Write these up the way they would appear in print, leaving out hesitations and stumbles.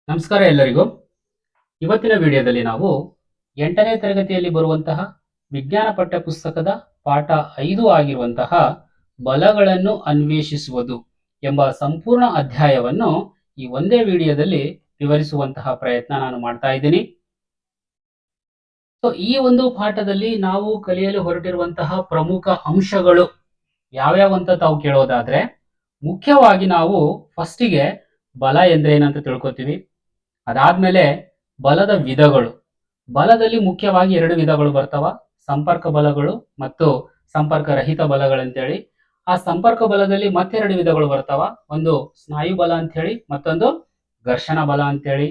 ನಮಸ್ಕಾರ ಎಲ್ಲರಿಗೂ. ಇವತ್ತಿನ ವಿಡಿಯೋದಲ್ಲಿ ನಾವು 8ನೇ ತರಗತಿಯಲ್ಲಿ ಬರುವಂತಹ ವಿಜ್ಞಾನ ಪಠ್ಯಪುಸ್ತಕದ ಪಾಠ 5 ಆಗಿರುವಂತಹ ಬಲಗಳನ್ನು ಅನ್ವೇಷಿಸುವುದು ಎಂಬ ಸಂಪೂರ್ಣ ಅಧ್ಯಾಯವನ್ನು ಈ ಒಂದೇ ವಿಡಿಯೋದಲ್ಲಿ ವಿವರಿಸುವಂತಹ ಪ್ರಯತ್ನ ನಾನು ಮಾಡ್ತಾ ಇದ್ದೀನಿ. ಈ ಒಂದು ಪಾಠದಲ್ಲಿ ನಾವು ಕಲಿಯಲು ಹೊರಟಿರುವಂತಹ ಪ್ರಮುಖ ಅಂಶಗಳು ಯಾವ್ಯಾವ ಅಂತ ತಾವು ಕೇಳೋದಾದ್ರೆ, ಮುಖ್ಯವಾಗಿ ನಾವು ಫಸ್ಟಿಗೆ ಬಲ ಎಂದರೇನಂತ ತಿಳ್ಕೊತೀವಿ. ಅದಾದ್ಮೇಲೆ ಬಲದ ವಿಧಗಳು. ಬಲದಲ್ಲಿ ಮುಖ್ಯವಾಗಿ 2 ವಿಧಗಳು ಬರ್ತಾವ: ಸಂಪರ್ಕ ಬಲಗಳು ಮತ್ತು ಸಂಪರ್ಕ ರಹಿತ ಬಲಗಳಂತೇಳಿ. ಆ ಸಂಪರ್ಕ ಬಲದಲ್ಲಿ ಮತ್ತೆ 2 ವಿಧಗಳು ಬರ್ತಾವ: ಒಂದು ಸ್ನಾಯು ಬಲ ಅಂತ ಹೇಳಿ, ಮತ್ತೊಂದು ಘರ್ಷಣ ಬಲ ಅಂತೇಳಿ.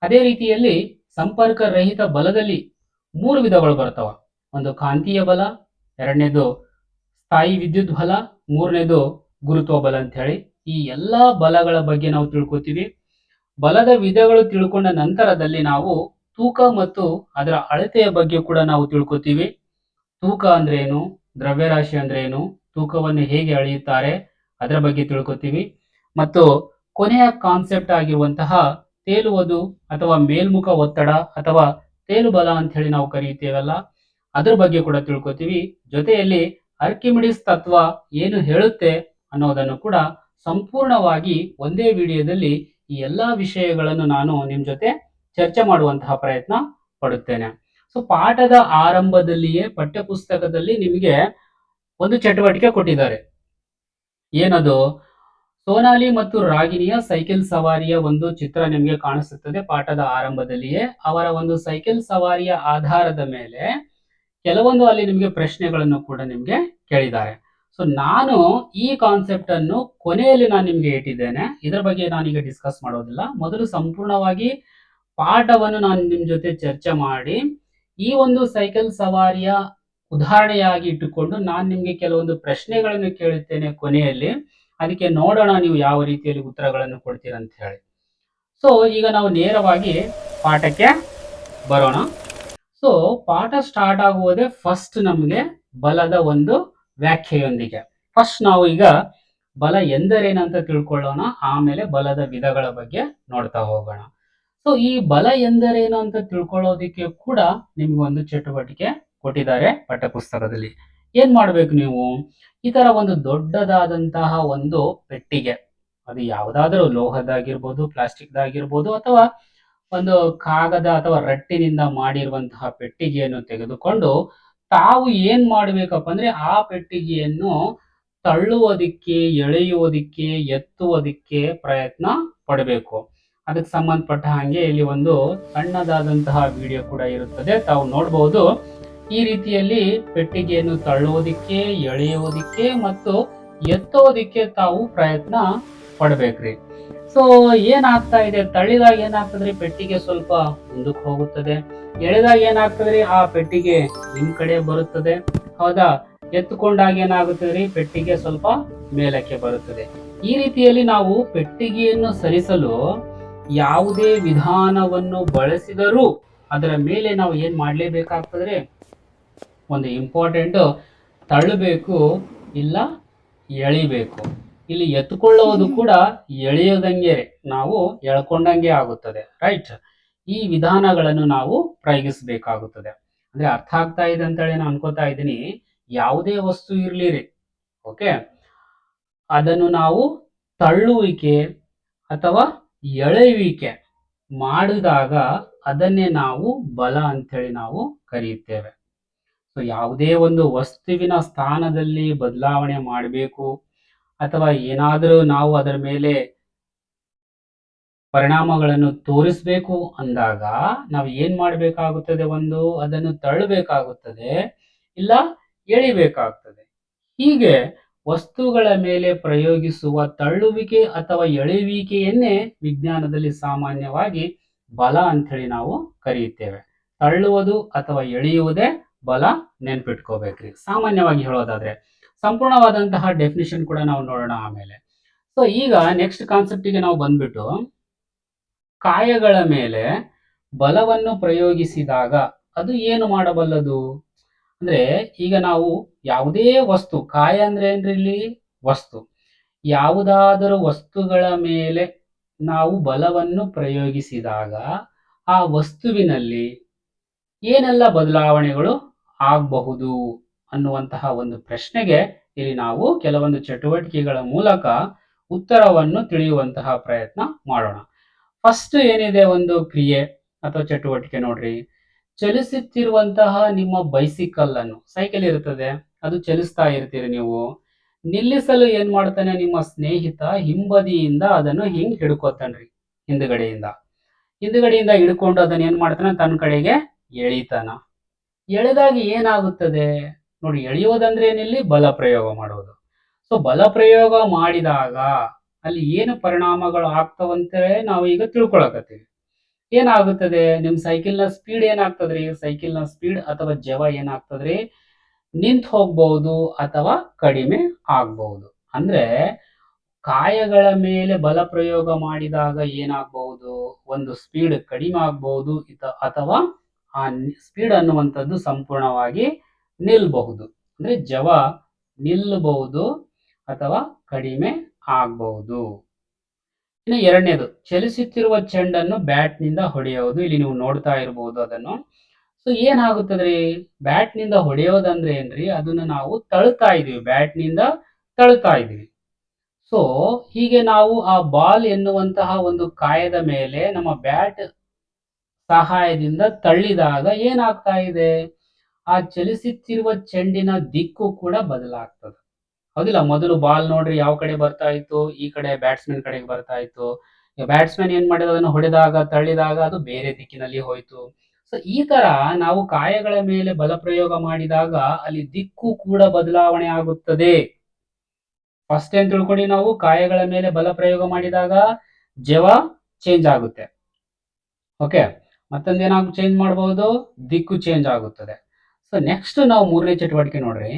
ಅದೇ ರೀತಿಯಲ್ಲಿ ಸಂಪರ್ಕ ರಹಿತ ಬಲದಲ್ಲಿ 3 ವಿಧಗಳು ಬರ್ತಾವ: ಒಂದು ಕಾಂತೀಯ ಬಲ, ಎರಡನೇದು ಸ್ಥಾಯಿ ವಿದ್ಯುತ್ ಬಲ, ಮೂರನೇದು ಗುರುತ್ವ ಬಲ ಅಂತ ಹೇಳಿ. ಈ ಎಲ್ಲಾ ಬಲಗಳ ಬಗ್ಗೆ ನಾವು ತಿಳ್ಕೊತೀವಿ. ಬಲದ ವಿಧಗಳು ತಿಳ್ಕೊಂಡ ನಂತರದಲ್ಲಿ ನಾವು ತೂಕ ಮತ್ತು ಅದರ ಅಳತೆಯ ಬಗ್ಗೆ ಕೂಡ ನಾವು ತಿಳ್ಕೊತೀವಿ. ತೂಕ ಅಂದ್ರೆ ಏನು, ದ್ರವ್ಯರಾಶಿ ಅಂದ್ರೆ ಏನು, ತೂಕವನ್ನು ಹೇಗೆ ಅಳೆಯುತ್ತಾರೆ ಅದರ ಬಗ್ಗೆ ತಿಳ್ಕೊತೀವಿ. ಮತ್ತು ಕೊನೆಯ ಕಾನ್ಸೆಪ್ಟ್ ಆಗಿರುವಂತಹ ತೇಲುವುದು ಅಥವಾ ಮೇಲ್ಮುಖ ಒತ್ತಡ ಅಥವಾ ತೇಲು ಬಲ ಅಂತ ಹೇಳಿ ನಾವು ಕರೆಯುತ್ತೇವಲ್ಲ, ಅದ್ರ ಬಗ್ಗೆ ಕೂಡ ತಿಳ್ಕೊತೀವಿ. ಜೊತೆಯಲ್ಲಿ ಆರ್ಕಿಮಿಡೀಸ್ ತತ್ವ ಏನು ಹೇಳುತ್ತೆ ಅನ್ನೋದನ್ನು ಕೂಡ ಸಂಪೂರ್ಣವಾಗಿ ಒಂದೇ ವಿಡಿಯೋದಲ್ಲಿ ಈ ಎಲ್ಲಾ ವಿಷಯಗಳನ್ನು ನಾನು ನಿಮ್ ಜೊತೆ ಚರ್ಚೆ ಮಾಡುವಂತಹ ಪ್ರಯತ್ನ ಪಡುತ್ತೇನೆ. ಪಾಠದ ಆರಂಭದಲ್ಲಿಯೇ ಪಠ್ಯಪುಸ್ತಕದಲ್ಲಿ ನಿಮಗೆ ಒಂದು ಚಟುವಟಿಕೆ ಕೊಟ್ಟಿದ್ದಾರೆ. ಏನದು? ಸೋನಾಲಿ ಮತ್ತು ರಾಗಿಣಿಯ ಸೈಕಲ್ ಸವಾರಿಯ ಒಂದು ಚಿತ್ರ ನಿಮಗೆ ಕಾಣಿಸುತ್ತದೆ. ಪಾಠದ ಆರಂಭದಲ್ಲಿಯೇ ಅವರ ಒಂದು ಸೈಕಲ್ ಸವಾರಿಯ ಆಧಾರದ ಮೇಲೆ ಕೆಲವೊಂದು ಅಲ್ಲಿ ನಿಮಗೆ ಪ್ರಶ್ನೆಗಳನ್ನು ಕೂಡ ನಿಮಗೆ ಕೇಳಿದ್ದಾರೆ. ನಾನು ಈ ಕಾನ್ಸೆಪ್ಟ್ ಅನ್ನು ಕೊನೆಯಲ್ಲಿ ನಾನು ನಿಮ್ಗೆ ಇಟ್ಟಿದ್ದೇನೆ. ಇದರ ಬಗ್ಗೆ ನಾನೀಗ ಡಿಸ್ಕಸ್ ಮಾಡೋದಿಲ್ಲ. ಮೊದಲು ಸಂಪೂರ್ಣವಾಗಿ ಪಾಠವನ್ನು ನಾನು ನಿಮ್ ಜೊತೆ ಚರ್ಚೆ ಮಾಡಿ ಈ ಒಂದು ಸೈಕಲ್ ಸವಾರಿಯ ಉದಾಹರಣೆಯಾಗಿ ಇಟ್ಟುಕೊಂಡು ನಾನು ನಿಮ್ಗೆ ಕೆಲವೊಂದು ಪ್ರಶ್ನೆಗಳನ್ನು ಕೇಳುತ್ತೇನೆ ಕೊನೆಯಲ್ಲಿ. ಅದಕ್ಕೆ ನೋಡೋಣ ನೀವು ಯಾವ ರೀತಿಯಲ್ಲಿ ಉತ್ತರಗಳನ್ನು ಕೊಡ್ತೀರಂತ ಹೇಳಿ. ಈಗ ನಾವು ನೇರವಾಗಿ ಪಾಠಕ್ಕೆ ಬರೋಣ. ಪಾಠ ಸ್ಟಾರ್ಟ್ ಆಗುವುದೇ ಫಸ್ಟ್ ನಮಗೆ ಬಲದ ಒಂದು ವ್ಯಾಖ್ಯೆಯೊಂದಿಗೆ. ಫಸ್ಟ್ ನಾವು ಈಗ ಬಲ ಎಂದರೇನಂತ ತಿಳ್ಕೊಳ್ಳೋಣ, ಆಮೇಲೆ ಬಲದ ವಿಧಗಳ ಬಗ್ಗೆ ನೋಡ್ತಾ ಹೋಗೋಣ. ಈ ಬಲ ಎಂದರೇನು ಅಂತ ತಿಳ್ಕೊಳ್ಳೋದಿಕ್ಕೆ ಕೂಡ ನಿಮ್ಗೊಂದು ಚಟುವಟಿಕೆ ಕೊಟ್ಟಿದ್ದಾರೆ ಪಠ್ಯಪುಸ್ತಕದಲ್ಲಿ. ಏನ್ ಮಾಡ್ಬೇಕು ನೀವು? ಈ ತರ ಒಂದು ದೊಡ್ಡದಾದಂತಹ ಒಂದು ಪೆಟ್ಟಿಗೆ, ಅದು ಯಾವುದಾದ್ರೂ ಲೋಹದಾಗಿರ್ಬೋದು, ಪ್ಲಾಸ್ಟಿಕ್ದಾಗಿರ್ಬೋದು, ಅಥವಾ ಒಂದು ಕಾಗದ ಅಥವಾ ರಟ್ಟಿನಿಂದ ಮಾಡಿರುವಂತಹ ಪೆಟ್ಟಿಗೆಯನ್ನು ತೆಗೆದುಕೊಂಡು ತಾವು ಏನ್ ಮಾಡ್ಬೇಕಪ್ಪ ಅಂದ್ರೆ ಆ ಪೆಟ್ಟಿಗೆಯನ್ನು ತಳ್ಳುವುದಕ್ಕೆ, ಎಳೆಯುವುದಕ್ಕೆ, ಎತ್ತುವುದಕ್ಕೆ ಪ್ರಯತ್ನ ಪಡಬೇಕು. ಅದಕ್ಕೆ ಸಂಬಂಧಪಟ್ಟ ಹಾಗೆ ಇಲ್ಲಿ ಒಂದು ಸಣ್ಣದಾದಂತಹ ವಿಡಿಯೋ ಕೂಡ ಇರುತ್ತದೆ, ತಾವು ನೋಡಬಹುದು. ಈ ರೀತಿಯಲ್ಲಿ ಪೆಟ್ಟಿಗೆಯನ್ನು ತಳ್ಳುವುದಕ್ಕೆ, ಎಳೆಯುವುದಕ್ಕೆ ಮತ್ತು ಎತ್ತೋದಿಕ್ಕೆ ತಾವು ಪ್ರಯತ್ನ ಪಡ್ಬೇಕ್ರಿ. ಏನಾಗ್ತಾ ಇದೆ? ತಳ್ಳಿದಾಗ ಏನಾಗ್ತದ್ರಿ? ಪೆಟ್ಟಿಗೆ ಸ್ವಲ್ಪ ಮುಂದಕ್ಕೆ ಹೋಗುತ್ತದೆ. ಎಳೆದಾಗ ಏನಾಗ್ತದ್ರಿ? ಆ ಪೆಟ್ಟಿಗೆ ನಿಮ್ ಕಡೆ ಬರುತ್ತದೆ. ಹೌದಾ? ಎತ್ತುಕೊಂಡಾಗ ಏನಾಗುತ್ತದೆ? ಪೆಟ್ಟಿಗೆ ಸ್ವಲ್ಪ ಮೇಲಕ್ಕೆ ಬರುತ್ತದೆ. ಈ ರೀತಿಯಲ್ಲಿ ನಾವು ಪೆಟ್ಟಿಗೆಯನ್ನು ಸರಿಸಲು ಯಾವುದೇ ವಿಧಾನವನ್ನು ಬಳಸಿದರೂ ಅದರ ಮೇಲೆ ನಾವು ಏನ್ ಮಾಡ್ಲೇಬೇಕಾಗ್ತದ್ರಿ? ಒಂದು ಇಂಪಾರ್ಟೆಂಟ್, ತಳ್ಳಬೇಕು ಇಲ್ಲ ಎಳಿಬೇಕು. ಇಲ್ಲಿ ಎತ್ತುಕೊಳ್ಳುವುದು ಕೂಡ ಎಳೆಯೋದಂಗೆ, ನಾವು ಎಳ್ಕೊಂಡಂಗೆ ಆಗುತ್ತದೆ. ರೈಟ್? ಈ ವಿಧಾನಗಳನ್ನು ನಾವು ಪ್ರಯೋಗಿಸಬೇಕಾಗುತ್ತದೆ. ಅಂದ್ರೆ ಅರ್ಥ ಆಗ್ತಾ ಇದೆ ಅಂತ ಹೇಳಿ ನಾನು ಅನ್ಕೋತಾ ಇದ್ದೀನಿ. ಯಾವುದೇ ವಸ್ತು ಇರ್ಲಿರಿ, ಓಕೆ, ಅದನ್ನು ನಾವು ತಳ್ಳುವಿಕೆ ಅಥವಾ ಎಳೆಯುವಿಕೆ ಮಾಡಿದಾಗ ಅದನ್ನೇ ನಾವು ಬಲ ಅಂತೇಳಿ ನಾವು ಕರೆಯುತ್ತೇವೆ. ಯಾವುದೇ ಒಂದು ವಸ್ತುವಿನ ಸ್ಥಾನದಲ್ಲಿ ಬದಲಾವಣೆ ಮಾಡಬೇಕು ಅಥವಾ ಏನಾದರೂ ನಾವು ಅದರ ಮೇಲೆ ಪರಿಣಾಮಗಳನ್ನು ತೋರಿಸಬೇಕು ಅಂದಾಗ ನಾವು ಏನ್ ಮಾಡಬೇಕಾಗುತ್ತದೆ? ಒಂದು ಅದನ್ನು ತಳ್ಳಬೇಕಾಗುತ್ತದೆ, ಇಲ್ಲ ಎಳಿಬೇಕಾಗ್ತದೆ. ಹೀಗೆ ವಸ್ತುಗಳ ಮೇಲೆ ಪ್ರಯೋಗಿಸುವ ತಳ್ಳುವಿಕೆ ಅಥವಾ ಎಳೆಯುವಿಕೆಯನ್ನೇ ವಿಜ್ಞಾನದಲ್ಲಿ ಸಾಮಾನ್ಯವಾಗಿ ಬಲ ಅಂತ ಹೇಳಿ ನಾವು ಕರೆಯುತ್ತೇವೆ. ತಳ್ಳುವುದು ಅಥವಾ ಎಳೆಯುವುದೇ ಬಲ, ನೆನ್ಪಿಟ್ಕೋಬೇಕ್ರಿ. ಸಾಮಾನ್ಯವಾಗಿ ಹೇಳೋದಾದ್ರೆ ಸಂಪೂರ್ಣವಾದಂತಹ ಡೆಫಿನಿಷನ್ ಕೂಡ ನಾವು ನೋಡೋಣ ಆಮೇಲೆ. ಈಗ ನೆಕ್ಸ್ಟ್ ಕಾನ್ಸೆಪ್ಟಿಗೆ ನಾವು ಬಂದ್ಬಿಟ್ಟು, ಕಾಯಗಳ ಮೇಲೆ ಬಲವನ್ನು ಪ್ರಯೋಗಿಸಿದಾಗ ಅದು ಏನು ಮಾಡಬಲ್ಲದು ಅಂದ್ರೆ, ಈಗ ನಾವು ಯಾವುದೇ ವಸ್ತು, ಕಾಯ ಅಂದ್ರೆ ಏನ್ರಿ? ಇಲ್ಲಿ ವಸ್ತು, ಯಾವುದಾದರೂ ವಸ್ತುಗಳ ಮೇಲೆ ನಾವು ಬಲವನ್ನು ಪ್ರಯೋಗಿಸಿದಾಗ ಆ ವಸ್ತುವಿನಲ್ಲಿ ಏನೆಲ್ಲ ಬದಲಾವಣೆಗಳು ಆಗಬಹುದು ಅನ್ನುವಂತಹ ಒಂದು ಪ್ರಶ್ನೆಗೆ ಇಲ್ಲಿ ನಾವು ಕೆಲವೊಂದು ಚಟುವಟಿಕೆಗಳ ಮೂಲಕ ಉತ್ತರವನ್ನು ತಿಳಿಯುವಂತಹ ಪ್ರಯತ್ನ ಮಾಡೋಣ. ಫಸ್ಟ್ ಏನಿದೆ ಒಂದು ಕ್ರಿಯೆ ಅಥವಾ ಚಟುವಟಿಕೆ ನೋಡ್ರಿ. ಚಲಿಸುತ್ತಿರುವಂತಹ ನಿಮ್ಮ ಬೈಸಿಕಲ್ ಅನ್ನು, ಸೈಕಲ್ ಇರುತ್ತದೆ, ಅದು ಚಲಿಸ್ತಾ ಇರ್ತೀರಿ ನೀವು. ನಿಲ್ಲಿಸಲು ಏನ್ ಮಾಡ್ತಾನೆ ನಿಮ್ಮ ಸ್ನೇಹಿತ, ಹಿಂಬದಿಯಿಂದ ಅದನ್ನು ಹಿಂಗ್ ಹಿಡ್ಕೋತಾನ್ರಿ. ಹಿಂದ್ಗಡೆಯಿಂದ ಹಿಂದ್ಗಡೆಯಿಂದ ಹಿಡ್ಕೊಂಡು ಅದನ್ನ ಏನ್ ಮಾಡ್ತಾನೆ, ತನ್ನ ಕಡೆಗೆ ಎಳಿತಾನ. ಎಳೆದಾಗ ಏನಾಗುತ್ತದೆ ನೋಡಿ, ಎಳೆಯೋದಂದ್ರೆ ಏನಿಲ್ಲಿ ಬಲ ಪ್ರಯೋಗ ಮಾಡೋದು. ಸೊ ಬಲ ಪ್ರಯೋಗ ಮಾಡಿದಾಗ ಅಲ್ಲಿ ಏನು ಪರಿಣಾಮಗಳು ಆಗ್ತಾವಂತೆ ನಾವು ಈಗ ತಿಳ್ಕೊಳಕತ್ತೀವಿ. ಏನಾಗುತ್ತದೆ, ನಿಮ್ ಸೈಕಲ್ ನ ಸ್ಪೀಡ್ ಏನಾಗ್ತದ್ರಿ, ಸೈಕಲ್ ನ ಸ್ಪೀಡ್ ಅಥವಾ ಜವ ಏನಾಗ್ತದ್ರಿ, ನಿಂತ್ ಹೋಗ್ಬಹುದು ಅಥವಾ ಕಡಿಮೆ ಆಗ್ಬಹುದು. ಅಂದ್ರೆ ಕಾಯಗಳ ಮೇಲೆ ಬಲ ಪ್ರಯೋಗ ಮಾಡಿದಾಗ ಏನಾಗಬಹುದು, ಒಂದು ಸ್ಪೀಡ್ ಕಡಿಮೆ ಆಗಬಹುದು ಅಥವಾ ಆ ಸ್ಪೀಡ್ ಅನ್ನುವಂಥದ್ದು ಸಂಪೂರ್ಣವಾಗಿ ನಿಲ್ಬಹುದು. ಅಂದ್ರೆ ಜವ ನಿಲ್ಲಬಹುದು ಅಥವಾ ಕಡಿಮೆ ಆಗಬಹುದು. ಇನ್ನು ಎರಡನೇದು, ಚಲಿಸುತ್ತಿರುವ ಚೆಂಡನ್ನು ಬ್ಯಾಟ್ ನಿಂದ ಹೊಡೆಯುವುದು. ಇಲ್ಲಿ ನೀವು ನೋಡ್ತಾ ಇರಬಹುದು ಅದನ್ನು. ಸೊ ಏನಾಗುತ್ತದ್ರಿ, ಬ್ಯಾಟ್ ನಿಂದ ಹೊಡೆಯೋದಂದ್ರೆ ಏನ್ರಿ, ಅದನ್ನ ನಾವು ತಳ್ತಾ ಇದೀವಿ, ಬ್ಯಾಟ್ ನಿಂದ ತಳ್ತಾ ಇದೀವಿ. ಸೊ ಹೀಗೆ ನಾವು ಆ ಬಾಲ್ ಎನ್ನುವಂತಹ ಒಂದು ಕಾಯದ ಮೇಲೆ ನಮ್ಮ ಬ್ಯಾಟ್ ಸಹಾಯದಿಂದ ತಳ್ಳಿದಾಗ ಏನಾಗ್ತಾ ಇದೆ, ಆ ಚಲಿಸುತ್ತಿರುವ ಚೆಂಡಿನ ದಿಕ್ಕು ಕೂಡ ಬದಲಾಗ್ತದೆ. ಹೌದಿಲ್ಲ? ಮೊದಲು ಬಾಲ್ ನೋಡ್ರಿ ಯಾವ ಕಡೆ ಬರ್ತಾ ಇತ್ತು, ಈ ಕಡೆ ಬ್ಯಾಟ್ಸ್ಮನ್ ಕಡೆಗೆ ಬರ್ತಾ ಇತ್ತು. ಬ್ಯಾಟ್ಸ್ಮನ್ ಏನ್ ಮಾಡಿದ, ಅದನ್ನು ಹೊಡೆದಾಗ ತಳ್ಳಿದಾಗ ಅದು ಬೇರೆ ದಿಕ್ಕಿನಲ್ಲಿ ಹೋಯ್ತು. ಸೊ ಈ ತರ ನಾವು ಕಾಯಗಳ ಮೇಲೆ ಬಲ ಪ್ರಯೋಗ ಮಾಡಿದಾಗ ಅಲ್ಲಿ ದಿಕ್ಕು ಕೂಡ ಬದಲಾವಣೆ ಆಗುತ್ತದೆ. ಫಸ್ಟ್ ಏನ್ ತಿಳ್ಕೊಳ್ಳಿ, ನಾವು ಕಾಯಗಳ ಮೇಲೆ ಬಲ ಪ್ರಯೋಗ ಮಾಡಿದಾಗ ಜವ ಚೇಂಜ್ ಆಗುತ್ತೆ. ಓಕೆ, ಮತ್ತೊಂದೇನಾಗ ಚೇಂಜ್ ಮಾಡಬಹುದು, ದಿಕ್ಕು ಚೇಂಜ್ ಆಗುತ್ತದೆ. ಸೊ ನೆಕ್ಸ್ಟ್ ನಾವು ಮೂರನೇ ಚಟುವಟಿಕೆ ನೋಡ್ರಿ.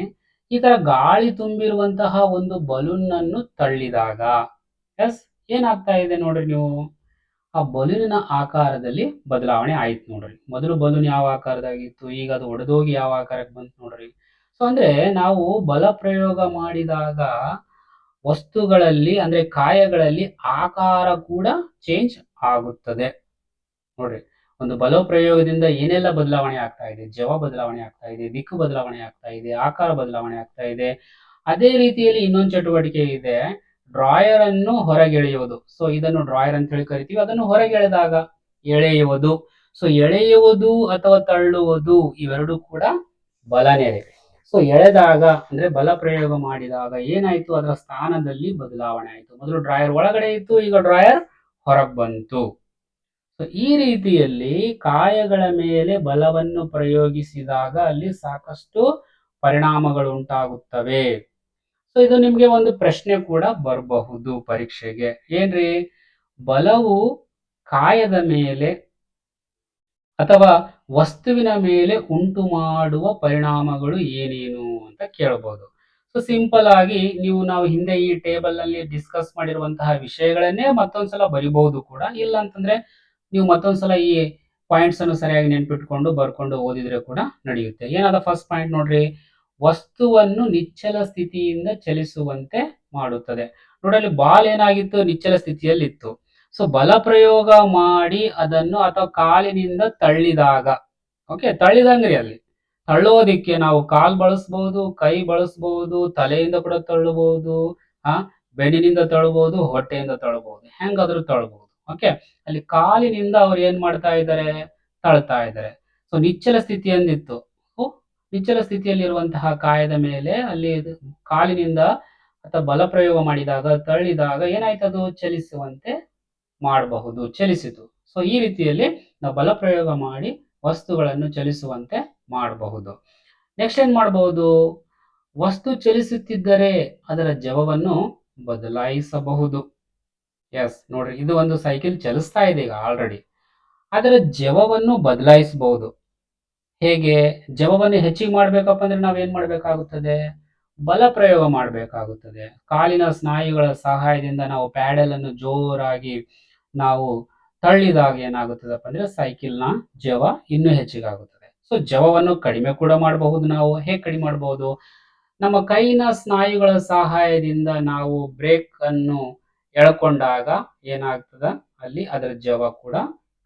ಈ ತರ ಗಾಳಿ ತುಂಬಿರುವಂತಹ ಒಂದು ಬಲೂನ್ ಅನ್ನು ತಳ್ಳಿದಾಗ ಎಸ್ ಏನಾಗ್ತಾ ಇದೆ ನೋಡ್ರಿ, ನೀವು ಆ ಬಲೂನಿನ ಆಕಾರದಲ್ಲಿ ಬದಲಾವಣೆ ಆಯ್ತು ನೋಡ್ರಿ. ಮೊದಲು ಬಲೂನ್ ಯಾವ ಆಕಾರದಾಗಿತ್ತು, ಈಗ ಅದು ಒಡೆದೋಗಿ ಯಾವ ಆಕಾರಕ್ಕೆ ಬಂತು ನೋಡ್ರಿ. ಸೊ ಅಂದ್ರೆ ನಾವು ಬಲ ಪ್ರಯೋಗ ಮಾಡಿದಾಗ ವಸ್ತುಗಳಲ್ಲಿ ಅಂದ್ರೆ ಕಾಯಗಳಲ್ಲಿ ಆಕಾರ ಕೂಡ ಚೇಂಜ್ ಆಗುತ್ತದೆ ನೋಡ್ರಿ. ಒಂದು ಬಲ ಪ್ರಯೋಗದಿಂದ ಏನೆಲ್ಲ ಬದಲಾವಣೆ ಆಗ್ತಾ ಇದೆ, ಜವ ಬದಲಾವಣೆ ಆಗ್ತಾ ಇದೆ, ದಿಕ್ಕು ಬದಲಾವಣೆ ಆಗ್ತಾ ಇದೆ, ಆಕಾರ ಬದಲಾವಣೆ ಆಗ್ತಾ ಇದೆ. ಅದೇ ರೀತಿಯಲ್ಲಿ ಇನ್ನೊಂದು ಚಟುವಟಿಕೆ ಇದೆ, ಡ್ರಾಯರ್ ಅನ್ನು ಹೊರಗೆಳೆಯುವುದು. ಸೊ ಇದನ್ನು ಡ್ರಾಯರ್ ಅಂತ ಹೇಳಿ ಕರಿತೀವಿ. ಅದನ್ನು ಹೊರಗೆಳೆದಾಗ ಎಳೆಯುವುದು. ಸೊ ಎಳೆಯುವುದು ಅಥವಾ ತಳ್ಳುವುದು ಇವೆರಡು ಕೂಡ ಬಲನೇ. ಸೊ ಎಳೆದಾಗ ಅಂದ್ರೆ ಬಲ ಪ್ರಯೋಗ ಮಾಡಿದಾಗ ಏನಾಯ್ತು, ಅದರ ಸ್ಥಾನದಲ್ಲಿ ಬದಲಾವಣೆ ಆಯ್ತು. ಮೊದಲು ಡ್ರಾಯರ್ ಒಳಗಡೆ ಇತ್ತು, ಈಗ ಡ್ರಾಯರ್ ಹೊರಗೆ ಬಂತು. ಸೊ ಈ ರೀತಿಯಲ್ಲಿ ಕಾಯಗಳ ಮೇಲೆ ಬಲವನ್ನು ಪ್ರಯೋಗಿಸಿದಾಗ ಅಲ್ಲಿ ಸಾಕಷ್ಟು ಪರಿಣಾಮಗಳು ಉಂಟಾಗುತ್ತವೆ. ಸೊ ಇದು ನಿಮ್ಗೆ ಒಂದು ಪ್ರಶ್ನೆ ಕೂಡ ಬರಬಹುದು ಪರೀಕ್ಷೆಗೆ. ಏನ್ರಿ, ಬಲವು ಕಾಯದ ಮೇಲೆ ಅಥವಾ ವಸ್ತುವಿನ ಮೇಲೆ ಉಂಟು ಮಾಡುವ ಪರಿಣಾಮಗಳು ಏನೇನು ಅಂತ ಕೇಳಬಹುದು. ಸೊ ಸಿಂಪಲ್ ಆಗಿ ನಾವು ಹಿಂದೆ ಈ ಟೇಬಲ್ ನಲ್ಲಿ ಡಿಸ್ಕಸ್ ಮಾಡಿರುವಂತಹ ವಿಷಯಗಳನ್ನೇ ಮತ್ತೊಂದ್ಸಲ ಬರಿಬಹುದು ಕೂಡ. ಇಲ್ಲ ಅಂತಂದ್ರೆ ನೀವು ಮತ್ತೊಂದ್ಸಲ ಈ ಪಾಯಿಂಟ್ಸ್ ಅನ್ನು ಸರಿಯಾಗಿ ನೆನ್ಪಿಟ್ಕೊಂಡು ಬರ್ಕೊಂಡು ಓದಿದ್ರೆ ಕೂಡ ನಡೆಯುತ್ತೆ. ಏನಾದ ಫಸ್ಟ್ ಪಾಯಿಂಟ್ ನೋಡ್ರಿ, ವಸ್ತುವನ್ನು ನಿಚ್ಚಲ ಸ್ಥಿತಿಯಿಂದ ಚಲಿಸುವಂತೆ ಮಾಡುತ್ತದೆ. ನೋಡಲ್ಲಿ ಬಾಲ್ ಏನಾಗಿತ್ತು, ನಿಚ್ಚಲ ಸ್ಥಿತಿಯಲ್ಲಿ ಇತ್ತು. ಸೊ ಬಲ ಪ್ರಯೋಗ ಮಾಡಿ ಅದನ್ನು ಅಥವಾ ಕಾಲಿನಿಂದ ತಳ್ಳಿದಾಗ, ಓಕೆ ತಳ್ಳಿದಂಗ್ರಿ, ಅಲ್ಲಿ ತಳ್ಳೋದಿಕ್ಕೆ ನಾವು ಕಾಲ್ ಬಳಸಬಹುದು, ಕೈ ಬಳಸಬಹುದು, ತಲೆಯಿಂದ ಕೂಡ ತಳ್ಳಬಹುದು, ಆ ಬೆನ್ನಿನಿಂದ ತಳ್ಳಬಹುದು, ಹೊಟ್ಟೆಯಿಂದ ತಳ್ಳಬಹುದು, ಹೆಂಗಾದ್ರೂ ತಳ್ಳಬಹುದು. ಓಕೆ, ಅಲ್ಲಿ ಕಾಲಿನಿಂದ ಅವ್ರು ಏನ್ ಮಾಡ್ತಾ ಇದ್ದಾರೆ, ತಳ್ತಾ ಇದ್ದಾರೆ. ಸೊ ನಿಚ್ಚಲ ಸ್ಥಿತಿಯಂದಿತ್ತು, ನಿಚ್ಚಲ ಸ್ಥಿತಿಯಲ್ಲಿರುವಂತಹ ಕಾಯದ ಮೇಲೆ ಅಲ್ಲಿ ಕಾಲಿನಿಂದ ಅಥವಾ ಬಲ ಪ್ರಯೋಗ ಮಾಡಿದಾಗ ತಳ್ಳಿದಾಗ ಏನಾಯ್ತು, ಅದು ಚಲಿಸುವಂತೆ ಮಾಡಬಹುದು, ಚಲಿಸಿತು. ಸೊ ಈ ರೀತಿಯಲ್ಲಿ ನಾವು ಬಲ ಪ್ರಯೋಗ ಮಾಡಿ ವಸ್ತುಗಳನ್ನು ಚಲಿಸುವಂತೆ ಮಾಡಬಹುದು. ನೆಕ್ಸ್ಟ್ ಏನ್ ಮಾಡಬಹುದು, ವಸ್ತು ಚಲಿಸುತ್ತಿದ್ದರೆ ಅದರ ಜವವನ್ನು ಬದಲಾಯಿಸಬಹುದು. ಎಸ್ ನೋಡ್ರಿ, ಇದು ಒಂದು ಸೈಕಲ್ ಚಲಿಸ್ತಾ ಇದೆ ಈಗ ಆಲ್ರೆಡಿ, ಅದರ ಜವವನ್ನು ಬದಲಾಯಿಸಬಹುದು. ಹೇಗೆ, ಜವವನ್ನು ಹೆಚ್ಚಿಗೆ ಮಾಡ್ಬೇಕಪ್ಪ ಅಂದ್ರೆ ನಾವೇನ್ ಮಾಡ್ಬೇಕಾಗುತ್ತದೆ, ಬಲ ಪ್ರಯೋಗ ಮಾಡಬೇಕಾಗುತ್ತದೆ. ಕಾಲಿನ ಸ್ನಾಯುಗಳ ಸಹಾಯದಿಂದ ನಾವು ಪ್ಯಾಡಲ್ ಅನ್ನು ಜೋರಾಗಿ ನಾವು ತಳ್ಳಿದಾಗ ಏನಾಗುತ್ತದಪ್ಪ ಅಂದ್ರೆ ಸೈಕಲ್ನ ಜವ ಇನ್ನೂ ಹೆಚ್ಚಿಗಾಗುತ್ತದೆ. ಸೊ ಜವವನ್ನು ಕಡಿಮೆ ಕೂಡ ಮಾಡಬಹುದು. ನಾವು ಹೇಗೆ ಕಡಿಮೆ ಮಾಡಬಹುದು, ನಮ್ಮ ಕೈನ ಸ್ನಾಯುಗಳ ಸಹಾಯದಿಂದ ನಾವು ಬ್ರೇಕ್ ಅನ್ನು ಎಳ್ಕೊಂಡಾಗ ಏನಾಗ್ತದ ಅಲ್ಲಿ ಅದರ ಜವ ಕೂಡ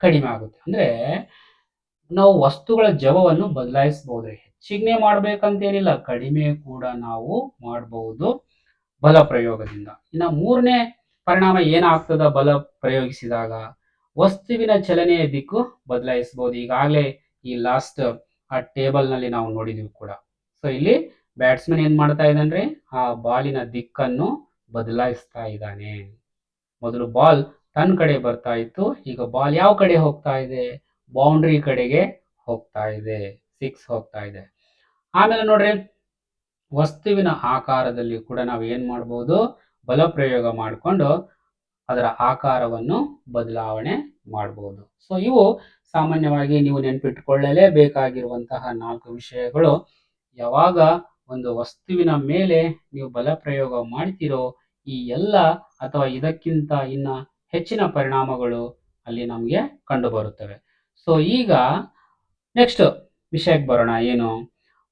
ಕಡಿಮೆ ಆಗುತ್ತೆ. ಅಂದ್ರೆ ನಾವು ವಸ್ತುಗಳ ಜವವನ್ನು ಬದಲಾಯಿಸಬಹುದ್ರಿ. ಹೆಚ್ಚಿಗೆ ಮಾಡ್ಬೇಕಂತೇನಿಲ್ಲ, ಕಡಿಮೆ ಕೂಡ ನಾವು ಮಾಡಬಹುದು ಬಲ ಪ್ರಯೋಗದಿಂದ. ಇನ್ನ ಮೂರನೇ ಪರಿಣಾಮ ಏನಾಗ್ತದ ಬಲ ಪ್ರಯೋಗಿಸಿದಾಗ, ವಸ್ತುವಿನ ಚಲನೆಯ ದಿಕ್ಕು ಬದಲಾಯಿಸಬಹುದು. ಈಗಾಗಲೇ ಈ ಲಾಸ್ಟ್ ಆ ಟೇಬಲ್ ನಲ್ಲಿ ನಾವು ನೋಡಿದ್ವಿ ಕೂಡ. ಸೊ ಇಲ್ಲಿ ಬ್ಯಾಟ್ಸ್ಮನ್ ಏನ್ ಮಾಡ್ತಾ ಇದ್ದಾನ್ರಿ, ಆ ಬಾಲಿನ ದಿಕ್ಕನ್ನು ಬದಲಾಯಿಸ್ತಾ ಇದ್ದಾನೆ. ಮೊದಲು ಬಾಲ್ ತನ್ನ ಕಡೆ ಬರ್ತಾ ಇತ್ತು, ಈಗ ಬಾಲ್ ಯಾವ ಕಡೆ ಹೋಗ್ತಾ ಇದೆ, ಬೌಂಡ್ರಿ ಕಡೆಗೆ ಹೋಗ್ತಾ ಇದೆ, 6 ಹೋಗ್ತಾ ಇದೆ. ಆಮೇಲೆ ನೋಡ್ರಿ, ವಸ್ತುವಿನ ಆಕಾರದಲ್ಲಿ ಕೂಡ ನಾವು ಏನ್ ಮಾಡಬಹುದು, ಬಲ ಪ್ರಯೋಗ ಮಾಡಿಕೊಂಡು ಅದರ ಆಕಾರವನ್ನು ಬದಲಾವಣೆ ಮಾಡಬಹುದು. ಸೊ ಇವು ಸಾಮಾನ್ಯವಾಗಿ ನೀವು ನೆನಪಿಟ್ಟುಕೊಳ್ಳಲೇಬೇಕಾಗಿರುವಂತಹ 4 ವಿಷಯಗಳು. ಯಾವಾಗ ಒಂದು ವಸ್ತುವಿನ ಮೇಲೆ ನೀವು ಬಲ ಪ್ರಯೋಗ ಮಾಡ್ತೀರೋ, ಈ ಎಲ್ಲ ಅಥವಾ ಇದಕ್ಕಿಂತ ಇನ್ನ ಹೆಚ್ಚಿನ ಪರಿಣಾಮಗಳು ಅಲ್ಲಿ ನಮಗೆ ಕಂಡು ಬರುತ್ತವೆ. ಸೊ ಈಗ ನೆಕ್ಸ್ಟ್ ವಿಷಯಕ್ಕೆ ಬರೋಣ. ಏನು,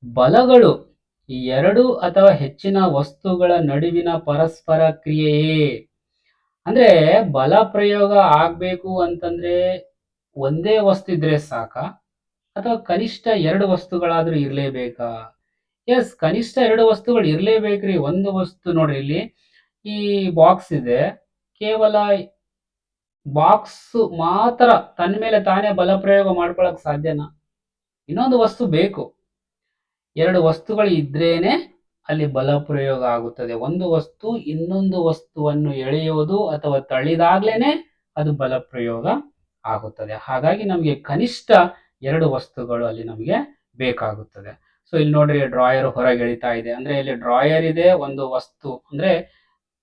ಬಲಗಳು ಈ 2 ಅಥವಾ ಹೆಚ್ಚಿನ ವಸ್ತುಗಳ ನಡುವಿನ ಪರಸ್ಪರ ಕ್ರಿಯೆಯೇ. ಅಂದ್ರೆ ಬಲ ಪ್ರಯೋಗ ಆಗ್ಬೇಕು ಅಂತಂದ್ರೆ ಒಂದೇ ವಸ್ತು ಇದ್ರೆ ಸಾಕ, ಅಥವಾ ಕನಿಷ್ಠ 2 ವಸ್ತುಗಳಾದ್ರೂ ಇರ್ಲೇಬೇಕಾ? ಎಸ್, ಕನಿಷ್ಠ 2 ವಸ್ತುಗಳು ಇರ್ಲೇಬೇಕ್ರಿ. ಒಂದು ವಸ್ತು ನೋಡ್ರಿ, ಇಲ್ಲಿ ಈ ಬಾಕ್ಸ್ ಇದೆ, ಕೇವಲ ಬಾಕ್ಸ್ ಮಾತ್ರ ತನ್ನ ಮೇಲೆ ತಾನೇ ಬಲ ಪ್ರಯೋಗ ಮಾಡ್ಕೊಳಕ್ ಸಾಧ್ಯನಾ? ಇನ್ನೊಂದು ವಸ್ತು ಬೇಕು. 2 ವಸ್ತುಗಳು ಇದ್ರೇನೆ ಅಲ್ಲಿ ಬಲ ಪ್ರಯೋಗ ಆಗುತ್ತದೆ. ಒಂದು ವಸ್ತು ಇನ್ನೊಂದು ವಸ್ತುವನ್ನು ಎಳೆಯೋದು ಅಥವಾ ತಳ್ಳಿದಾಗ್ಲೇನೆ ಅದು ಬಲ ಪ್ರಯೋಗ ಆಗುತ್ತದೆ. ಹಾಗಾಗಿ ನಮಗೆ ಕನಿಷ್ಠ 2 ವಸ್ತುಗಳು ಅಲ್ಲಿ ನಮಗೆ ಬೇಕಾಗುತ್ತದೆ. ಸೊ ಇಲ್ಲಿ ನೋಡ್ರಿ, ಡ್ರಾಯರ್ ಹೊರಗೆ ಎಳಿತಾ ಇದೆ ಅಂದ್ರೆ ಇಲ್ಲಿ ಡ್ರಾಯರ್ ಇದೆ, ಒಂದು ವಸ್ತು ಅಂದ್ರೆ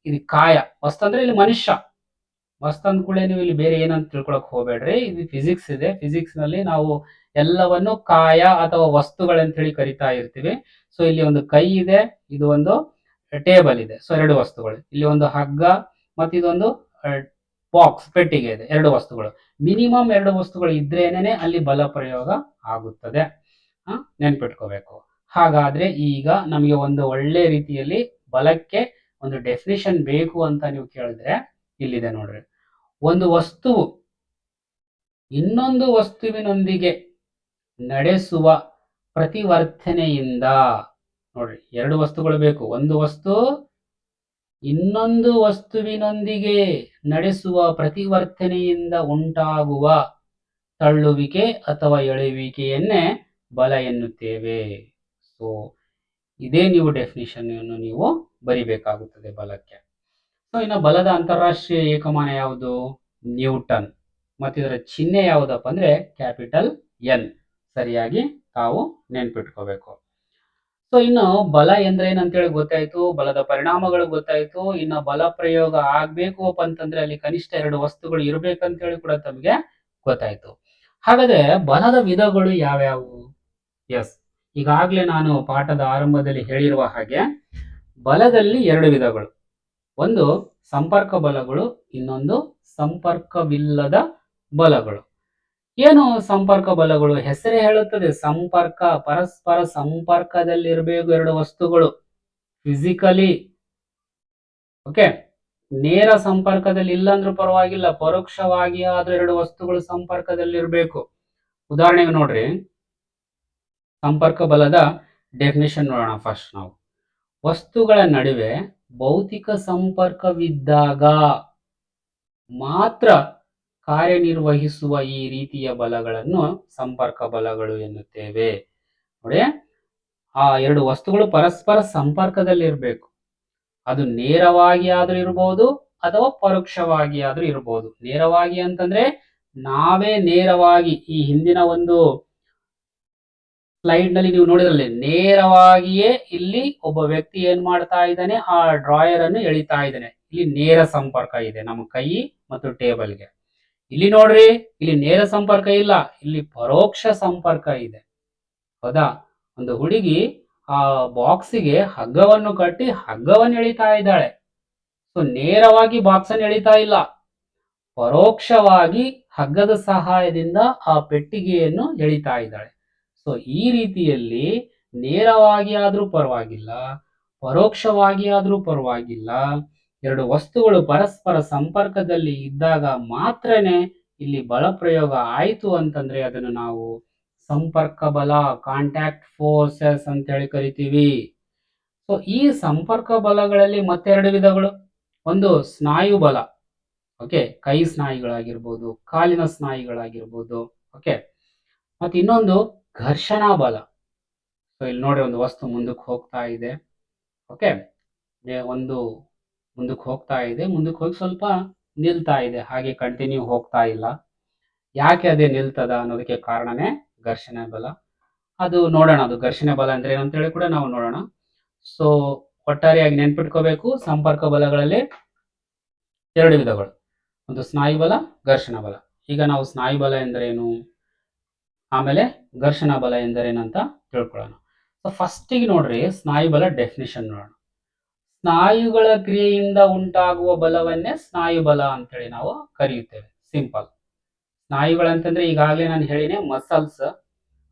ಇದು ಕಾಯ, ವಸ್ತು ಅಂದ್ರೆ ಇಲ್ಲಿ ಮನುಷ್ಯ. ವಸ್ತು ಅಂದ ಕೂಡಲೇ ನೀವು ಇಲ್ಲಿ ಬೇರೆ ಏನಂತ ತಿಳ್ಕೊಳಕ್ ಹೋಗ್ಬೇಡ್ರಿ. ಇದು ಫಿಸಿಕ್ಸ್ ಇದೆ, ಫಿಸಿಕ್ಸ್ ನಲ್ಲಿ ನಾವು ಎಲ್ಲವನ್ನು ಕಾಯ ಅಥವಾ ವಸ್ತುಗಳಂತ ಹೇಳಿ ಕರಿತಾ ಇರ್ತೀವಿ. ಸೊ ಇಲ್ಲಿ ಒಂದು ಕೈ ಇದೆ, ಇದು ಒಂದು ಟೇಬಲ್ ಇದೆ. ಸೊ 2 ವಸ್ತುಗಳು, ಇಲ್ಲಿ ಒಂದು ಹಗ್ಗ ಮತ್ತು ಇದೊಂದು ಬಾಕ್ಸ್ ಪೆಟ್ಟಿಗೆ ಇದೆ, 2 ವಸ್ತುಗಳು. ಮಿನಿಮಮ್ 2 ವಸ್ತುಗಳು ಇದ್ರೇನೆ ಅಲ್ಲಿ ಬಲ ಪ್ರಯೋಗ ಆಗುತ್ತದೆ. ನೆನ್ಪಿಟ್ಕೋಬೇಕು. ಹಾಗಾದ್ರೆ ಈಗ ನಮಗೆ ಒಂದು ಒಳ್ಳೆ ರೀತಿಯಲ್ಲಿ ಬಲಕ್ಕೆ ಒಂದು ಡೆಫಿನಿಷನ್ ಬೇಕು ಅಂತ ನೀವು ಕೇಳಿದ್ರೆ ಇಲ್ಲಿದೆ ನೋಡ್ರಿ. ಒಂದು ವಸ್ತುವು ಇನ್ನೊಂದು ವಸ್ತುವಿನೊಂದಿಗೆ ನಡೆಸುವ ಪ್ರತಿವರ್ತನೆಯಿಂದ, ನೋಡ್ರಿ 2 ವಸ್ತುಗಳು ಬೇಕು, ಒಂದು ವಸ್ತು ಇನ್ನೊಂದು ವಸ್ತುವಿನೊಂದಿಗೆ ನಡೆಸುವ ಪ್ರತಿವರ್ತನೆಯಿಂದ ಉಂಟಾಗುವ ತಳ್ಳುವಿಕೆ ಅಥವಾ ಎಳೆಯುವಿಕೆಯನ್ನೇ ಬಲ ಎನ್ನುತ್ತೇವೆ. ಸೊ ಇದೇ ನೀವು ಡೆಫಿನಿಷನ್ ಅನ್ನು ನೀವು ಬರಿಬೇಕಾಗುತ್ತದೆ ಬಲಕ್ಕೆ. ಸೊ ಇನ್ನು ಬಲದ ಅಂತಾರಾಷ್ಟ್ರೀಯ ಏಕಮಾನ ಯಾವುದು, ನ್ಯೂಟನ್. ಮತ್ತು ಇದರ ಚಿಹ್ನೆ ಯಾವುದಪ್ಪ ಅಂದ್ರೆ ಕ್ಯಾಪಿಟಲ್ ಎನ್. ಸರಿಯಾಗಿ ತಾವು ನೆನ್ಪಿಟ್ಕೋಬೇಕು. ಸೊ ಇನ್ನು ಬಲ ಎಂದ್ರೇನಂತೇಳಿ ಗೊತ್ತಾಯ್ತು, ಬಲದ ಪರಿಣಾಮಗಳು ಗೊತ್ತಾಯ್ತು. ಇನ್ನು ಬಲ ಪ್ರಯೋಗ ಆಗ್ಬೇಕು ಅಂತಂದ್ರೆ ಅಲ್ಲಿ ಕನಿಷ್ಠ 2 ವಸ್ತುಗಳು ಇರ್ಬೇಕಂತೇಳಿ ಕೂಡ ತಮಗೆ ಗೊತ್ತಾಯ್ತು. ಹಾಗಾದ್ರೆ ಬಲದ ವಿಧಗಳು ಯಾವ್ಯಾವು? ಎಸ್, ಈಗಾಗ್ಲೇ ನಾನು ಪಾಠದ ಆರಂಭದಲ್ಲಿ ಹೇಳಿರುವ ಹಾಗೆ ಬಲದಲ್ಲಿ 2 ವಿಧಗಳು. ಒಂದು ಸಂಪರ್ಕ ಬಲಗಳು, ಇನ್ನೊಂದು ಸಂಪರ್ಕವಿಲ್ಲದ ಬಲಗಳು. ಏನು ಸಂಪರ್ಕ ಬಲಗಳು? ಹೆಸರೇ ಹೇಳುತ್ತದೆ, ಸಂಪರ್ಕ, ಪರಸ್ಪರ ಸಂಪರ್ಕದಲ್ಲಿರಬೇಕು 2 ವಸ್ತುಗಳು ಫಿಸಿಕಲಿ. ಓಕೆ, ನೇರ ಸಂಪರ್ಕದಲ್ಲಿ ಇಲ್ಲ ಅಂದ್ರೂ ಪರವಾಗಿಲ್ಲ, ಪರೋಕ್ಷವಾಗಿ ಆದ್ರೂ 2 ವಸ್ತುಗಳು ಸಂಪರ್ಕದಲ್ಲಿರ್ಬೇಕು. ಉದಾಹರಣೆಗೆ ನೋಡ್ರಿ, ಸಂಪರ್ಕ ಬಲದ ಡೆಫಿನಿಷನ್ ನೋಡೋಣ ಫಸ್ಟ್ ನಾವು. ವಸ್ತುಗಳ ನಡುವೆ ಭೌತಿಕ ಸಂಪರ್ಕವಿದ್ದಾಗ ಮಾತ್ರ ಕಾರ್ಯನಿರ್ವಹಿಸುವ ಈ ರೀತಿಯ ಬಲಗಳನ್ನು ಸಂಪರ್ಕ ಬಲಗಳು ಎನ್ನುತ್ತೇವೆ. ನೋಡಿ, ಆ 2 ವಸ್ತುಗಳು ಪರಸ್ಪರ ಸಂಪರ್ಕದಲ್ಲಿ ಇರಬೇಕು. ಅದು ನೇರವಾಗಿ ಆದ್ರೂ ಇರಬಹುದು ಅಥವಾ ಪರೋಕ್ಷವಾಗಿ ಆದ್ರೂ ಇರಬಹುದು. ನೇರವಾಗಿ ಅಂತಂದ್ರೆ ನಾವೇ ನೇರವಾಗಿ ಈ ಹಿಂದಿನ ಒಂದು ಸ್ಲೈಡ್ ನಲ್ಲಿ ನೀವು ನೋಡಿದ್ರಲ್ಲಿ ನೇರವಾಗಿಯೇ ಇಲ್ಲಿ ಒಬ್ಬ ವ್ಯಕ್ತಿ ಏನ್ ಮಾಡ್ತಾ ಇದ್ದಾನೆ, ಆ ಡ್ರಾಯರ್ ಅನ್ನು ಎಳಿತಾ ಇದ್ದಾನೆ. ಇಲ್ಲಿ ನೇರ ಸಂಪರ್ಕ ಇದೆ ನಮ್ಮ ಕೈ ಮತ್ತು ಟೇಬಲ್ಗೆ. ಇಲ್ಲಿ ನೋಡ್ರಿ, ಇಲ್ಲಿ ನೇರ ಸಂಪರ್ಕ ಇಲ್ಲ, ಇಲ್ಲಿ ಪರೋಕ್ಷ ಸಂಪರ್ಕ ಇದೆ. ಹೌದಾ? ಒಂದು ಹುಡುಗಿ ಆ ಬಾಕ್ಸಿಗೆ ಹಗ್ಗವನ್ನು ಕಟ್ಟಿ ಹಗ್ಗವನ್ನು ಎಳಿತಾ ಇದ್ದಾಳೆ. ಸೊ ನೇರವಾಗಿ ಬಾಕ್ಸ್ ಅನ್ನು ಎಳಿತಾ ಇಲ್ಲ, ಪರೋಕ್ಷವಾಗಿ ಹಗ್ಗದ ಸಹಾಯದಿಂದ ಆ ಪೆಟ್ಟಿಗೆಯನ್ನು ಎಳಿತಾ ಇದ್ದಾಳೆ. ಸೊ ಈ ರೀತಿಯಲ್ಲಿ ನೇರವಾಗಿ ಆದ್ರೂ ಪರವಾಗಿಲ್ಲ, ಪರೋಕ್ಷವಾಗಿ ಆದ್ರೂ ಪರವಾಗಿಲ್ಲ, ಎರಡು ವಸ್ತುಗಳು ಪರಸ್ಪರ ಸಂಪರ್ಕದಲ್ಲಿ ಇದ್ದಾಗ ಮಾತ್ರನೇ ಇಲ್ಲಿ ಬಲ ಪ್ರಯೋಗ ಆಯಿತು ಅಂತಂದ್ರೆ ಅದನ್ನು ನಾವು ಸಂಪರ್ಕ ಬಲ, ಕಾಂಟ್ಯಾಕ್ಟ್ ಫೋರ್ಸಸ್ ಅಂತ ಹೇಳಿ ಕರಿತೀವಿ. ಸೊ ಈ ಸಂಪರ್ಕ ಬಲಗಳಲ್ಲಿ ಮತ್ತೆರಡು ವಿಧಗಳು. ಒಂದು ಸ್ನಾಯು ಬಲ, ಓಕೆ, ಕೈ ಸ್ನಾಯುಗಳಾಗಿರ್ಬೋದು, ಕಾಲಿನ ಸ್ನಾಯುಗಳಾಗಿರ್ಬೋದು, ಓಕೆ. ಮತ್ತೆ ಇನ್ನೊಂದು ಘರ್ಷಣಾ ಬಲ. ಸೊ ಇಲ್ಲಿ ನೋಡಿ, ಒಂದು ವಸ್ತು ಮುಂದಕ್ಕೆ ಹೋಗ್ತಾ ಇದೆ, ಓಕೆ, ಒಂದು ಮುಂದಕ್ಕೆ ಹೋಗ್ತಾ ಇದೆ, ಮುಂದಕ್ಕೆ ಹೋಗಿ ಸ್ವಲ್ಪ ನಿಲ್ತಾ ಇದೆ, ಹಾಗೆ ಕಂಟಿನ್ಯೂ ಹೋಗ್ತಾ ಇಲ್ಲ. ಯಾಕೆ ಅದೇ ನಿಲ್ತದ ಅನ್ನೋದಕ್ಕೆ ಕಾರಣನೇ ಘರ್ಷಣೆ ಬಲ. ಅದು ನೋಡೋಣ, ಅದು ಘರ್ಷಣೆ ಬಲ ಅಂದ್ರೆ ಏನಂತ ಹೇಳಿ ಕೂಡ ನಾವು ನೋಡೋಣ. ಸೊ ಒಟ್ಟಾರೆಯಾಗಿ ನೆನ್ಪಿಟ್ಕೋಬೇಕು, ಸಂಪರ್ಕ ಬಲಗಳಲ್ಲಿ ಎರಡು ವಿಧಗಳು, ಒಂದು ಸ್ನಾಯು ಬಲ, ಘರ್ಷಣಾ ಬಲ. ಈಗ ನಾವು ಸ್ನಾಯು ಬಲ ಎಂದರೇನು, ಆಮೇಲೆ ಘರ್ಷಣಾ ಬಲ ಎಂದರೇನಂತ ತಿಳ್ಕೊಳ್ಳೋಣ. ಸೊ ಫಸ್ಟಿಗೆ ನೋಡ್ರಿ, ಸ್ನಾಯು ಬಲ ಡೆಫಿನಿಷನ್ ನೋಡೋಣ. ಸ್ನಾಯುಗಳ ಕ್ರಿಯೆಯಿಂದ ಉಂಟಾಗುವ ಬಲವನ್ನೇ ಸ್ನಾಯು ಬಲ ಅಂತೇಳಿ ನಾವು ಕರೆಯುತ್ತೇವೆ. ಸಿಂಪಲ್. ಸ್ನಾಯುಗಳಂತಂದ್ರೆ ಈಗಾಗಲೇ ನಾನು ಹೇಳಿನೇ, ಮಸಲ್ಸ್,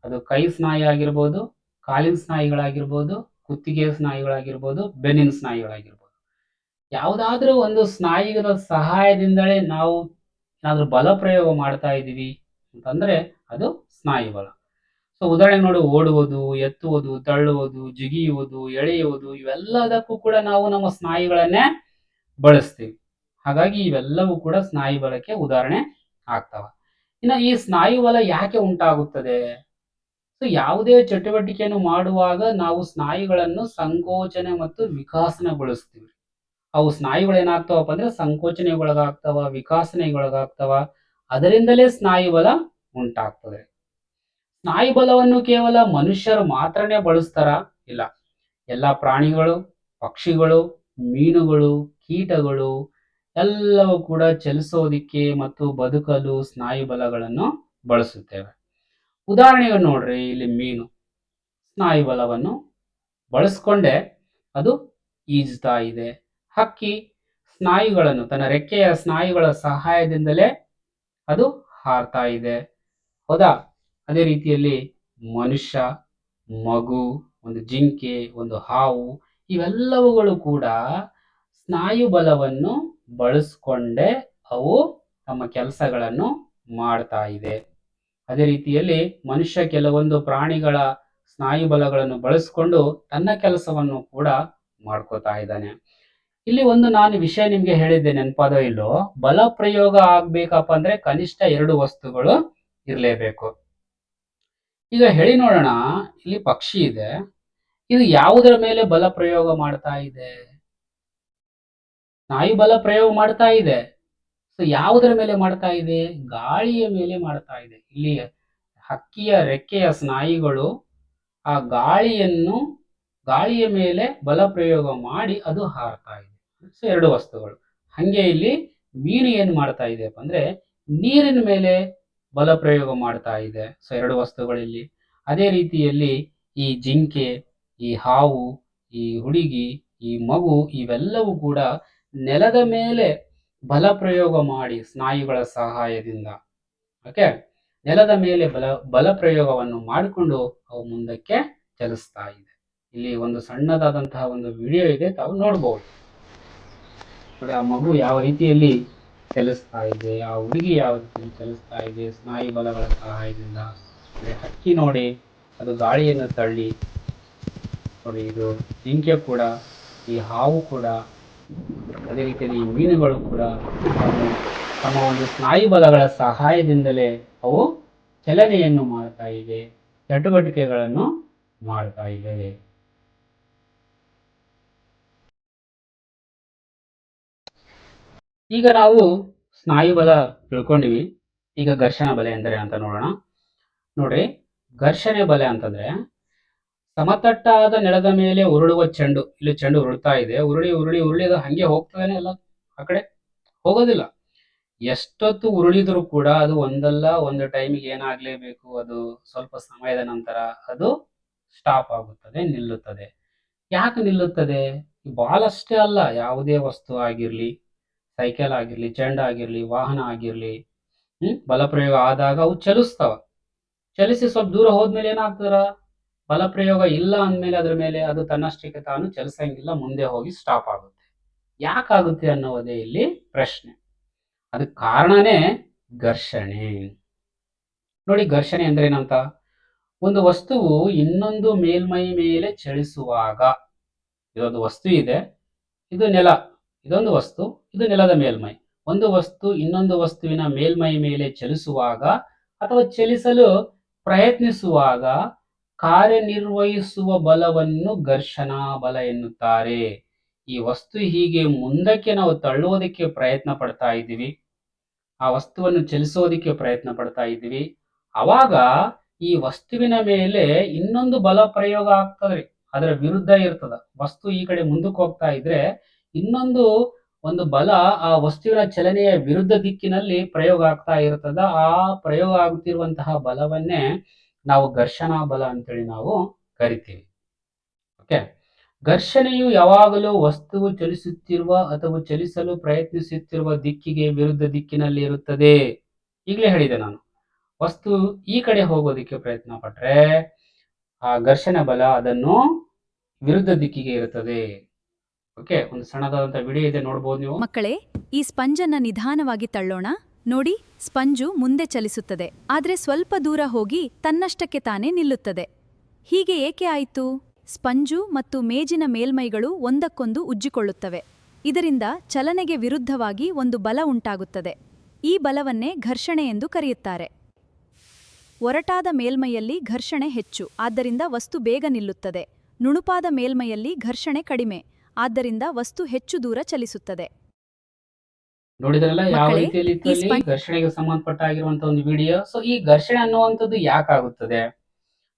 ಅದು ಕೈ ಸ್ನಾಯು ಆಗಿರ್ಬೋದು, ಕಾಲಿನ ಸ್ನಾಯುಗಳಾಗಿರ್ಬೋದು, ಕುತ್ತಿಗೆ ಸ್ನಾಯುಗಳಾಗಿರ್ಬೋದು, ಬೆನ್ನಿನ ಸ್ನಾಯುಗಳಾಗಿರ್ಬೋದು. ಯಾವುದಾದ್ರೂ ಒಂದು ಸ್ನಾಯುಗಳ ಸಹಾಯದಿಂದಲೇ ನಾವು ಏನಾದ್ರೂ ಬಲ ಪ್ರಯೋಗ ಮಾಡ್ತಾ ಇದ್ದೀವಿ ಅಂತಂದ್ರೆ ಅದು ಸ್ನಾಯು ಬಲ. ಸೊ ಉದಾಹರಣೆಗೆ ನೋಡಿ, ಓಡುವುದು, ಎತ್ತುವುದು, ತಳ್ಳುವುದು, ಜಿಗಿಯುವುದು, ಎಳೆಯುವುದು, ಇವೆಲ್ಲದಕ್ಕೂ ಕೂಡ ನಾವು ನಮ್ಮ ಸ್ನಾಯುಗಳನ್ನೇ ಬಳಸ್ತೀವಿ. ಹಾಗಾಗಿ ಇವೆಲ್ಲವೂ ಕೂಡ ಸ್ನಾಯು ಬಲಕ್ಕೆ ಉದಾಹರಣೆ ಆಗ್ತಾವ. ಇನ್ನು ಈ ಸ್ನಾಯು ಬಲ ಯಾಕೆ ಉಂಟಾಗುತ್ತದೆ? ಸೊ ಯಾವುದೇ ಚಟುವಟಿಕೆಯನ್ನು ಮಾಡುವಾಗ ನಾವು ಸ್ನಾಯುಗಳನ್ನು ಸಂಕೋಚನೆ ಮತ್ತು ವಿಕಾಸನಗೊಳಿಸ್ತೀವಿ. ಅವು ಸ್ನಾಯುಗಳು ಏನಾಗ್ತಾವಪ್ಪ ಅಂದ್ರೆ ಸಂಕೋಚನೆಗೊಳಗಾಗ್ತಾವ, ವಿಕಾಸನೆಗೊಳಗಾಗ್ತಾವ. ಅದರಿಂದಲೇ ಸ್ನಾಯು ಬಲ ಉಂಟಾಗ್ತದೆ. ಸ್ನಾಯು ಬಲವನ್ನು ಕೇವಲ ಮನುಷ್ಯರು ಮಾತ್ರನೇ ಬಳಸ್ತಾರ? ಇಲ್ಲ. ಎಲ್ಲ ಪ್ರಾಣಿಗಳು, ಪಕ್ಷಿಗಳು, ಮೀನುಗಳು, ಕೀಟಗಳು ಎಲ್ಲವೂ ಕೂಡ ಚಲಿಸೋದಿಕ್ಕೆ ಮತ್ತು ಬದುಕಲು ಸ್ನಾಯು ಬಲಗಳನ್ನು ಬಳಸುತ್ತೇವೆ. ಉದಾಹರಣೆಗೆ ನೋಡ್ರಿ, ಇಲ್ಲಿ ಮೀನು ಸ್ನಾಯು ಬಲವನ್ನು ಬಳಸ್ಕೊಂಡೆ ಅದು ಈಜ್ತಾ ಇದೆ. ಹಕ್ಕಿ ಸ್ನಾಯುಗಳನ್ನು, ತನ್ನ ರೆಕ್ಕೆಯ ಸ್ನಾಯುಗಳ ಸಹಾಯದಿಂದಲೇ ಅದು ಹಾರ್ತಾ ಇದೆ, ಹೌದಾ? ಅದೇ ರೀತಿಯಲ್ಲಿ ಮನುಷ್ಯ, ಮಗು, ಒಂದು ಜಿಂಕೆ, ಒಂದು ಹಾವು, ಇವೆಲ್ಲವುಗಳು ಕೂಡ ಸ್ನಾಯು ಬಲವನ್ನು ಬಳಸ್ಕೊಂಡೆ ಅವು ತಮ್ಮ ಕೆಲಸಗಳನ್ನು ಮಾಡ್ತಾ ಇದೆ. ಅದೇ ರೀತಿಯಲ್ಲಿ ಮನುಷ್ಯ ಕೆಲವೊಂದು ಪ್ರಾಣಿಗಳ ಸ್ನಾಯು ಬಲಗಳನ್ನು ಬಳಸ್ಕೊಂಡು ತನ್ನ ಕೆಲಸವನ್ನು ಕೂಡ ಮಾಡ್ಕೋತಾ ಇದ್ದಾನೆ. ಇಲ್ಲಿ ಒಂದು ನಾನು ವಿಷಯ ನಿಮ್ಗೆ ಹೇಳಿದ್ದೆ, ನೆನಪಾದೋ ಇಲ್ಲೋ, ಬಲ ಪ್ರಯೋಗ ಆಗ್ಬೇಕಪ್ಪ ಅಂದ್ರೆ ಕನಿಷ್ಠ ಎರಡು ವಸ್ತುಗಳು ಇರಲೇಬೇಕು. ಈಗ ಹೇಳಿ ನೋಡೋಣ, ಇಲ್ಲಿ ಪಕ್ಷಿ ಇದೆ, ಇದು ಯಾವುದರ ಮೇಲೆ ಬಲ ಪ್ರಯೋಗ ಮಾಡ್ತಾ ಇದೆ? ಸ್ನಾಯು ಬಲ ಪ್ರಯೋಗ ಮಾಡ್ತಾ ಇದೆ. ಸೊ ಯಾವುದರ ಮೇಲೆ ಮಾಡ್ತಾ ಇದೆ? ಗಾಳಿಯ ಮೇಲೆ ಮಾಡ್ತಾ ಇದೆ. ಇಲ್ಲಿ ಹಕ್ಕಿಯ ರೆಕ್ಕೆಯ ಸ್ನಾಯುಗಳು ಆ ಗಾಳಿಯ ಮೇಲೆ ಬಲ ಪ್ರಯೋಗ ಮಾಡಿ ಅದು ಹಾರ್ತಾ ಇದೆ. ಸೊ ಎರಡು ವಸ್ತುಗಳು. ಹಂಗೆ ಇಲ್ಲಿ ಮೀನು ಏನ್ ಮಾಡ್ತಾ ಇದೆಯಪ್ಪ ಅಂದ್ರೆ ನೀರಿನ ಮೇಲೆ ಬಲ ಪ್ರಯೋಗ ಮಾಡ್ತಾ ಇದೆ. ಸೊ ಎರಡು ವಸ್ತುಗಳಲ್ಲಿ. ಅದೇ ರೀತಿಯಲ್ಲಿ ಈ ಜಿಂಕೆ, ಈ ಹಾವು, ಈ ಹುಡುಗಿ, ಈ ಮಗು, ಇವೆಲ್ಲವೂ ಕೂಡ ನೆಲದ ಮೇಲೆ ಬಲ ಪ್ರಯೋಗ ಮಾಡಿ ಸ್ನಾಯುಗಳ ಸಹಾಯದಿಂದ, ಓಕೆ, ನೆಲದ ಮೇಲೆ ಬಲ ಪ್ರಯೋಗವನ್ನು ಮಾಡಿಕೊಂಡು ಅವು ಮುಂದಕ್ಕೆ ಚಲಿಸ್ತಾ ಇದೆ. ಇಲ್ಲಿ ಒಂದು ಸಣ್ಣದಾದಂತಹ ಒಂದು ವಿಡಿಯೋ ಇದೆ, ತಾವು ನೋಡಬಹುದು. ಆ ಮಗು ಯಾವ ರೀತಿಯಲ್ಲಿ ಚಲಿಸ್ತಾ ಇದೆ, ಆ ಹುಡುಗಿ ಯಾವ ರೀತಿಯಲ್ಲಿ ಚಲಿಸ್ತಾ ಇದೆ ಸ್ನಾಯು ಬಲಗಳ ಸಹಾಯದಿಂದ. ಹಕ್ಕಿ ನೋಡಿ, ಅದು ಗಾಳಿಯನ್ನು ತಳ್ಳಿ ನೋಡಿ, ಇದು ಜಿಂಕೆ ಕೂಡ, ಈ ಹಾವು ಕೂಡ, ಅದೇ ರೀತಿಯಲ್ಲಿ ಈ ಮೀನುಗಳು ಕೂಡ ತಮ್ಮ ಒಂದು ಸ್ನಾಯು ಬಲಗಳ ಸಹಾಯದಿಂದಲೇ ಅವು ಚಲನೆಯನ್ನು ಮಾಡ್ತಾ ಇವೆ, ಚಟುವಟಿಕೆಗಳನ್ನು ಮಾಡ್ತಾ ಇವೆ. ಈಗ ನಾವು ಸ್ನಾಯು ಬಲ ತಿಳ್ಕೊಂಡಿವಿ. ಈಗ ಘರ್ಷಣಾ ಬಲ ಎಂದರೆ ಅಂತ ನೋಡೋಣ. ನೋಡ್ರಿ, ಘರ್ಷಣೆ ಬಲ ಅಂತಂದ್ರೆ ಸಮತಟ್ಟಾದ ನೆಲದ ಮೇಲೆ ಉರುಳುವ ಚೆಂಡು. ಇಲ್ಲಿ ಚೆಂಡು ಉರುಳ್ತಾ ಇದೆ, ಉರುಳಿ ಉರುಳಿ ಉರುಳಿ ಅದು ಹಂಗೆ ಹೋಗ್ತದೇನೆ, ಅಲ್ಲ ಆ ಕಡೆ ಹೋಗೋದಿಲ್ಲ. ಎಷ್ಟೊತ್ತು ಉರುಳಿದ್ರು ಕೂಡ ಅದು ಒಂದಲ್ಲ ಒಂದು ಟೈಮಿಗೆ ಏನಾಗ್ಲೇಬೇಕು, ಅದು ಸ್ವಲ್ಪ ಸಮಯದ ನಂತರ ಅದು ಸ್ಟಾಪ್ ಆಗುತ್ತದೆ, ನಿಲ್ಲುತ್ತದೆ. ಯಾಕೆ ನಿಲ್ಲುತ್ತದೆ? ಬಾಲ್ ಅಷ್ಟೇ ಅಲ್ಲ, ಯಾವುದೇ ವಸ್ತು ಆಗಿರ್ಲಿ, ಸೈಕಲ್ ಆಗಿರ್ಲಿ, ಚೆಂಡ ಆಗಿರ್ಲಿ, ವಾಹನ ಆಗಿರ್ಲಿ, ಬಲ ಪ್ರಯೋಗ ಆದಾಗ ಅವು ಚಲಿಸ್ತಾವ. ಚಲಿಸಿ ಸ್ವಲ್ಪ ದೂರ ಹೋದ್ಮೇಲೆ ಏನಾಗ್ತದ, ಬಲ ಪ್ರಯೋಗ ಇಲ್ಲ ಅಂದ್ಮೇಲೆ ಅದ್ರ ಮೇಲೆ ಅದು ತನ್ನಷ್ಟಕ್ಕೆ ತಾನು ಚಲಿಸಂಗಿಲ್ಲ, ಮುಂದೆ ಹೋಗಿ ಸ್ಟಾಪ್ ಆಗುತ್ತೆ. ಯಾಕಾಗುತ್ತೆ ಅನ್ನೋದೇ ಇಲ್ಲಿ ಪ್ರಶ್ನೆ. ಅದಕ್ಕೆ ಕಾರಣನೇ ಘರ್ಷಣೆ. ನೋಡಿ ಘರ್ಷಣೆ ಅಂದ್ರೆ ಏನಂತ? ಒಂದು ವಸ್ತುವು ಇನ್ನೊಂದು ಮೇಲ್ಮೈ ಮೇಲೆ ಚಲಿಸುವಾಗ, ಇದೊಂದು ವಸ್ತು ಇದೆ, ಇದು ನೆಲ, ಇದೊಂದು ವಸ್ತು, ಇದು ನೆಲದ ಮೇಲ್ಮೈ. ಒಂದು ವಸ್ತು ಇನ್ನೊಂದು ವಸ್ತುವಿನ ಮೇಲ್ಮೈ ಮೇಲೆ ಚಲಿಸುವಾಗ ಅಥವಾ ಚಲಿಸಲು ಪ್ರಯತ್ನಿಸುವಾಗ ಕಾರ್ಯನಿರ್ವಹಿಸುವ ಬಲವನ್ನು ಘರ್ಷಣಾ ಬಲ ಎನ್ನುತ್ತಾರೆ. ಈ ವಸ್ತು ಹೀಗೆ ಮುಂದಕ್ಕೆ ನಾವು ತಳ್ಳುವುದಕ್ಕೆ ಪ್ರಯತ್ನ ಪಡ್ತಾ ಇದ್ದೀವಿ, ಆ ವಸ್ತುವನ್ನು ಚಲಿಸೋದಕ್ಕೆ ಪ್ರಯತ್ನ ಪಡ್ತಾ ಇದ್ದೀವಿ, ಅವಾಗ ಈ ವಸ್ತುವಿನ ಮೇಲೆ ಇನ್ನೊಂದು ಬಲ ಪ್ರಯೋಗ ಆಗ್ತದೆ, ಅದರ ವಿರುದ್ಧ ಇರ್ತದ. ವಸ್ತು ಈ ಕಡೆ ಮುಂದಕ್ಕೆ ಹೋಗ್ತಾ ಇದ್ರೆ ಇನ್ನೊಂದು ಒಂದು ಬಲ ಆ ವಸ್ತುವಿನ ಚಲನೆಯ ವಿರುದ್ಧ ದಿಕ್ಕಿನಲ್ಲಿ ಪ್ರಯೋಗ ಆಗ್ತಾ ಇರ್ತದ. ಆ ಪ್ರಯೋಗ ಆಗುತ್ತಿರುವಂತಹ ಬಲವನ್ನೇ ನಾವು ಘರ್ಷಣಾ ಬಲ ಅಂತೇಳಿ ನಾವು ಕರಿತೀವಿ. ಓಕೆ. ಘರ್ಷಣೆಯು ಯಾವಾಗಲೂ ವಸ್ತುವು ಚಲಿಸುತ್ತಿರುವ ಅಥವಾ ಚಲಿಸಲು ಪ್ರಯತ್ನಿಸುತ್ತಿರುವ ದಿಕ್ಕಿಗೆ ವಿರುದ್ಧ ದಿಕ್ಕಿನಲ್ಲಿ ಇರುತ್ತದೆ. ಈಗಲೇ ಹೇಳಿದೆ ನಾನು, ವಸ್ತು ಈ ಕಡೆ ಹೋಗೋದಕ್ಕೆ ಪ್ರಯತ್ನ ಪಟ್ರೆ ಆ ಘರ್ಷಣೆ ಬಲ ಅದನ್ನು ವಿರುದ್ಧ ದಿಕ್ಕಿಗೆ ಇರುತ್ತದೆ. ಓಕೆ, ಒಂದು ಸಣ್ಣದಾದಂತ ವಿಡಿಯೋ ಇದೆ, ನೋಡಬಹುದು ನೀವು. ಮಕ್ಕಳೇ, ಈ ಸ್ಪಂಜನ್ನ ನಿಧಾನವಾಗಿ ತಳ್ಳೋಣ. ನೋಡಿ, ಸ್ಪಂಜು ಮುಂದೆ ಚಲಿಸುತ್ತದೆ, ಆದ್ರೆ ಸ್ವಲ್ಪ ದೂರ ಹೋಗಿ ತನ್ನಷ್ಟಕ್ಕೆ ತಾನೇ ನಿಲ್ಲುತ್ತದೆ. ಹೀಗೆ ಏಕೆ ಆಯಿತು? ಸ್ಪಂಜು ಮತ್ತು ಮೇಜಿನ ಮೇಲ್ಮೈಗಳು ಒಂದಕ್ಕೊಂದು ಉಜ್ಜಿಕೊಳ್ಳುತ್ತವೆ. ಇದರಿಂದ ಚಲನೆಗೆ ವಿರುದ್ಧವಾಗಿ ಒಂದು ಬಲ ಉಂಟಾಗುತ್ತದೆ. ಈ ಬಲವನ್ನೇ ಘರ್ಷಣೆ ಎಂದು ಕರೆಯುತ್ತಾರೆ. ಒರಟಾದ ಮೇಲ್ಮೈಯಲ್ಲಿ ಘರ್ಷಣೆ ಹೆಚ್ಚು, ಆದ್ದರಿಂದ ವಸ್ತು ಬೇಗ ನಿಲ್ಲುತ್ತದೆ. ನುಣುಪಾದ ಮೇಲ್ಮೈಯಲ್ಲಿ ಘರ್ಷಣೆ ಕಡಿಮೆ, ಆದ್ದರಿಂದ ವಸ್ತು ಹೆಚ್ಚು ದೂರ ಚಲಿಸುತ್ತದೆ. ನೋಡಿದ್ರಲ್ಲ ಯಾವ ಮಕ್ಕಳೇ, ರೀತಿಯಲ್ಲಿ ಈ ಘರ್ಷಣೆಗೆ ಸಂಬಂಧಪಟ್ಟ ಆಗಿರುವಂತಹ ಒಂದು ವಿಡಿಯೋ. ಸೊ ಈ ಘರ್ಷಣೆ ಅನ್ನುವಂಥದ್ದು ಯಾಕಾಗುತ್ತದೆ?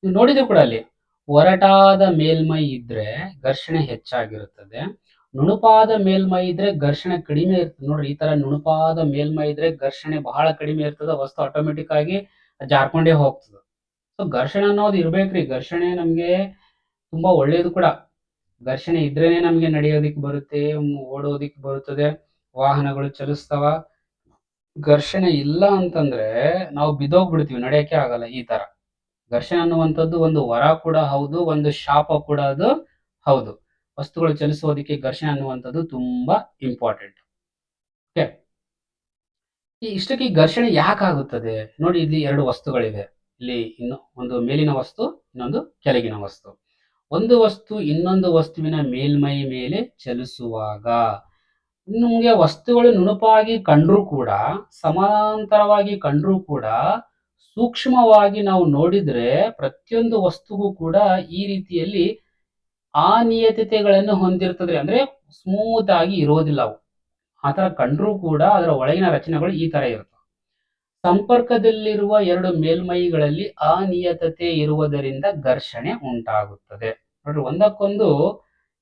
ನೀವು ನೋಡಿದ್ರು ಕೂಡ ಅಲ್ಲಿ ಒರಟಾದ ಮೇಲ್ಮೈ ಇದ್ರೆ ಘರ್ಷಣೆ ಹೆಚ್ಚಾಗಿರುತ್ತದೆ, ನುಣುಪಾದ ಮೇಲ್ಮೈ ಇದ್ರೆ ಘರ್ಷಣೆ ಕಡಿಮೆ ಇರ್ತದೆ. ನೋಡ್ರಿ, ಈ ತರ ನುಣುಪಾದ ಮೇಲ್ಮೈ ಇದ್ರೆ ಘರ್ಷಣೆ ಬಹಳ ಕಡಿಮೆ ಇರ್ತದೆ, ವಸ್ತು ಆಟೋಮೆಟಿಕ್ ಆಗಿ ಜಾರ್ಕೊಂಡೇ ಹೋಗ್ತದೆ. ಸೊ ಘರ್ಷಣೆ ಅನ್ನೋದು ಇರ್ಬೇಕ್ರಿ. ಘರ್ಷಣೆ ನಮ್ಗೆ ತುಂಬಾ ಒಳ್ಳೇದು ಕೂಡ. ಘರ್ಷಣೆ ಇದ್ರೇನೆ ನಮ್ಗೆ ನಡೆಯೋದಿಕ್ ಬರುತ್ತೆ, ಓಡೋದಿಕ್ ಬರುತ್ತದೆ, ವಾಹನಗಳು ಚಲಿಸ್ತಾವ. ಘರ್ಷಣೆ ಇಲ್ಲ ಅಂತಂದ್ರೆ ನಾವು ಬಿದ್ದೋಗ್ಬಿಡ್ತೀವಿ, ನಡೆಯಕ್ಕೆ ಆಗಲ್ಲ. ಈ ತರ ಘರ್ಷಣೆ ಅನ್ನುವಂಥದ್ದು ಒಂದು ವರ ಕೂಡ ಹೌದು, ಒಂದು ಶಾಪ ಕೂಡ ಅದು ಹೌದು. ವಸ್ತುಗಳು ಚಲಿಸೋದಕ್ಕೆ ಘರ್ಷಣೆ ಅನ್ನುವಂಥದ್ದು ತುಂಬಾ ಇಂಪಾರ್ಟೆಂಟ್. ಓಕೆ, ಈ ಇಷ್ಟಕ್ಕೆ ಘರ್ಷಣೆ ಯಾಕಾಗುತ್ತದೆ? ನೋಡಿ, ಇಲ್ಲಿ ಎರಡು ವಸ್ತುಗಳಿವೆ. ಇಲ್ಲಿ ಒಂದು ಮೇಲಿನ ವಸ್ತು, ಇನ್ನೊಂದು ಕೆಳಗಿನ ವಸ್ತು. ಒಂದು ವಸ್ತು ಇನ್ನೊಂದು ವಸ್ತುವಿನ ಮೇಲ್ಮೈ ಮೇಲೆ ಚಲಿಸುವಾಗ ನಮ್ಗೆ ವಸ್ತುಗಳು ನುಣುಪಾಗಿ ಕಂಡ್ರೂ ಕೂಡ, ಸಮಾನಾಂತರವಾಗಿ ಕಂಡ್ರೂ ಕೂಡ, ಸೂಕ್ಷ್ಮವಾಗಿ ನಾವು ನೋಡಿದ್ರೆ ಪ್ರತಿಯೊಂದು ವಸ್ತುಗೂ ಕೂಡ ಈ ರೀತಿಯಲ್ಲಿ ಅನಿಯತತೆಗಳನ್ನು ಹೊಂದಿರ್ತದೆ. ಅಂದ್ರೆ ಸ್ಮೂತ್ ಆಗಿ ಇರೋದಿಲ್ಲ ಅವು. ಆ ತರ ಕಂಡ್ರೂ ಕೂಡ ಅದರ ಒಳಗಿನ ರಚನೆಗಳು ಈ ತರ ಇರ್ತವೆ. ಸಂಪರ್ಕದಲ್ಲಿರುವ ಎರಡು ಮೇಲ್ಮೈಗಳಲ್ಲಿ ಅನಿಯತತೆ ಇರುವುದರಿಂದ ಘರ್ಷಣೆ ಉಂಟಾಗುತ್ತದೆ. ನೋಡ್ರಿ, ಒಂದಕ್ಕೊಂದು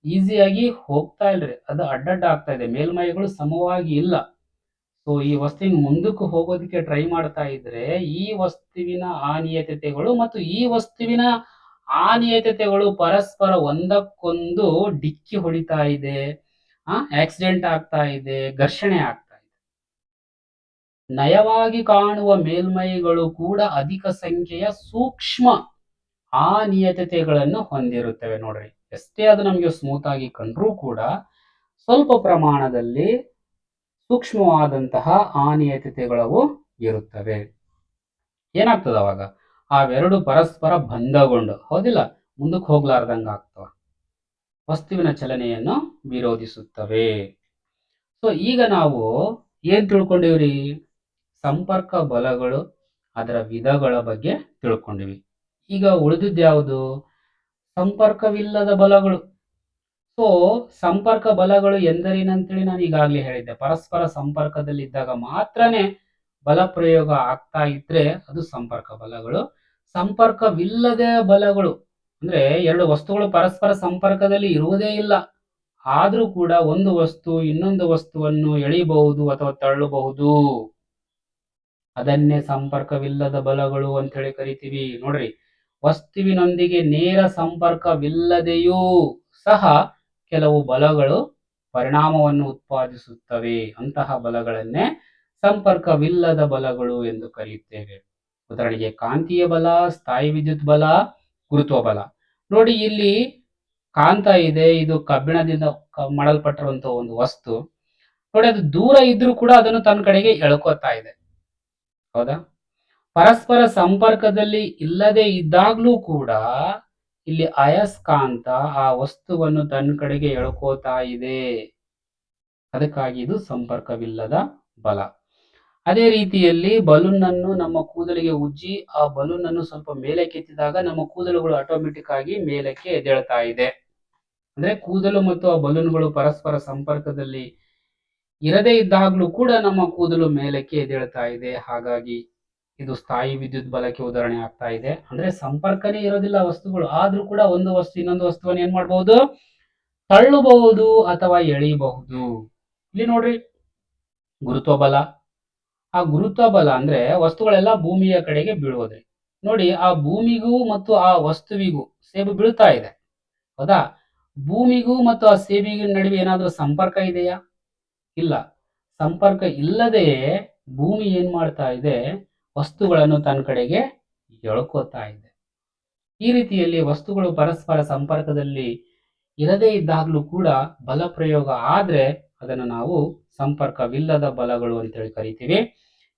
ಈಸಿಯಾಗಿ ಹೋಗ್ತಾ ಇಲ್ರಿ, ಅದು ಅಡ್ಡಡ್ಡ ಆಗ್ತಾ ಇದೆ, ಮೇಲ್ಮೈಗಳು ಸಮವಾಗಿ ಇಲ್ಲ. ಸೊ ಈ ವಸ್ತುವಿನ ಮುಂದಕ್ಕೆ ಹೋಗೋದಕ್ಕೆ ಟ್ರೈ ಮಾಡ್ತಾ ಇದ್ರೆ ಈ ವಸ್ತುವಿನ ಅನಿಯತತೆಗಳು ಮತ್ತು ಈ ವಸ್ತುವಿನ ಅನಿಯತತೆಗಳು ಪರಸ್ಪರ ಒಂದಕ್ಕೊಂದು ಡಿಕ್ಕಿ ಹೊಡಿತಾ ಇದೆ, ಆಕ್ಸಿಡೆಂಟ್ ಆಗ್ತಾ ಇದೆ, ಘರ್ಷಣೆ ಆಗ್ತಾ ಇದೆ. ನಯವಾಗಿ ಕಾಣುವ ಮೇಲ್ಮೈಗಳು ಕೂಡ ಅಧಿಕ ಸಂಖ್ಯೆಯ ಸೂಕ್ಷ್ಮ ಅನಿಯತತೆಗಳನ್ನು ಹೊಂದಿರುತ್ತವೆ. ನೋಡ್ರಿ, ಎಷ್ಟೇ ಅದು ನಮಗೆ ಸ್ಮೂತ್ ಆಗಿ ಕಂಡ್ರೂ ಕೂಡ ಸ್ವಲ್ಪ ಪ್ರಮಾಣದಲ್ಲಿ ಸೂಕ್ಷ್ಮವಾದಂತಹ ಅನಿಯತತೆಗಳು ಇರುತ್ತವೆ. ಏನಾಗ್ತದ ಅವಾಗ? ಅವೆರಡು ಪರಸ್ಪರ ಬಂಧಗೊಂಡು, ಹೌದಿಲ್ಲ, ಮುಂದಕ್ಕೆ ಹೋಗ್ಲಾರ್ದಂಗ ಆಗ್ತವ, ವಸ್ತುವಿನ ಚಲನೆಯನ್ನು ವಿರೋಧಿಸುತ್ತವೆ. ಸೊ ಈಗ ನಾವು ಏನ್ ತಿಳ್ಕೊಂಡಿವ್ರಿ? ಸಂಪರ್ಕ ಬಲಗಳು, ಅದರ ವಿಧಗಳ ಬಗ್ಗೆ ತಿಳ್ಕೊಂಡಿವಿ. ಈಗ ಉಳಿದಿದ್ದು ಯಾವುದು? ಸಂಪರ್ಕವಿಲ್ಲದ ಬಲಗಳು. ಸೊ ಸಂಪರ್ಕ ಬಲಗಳು ಎಂದರೇನಂತೇಳಿ ನಾನು ಈಗಾಗಲೇ ಹೇಳಿದ್ದೆ. ಪರಸ್ಪರ ಸಂಪರ್ಕದಲ್ಲಿದ್ದಾಗ ಮಾತ್ರನೇ ಬಲ ಪ್ರಯೋಗ ಆಗ್ತಾ ಇದ್ರೆ ಅದು ಸಂಪರ್ಕ ಬಲಗಳು. ಸಂಪರ್ಕವಿಲ್ಲದ ಬಲಗಳು ಅಂದ್ರೆ ಎರಡು ವಸ್ತುಗಳು ಪರಸ್ಪರ ಸಂಪರ್ಕದಲ್ಲಿ ಇರುವುದೇ ಇಲ್ಲ, ಆದ್ರೂ ಕೂಡ ಒಂದು ವಸ್ತು ಇನ್ನೊಂದು ವಸ್ತುವನ್ನು ಎಳಿಬಹುದು ಅಥವಾ ತಳ್ಳಬಹುದು, ಅದನ್ನೇ ಸಂಪರ್ಕವಿಲ್ಲದ ಬಲಗಳು ಅಂತ ಹೇಳಿ ಕರಿತೀವಿ. ನೋಡ್ರಿ, ವಸ್ತುವಿನೊಂದಿಗೆ ನೇರ ಸಂಪರ್ಕವಿಲ್ಲದೆಯೂ ಸಹ ಕೆಲವು ಬಲಗಳು ಪರಿಣಾಮವನ್ನು ಉತ್ಪಾದಿಸುತ್ತವೆ. ಅಂತಹ ಬಲಗಳನ್ನೇ ಸಂಪರ್ಕವಿಲ್ಲದ ಬಲಗಳು ಎಂದು ಕರೆಯುತ್ತೇವೆ. ಉದಾಹರಣೆಗೆ ಕಾಂತೀಯ ಬಲ, ಸ್ಥಾಯಿ ವಿದ್ಯುತ್ ಬಲ, ಗುರುತ್ವ ಬಲ. ನೋಡಿ, ಇಲ್ಲಿ ಕಾಂತ ಇದೆ, ಇದು ಕಬ್ಬಿಣದಿಂದ ಮಾಡಲ್ಪಟ್ಟಿರುವಂತಹ ಒಂದು ವಸ್ತು. ನೋಡಿ, ಅದು ದೂರ ಇದ್ರೂ ಕೂಡ ಅದನ್ನು ತನ್ನ ಕಡೆಗೆ ಎಳ್ಕೊತಾ ಇದೆ. ಹೌದಾ? ಪರಸ್ಪರ ಸಂಪರ್ಕದಲ್ಲಿ ಇಲ್ಲದೆ ಇದ್ದಾಗ್ಲೂ ಕೂಡ ಇಲ್ಲಿ ಅಯಸ್ಕಾಂತ ಆ ವಸ್ತುವನ್ನು ತನ್ನ ಕಡೆಗೆ ಎಳ್ಕೋತಾ ಇದೆ. ಅದಕ್ಕಾಗಿ ಇದು ಸಂಪರ್ಕವಿಲ್ಲದ ಬಲ. ಅದೇ ರೀತಿಯಲ್ಲಿ ಬಲೂನ್ ಅನ್ನು ನಮ್ಮ ಕೂದಲಿಗೆ ಉಜ್ಜಿ ಆ ಬಲೂನ್ ಅನ್ನು ಸ್ವಲ್ಪ ಮೇಲಕ್ಕೆ ಎತ್ತಿದಾಗ ನಮ್ಮ ಕೂದಲುಗಳು ಆಟೋಮೆಟಿಕ್ ಆಗಿ ಮೇಲಕ್ಕೆ ಎದ್ದೇಳ್ತಾ ಇದೆ. ಅಂದ್ರೆ ಕೂದಲು ಮತ್ತು ಆ ಬಲೂನ್ಗಳು ಪರಸ್ಪರ ಸಂಪರ್ಕದಲ್ಲಿ ಇರದೇ ಇದ್ದಾಗ್ಲೂ ಕೂಡ ನಮ್ಮ ಕೂದಲು ಮೇಲಕ್ಕೆ ಎದ್ದೇಳ್ತಾ ಇದೆ. ಹಾಗಾಗಿ ಇದು ಸ್ಥಾಯಿ ವಿದ್ಯುತ್ ಬಲಕ್ಕೆ ಉದಾಹರಣೆ ಆಗ್ತಾ ಇದೆ. ಅಂದ್ರೆ ಸಂಪರ್ಕನೇ ಇರೋದಿಲ್ಲ ವಸ್ತುಗಳು, ಆದ್ರೂ ಕೂಡ ಒಂದು ವಸ್ತು ಇನ್ನೊಂದು ವಸ್ತುವನ್ನು ಏನ್ ಮಾಡಬಹುದು, ತಳ್ಳಬಹುದು ಅಥವಾ ಎಳೆಯಬಹುದು. ಇಲ್ಲಿ ನೋಡ್ರಿ, ಗುರುತ್ವ ಬಲ. ಆ ಗುರುತ್ವ ಬಲ ಅಂದ್ರೆ ವಸ್ತುಗಳೆಲ್ಲ ಭೂಮಿಯ ಕಡೆಗೆ ಬೀಳುವುದ್ರಿ. ನೋಡಿ, ಆ ಭೂಮಿಗೂ ಮತ್ತು ಆ ವಸ್ತುವಿಗೂ ಸೇಬು ಬೀಳ್ತಾ ಇದೆ. ಹೌದಾ? ಭೂಮಿಗೂ ಮತ್ತು ಆ ಸೇಬಿನ ನಡುವೆ ಏನಾದ್ರೂ ಸಂಪರ್ಕ ಇದೆಯಾ? ಇಲ್ಲ. ಸಂಪರ್ಕ ಇಲ್ಲದೆಯೇ ಭೂಮಿ ಏನ್ ಮಾಡ್ತಾ ಇದೆ, ವಸ್ತುಗಳನ್ನು ತನ್ನ ಕಡೆಗೆ ಎಳ್ಕೋತಾ ಇದೆ. ಈ ರೀತಿಯಲ್ಲಿ ವಸ್ತುಗಳು ಪರಸ್ಪರ ಸಂಪರ್ಕದಲ್ಲಿ ಇರದೇ ಇದ್ದಾಗ್ಲೂ ಕೂಡ ಬಲ ಪ್ರಯೋಗ ಆದ್ರೆ ಅದನ್ನು ನಾವು ಸಂಪರ್ಕವಿಲ್ಲದ ಬಲಗಳು ಅಂತೇಳಿ ಕರಿತೀವಿ.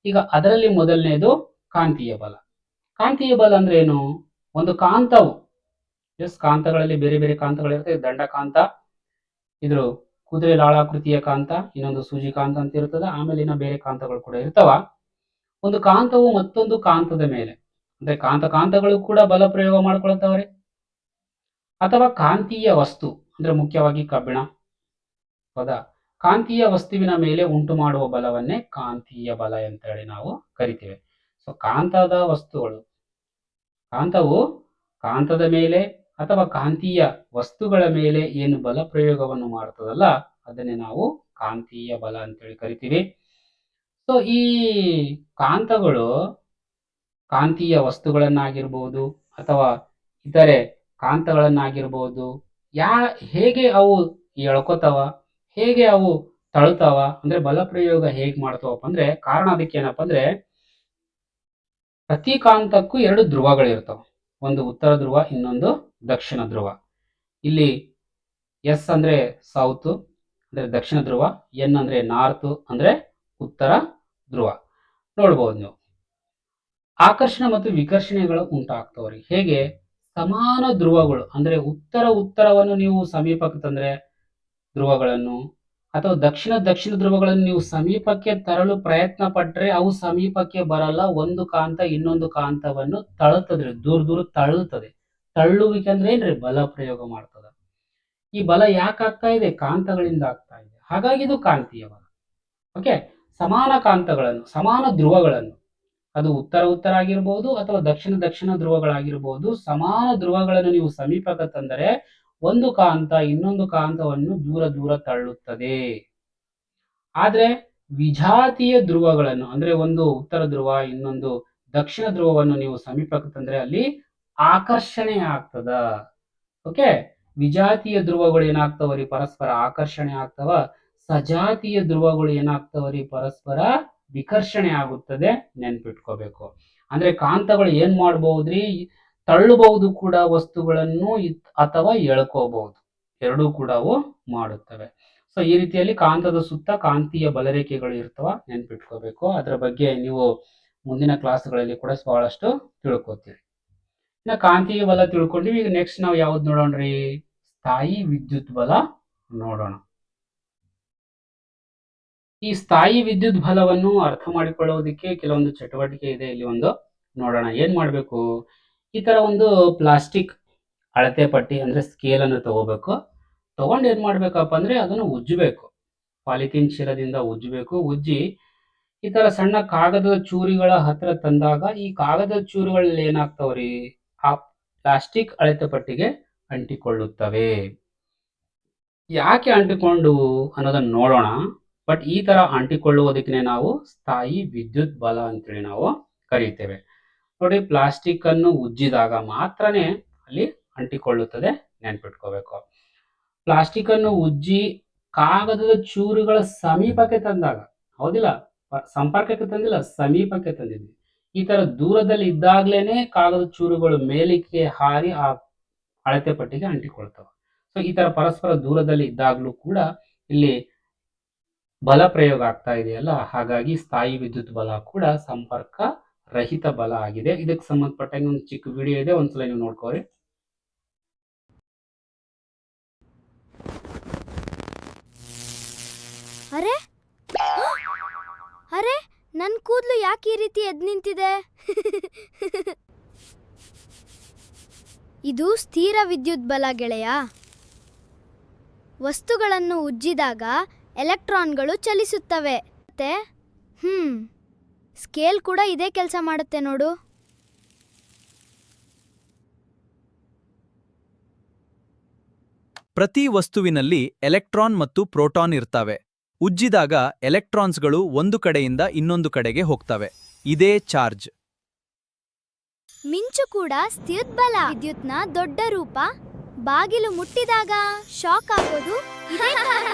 ಈಗ ಅದರಲ್ಲಿ ಮೊದಲನೇದು ಕಾಂತೀಯ ಬಲ. ಕಾಂತೀಯ ಬಲ ಅಂದ್ರೆ ಏನು? ಒಂದು ಕಾಂತವು, ಕಾಂತಗಳಲ್ಲಿ ಬೇರೆ ಬೇರೆ ಕಾಂತಗಳಿರ್ತವೆ. ದಂಡಕಾಂತ, ಇದ್ರ ಕುದುರೆ ಲಾಳಾಕೃತಿಯ ಕಾಂತ, ಇನ್ನೊಂದು ಸೂಜಿ ಕಾಂತ ಅಂತ ಇರ್ತದೆ. ಆಮೇಲೆ ಇನ್ನ ಬೇರೆ ಕಾಂತಗಳು ಕೂಡ ಇರ್ತಾವ. ಒಂದು ಕಾಂತವು ಮತ್ತೊಂದು ಕಾಂತದ ಮೇಲೆ, ಅಂದ್ರೆ ಕಾಂತಗಳು ಕೂಡ ಬಲ ಪ್ರಯೋಗ ಮಾಡ್ಕೊಳ್ತಾವ್ರೆ. ಅಥವಾ ಕಾಂತೀಯ ವಸ್ತು ಅಂದ್ರೆ ಮುಖ್ಯವಾಗಿ ಕಬ್ಬಿಣ. ಹೌದಾ? ಕಾಂತೀಯ ವಸ್ತುವಿನ ಮೇಲೆ ಉಂಟು ಮಾಡುವ ಬಲವನ್ನೇ ಕಾಂತೀಯ ಬಲ ಅಂತ ಹೇಳಿ ನಾವು ಕರಿತೇವೆ. ಸೊ ಕಾಂತದ ವಸ್ತುಗಳು, ಕಾಂತವು ಕಾಂತದ ಮೇಲೆ ಅಥವಾ ಕಾಂತೀಯ ವಸ್ತುಗಳ ಮೇಲೆ ಏನು ಬಲ ಪ್ರಯೋಗವನ್ನು ಮಾಡ್ತದಲ್ಲ, ಅದನ್ನೇ ನಾವು ಕಾಂತೀಯ ಬಲ ಅಂತೇಳಿ ಕರಿತೀವಿ. ಸೊ ಈ ಕಾಂತಗಳು ಕಾಂತೀಯ ವಸ್ತುಗಳನ್ನಾಗಿರ್ಬೋದು ಅಥವಾ ಇತರೆ ಕಾಂತಗಳನ್ನಾಗಿರ್ಬೋದು, ಹೇಗೆ ಅವು ಎಳ್ಕೊತಾವ, ಹೇಗೆ ಅವು ತಳ್ತಾವ, ಅಂದ್ರೆ ಬಲ ಪ್ರಯೋಗ ಹೇಗ್ ಮಾಡ್ತಾವಪ್ಪ ಅಂದ್ರೆ, ಕಾರಣ ಅದಕ್ಕೆ ಏನಪ್ಪ ಅಂದ್ರೆ, ಪ್ರತಿ ಕಾಂತಕ್ಕೂ ಎರಡು ಧ್ರುವಗಳಿರ್ತಾವ. ಒಂದು ಉತ್ತರ ಧ್ರುವ, ಇನ್ನೊಂದು ದಕ್ಷಿಣ ಧ್ರುವ. ಇಲ್ಲಿ ಎಸ್ ಅಂದ್ರೆ ಸೌತ್ ಅಂದ್ರೆ ದಕ್ಷಿಣ ಧ್ರುವ, ಎನ್ ಅಂದ್ರೆ ನಾರ್ತ್ ಅಂದ್ರೆ ಉತ್ತರ ಧ್ರುವ. ನೋಡ್ಬೋದು ನೀವು. ಆಕರ್ಷಣೆ ಮತ್ತು ವಿಕರ್ಷಣೆಗಳು ಉಂಟಾಗ್ತವ್ರಿ. ಹೇಗೆ? ಸಮಾನ ಧ್ರುವಗಳು ಅಂದ್ರೆ ಉತ್ತರವನ್ನು ನೀವು ಸಮೀಪಕ್ಕೆ ತಂದ್ರೆ ಧ್ರುವಗಳನ್ನು, ಅಥವಾ ದಕ್ಷಿಣ ಧ್ರುವಗಳನ್ನು ನೀವು ಸಮೀಪಕ್ಕೆ ತರಲು ಪ್ರಯತ್ನ ಪಟ್ರೆ ಅವು ಸಮೀಪಕ್ಕೆ ಬರಲ್ಲ. ಒಂದು ಕಾಂತ ಇನ್ನೊಂದು ಕಾಂತವನ್ನು ತಳ್ಳುತ್ತದ್ರಿ, ದೂರ ತಳ್ಳುತ್ತದೆ. ತಳ್ಳುವಿಕೆ ಅಂದ್ರೆ ಏನ್ರಿ? ಬಲ ಪ್ರಯೋಗ ಮಾಡ್ತದ. ಈ ಬಲ ಯಾಕೆ ಆಗ್ತಾ ಇದೆ? ಕಾಂತಗಳಿಂದ ಆಗ್ತಾ ಇದೆ. ಹಾಗಾಗಿ ಇದು ಕಾಂತೀಯ ಬಲ. ಓಕೆ, ಸಮಾನ ಕಾಂತಗಳನ್ನು, ಸಮಾನ ಧ್ರುವಗಳನ್ನು, ಅದು ಉತ್ತರ ಆಗಿರ್ಬೋದು ಅಥವಾ ದಕ್ಷಿಣ ಧ್ರುವಗಳಾಗಿರ್ಬೋದು, ಸಮಾನ ಧ್ರುವಗಳನ್ನು ನೀವು ಸಮೀಪಕ್ಕೆ ತಂದರೆ ಒಂದು ಕಾಂತ ಇನ್ನೊಂದು ಕಾಂತವನ್ನು ದೂರ ತಳ್ಳುತ್ತದೆ. ಆದ್ರೆ ವಿಜಾತೀಯ ಧ್ರುವಗಳನ್ನು, ಅಂದ್ರೆ ಒಂದು ಉತ್ತರ ಧ್ರುವ ಇನ್ನೊಂದು ದಕ್ಷಿಣ ಧ್ರುವವನ್ನು ನೀವು ಸಮೀಪಕ್ಕೆ ತಂದ್ರೆ ಅಲ್ಲಿ ಆಕರ್ಷಣೆ ಆಗ್ತದ. ಓಕೆ, ವಿಜಾತೀಯ ಧ್ರುವಗಳು ಏನಾಗ್ತವರಿ? ಪರಸ್ಪರ ಆಕರ್ಷಣೆ ಆಗ್ತವ. ಸಜಾತೀಯ ಧ್ರುವಗಳು ಏನಾಗ್ತವರಿ? ಪರಸ್ಪರ ವಿಕರ್ಷಣೆ ಆಗುತ್ತದೆ. ನೆನ್ಪಿಟ್ಕೋಬೇಕು. ಅಂದ್ರೆ ಕಾಂತಗಳು ಏನ್ ಮಾಡಬಹುದ್ರಿ? ತಳ್ಳಬಹುದು ಕೂಡ ವಸ್ತುಗಳನ್ನು, ಅಥವಾ ಎಳ್ಕೋಬಹುದು. ಎರಡೂ ಕೂಡ ಅವು ಮಾಡುತ್ತವೆ. ಸೊ ಈ ರೀತಿಯಲ್ಲಿ ಕಾಂತದ ಸುತ್ತ ಕಾಂತೀಯ ಬಲರೇಖೆಗಳು ಇರ್ತವ, ನೆನ್ಪಿಟ್ಕೋಬೇಕು. ಅದರ ಬಗ್ಗೆ ನೀವು ಮುಂದಿನ ಕ್ಲಾಸ್ಗಳಲ್ಲಿ ಕೂಡ ಬಹಳಷ್ಟು ತಿಳ್ಕೊತೀರಿ. ಇನ್ನ ಕಾಂತೀಯ ಬಲ ತಿಳ್ಕೊಂಡಿವಿ. ಈಗ ನೆಕ್ಸ್ಟ್ ನಾವು ಯಾವ್ದು ನೋಡೋಣ್ರಿ? ಸ್ಥಾಯಿ ವಿದ್ಯುತ್ ಬಲ ನೋಡೋಣ. ಈ ಸ್ಥಾಯಿ ವಿದ್ಯುತ್ ಬಲವನ್ನು ಅರ್ಥ ಮಾಡಿಕೊಳ್ಳುವುದಕ್ಕೆ ಕೆಲವೊಂದು ಚಟುವಟಿಕೆ ಇದೆ. ಇಲ್ಲಿ ಒಂದು ನೋಡೋಣ. ಏನ್ ಮಾಡ್ಬೇಕು? ಈ ತರ ಒಂದು ಪ್ಲಾಸ್ಟಿಕ್ ಅಳತೆ ಪಟ್ಟಿ ಅಂದ್ರೆ ಸ್ಕೇಲ್ ಅನ್ನು ತಗೋಬೇಕು. ತಗೊಂಡು ಏನ್ ಮಾಡ್ಬೇಕಪ್ಪ ಅಂದ್ರೆ ಅದನ್ನು ಉಜ್ಜಬೇಕು. ಪಾಲಿಥೀನ್ ಚೀಲದಿಂದ ಉಜ್ಜಬೇಕು. ಉಜ್ಜಿ ಈ ತರ ಸಣ್ಣ ಕಾಗದದ ಚೂರಿಗಳ ಹತ್ರ ತಂದಾಗ ಈ ಕಾಗದದ ಚೂರುಗಳಲ್ಲಿ ಏನಾಗ್ತಾವ್ರಿ? ಆ ಪ್ಲಾಸ್ಟಿಕ್ ಅಳತೆ ಪಟ್ಟಿಗೆ ಅಂಟಿಕೊಳ್ಳುತ್ತವೆ. ಯಾಕೆ ಅಂಟಿಕೊಂಡು ಅನ್ನೋದನ್ನ ನೋಡೋಣ. ಬಟ್ ಈ ತರ ಅಂಟಿಕೊಳ್ಳುವುದಕ್ಕೆ ನಾವು ಸ್ಥಾಯಿ ವಿದ್ಯುತ್ ಬಲ ಅಂತೇಳಿ ನಾವು ಕರೀತೇವೆ. ನೋಡಿ, ಪ್ಲಾಸ್ಟಿಕ್ ಅನ್ನು ಉಜ್ಜಿದಾಗ ಮಾತ್ರನೇ ಅಲ್ಲಿ ಅಂಟಿಕೊಳ್ಳುತ್ತದೆ, ನೆನ್ಪಿಟ್ಕೋಬೇಕು. ಪ್ಲಾಸ್ಟಿಕ್ ಅನ್ನು ಉಜ್ಜಿ ಕಾಗದದ ಚೂರುಗಳ ಸಮೀಪಕ್ಕೆ ತಂದಾಗ, ಹೌದಿಲ್ಲ, ಸಂಪರ್ಕಕ್ಕೆ ತಂದಿಲ್ಲ, ಸಮೀಪಕ್ಕೆ ತಂದಿದ್ವಿ. ಈ ತರ ದೂರದಲ್ಲಿ ಇದ್ದಾಗ್ಲೇನೆ ಕಾಗದ ಚೂರುಗಳು ಮೇಲಕ್ಕೆ ಹಾರಿ ಆ ಅಳತೆ ಪಟ್ಟಿಗೆ ಅಂಟಿಕೊಳ್ತಾವ. ಸೊ ಈ ತರ ಪರಸ್ಪರ ದೂರದಲ್ಲಿ ಇದ್ದಾಗಲೂ ಕೂಡ ಇಲ್ಲಿ ಬಲ ಪ್ರಯೋಗ ಆಗ್ತಾ ಇದೆಯಲ್ಲ, ಹಾಗಾಗಿ ಸ್ಥಾಯಿ ವಿದ್ಯುತ್ ಬಲ ಕೂಡ ಸಂಪರ್ಕ ರಹಿತ ಬಲ ಆಗಿದೆ. ಇದಕ್ಕೆ ಸಂಬಂಧಪಟ್ಟಂಗೆ ಒಂದು ಚಿಕ್ಕ ವಿಡಿಯೋ ಇದೆ, ಒಂದ್ಸಲ ನೀವು ನೋಡ್ಕೋರಿ. ಅರೆ ಅರೆ ನನ್ನ ಕೂದಲು ಯಾಕೆ ಈ ರೀತಿ ಎದ್ದು ನಿಂತಿದೆ? ಇದು ಸ್ಥಿರ ವಿದ್ಯುತ್ ಬಲ ಗೆಳೆಯ. ವಸ್ತುಗಳನ್ನು ಉಜ್ಜಿದಾಗ ಎಲೆಕ್ಟ್ರಾನ್ಗಳು ಚಲಿಸುತ್ತವೆ. ಮತ್ತೆ ಸ್ಕೇಲ್ ಕೂಡ ಇದೇ ಕೆಲಸ ಮಾಡುತ್ತೆ ನೋಡು. ಪ್ರತಿ ವಸ್ತುವಿನಲ್ಲಿ ಎಲೆಕ್ಟ್ರಾನ್ ಮತ್ತು ಪ್ರೋಟಾನ್ ಇರ್ತವೆ. ಉಜ್ಜಿದಾಗ ಎಲೆಕ್ಟ್ರಾನ್ಸ್ಗಳು ಒಂದು ಕಡೆಯಿಂದ ಇನ್ನೊಂದು ಕಡೆಗೆ ಹೋಗ್ತವೆ. ಇದೇ ಚಾರ್ಜ್. ಮಿಂಚು ಕೂಡ ಸ್ಥಿರ ಬಲ ವಿದ್ಯುತ್ನ ದೊಡ್ಡ ರೂಪ. ಬಾಗಿಲು ಮುಟ್ಟಿದಾಗ ಶಾಕ್ ಆಗೋದು ಇದೇ ಕಾರಣ.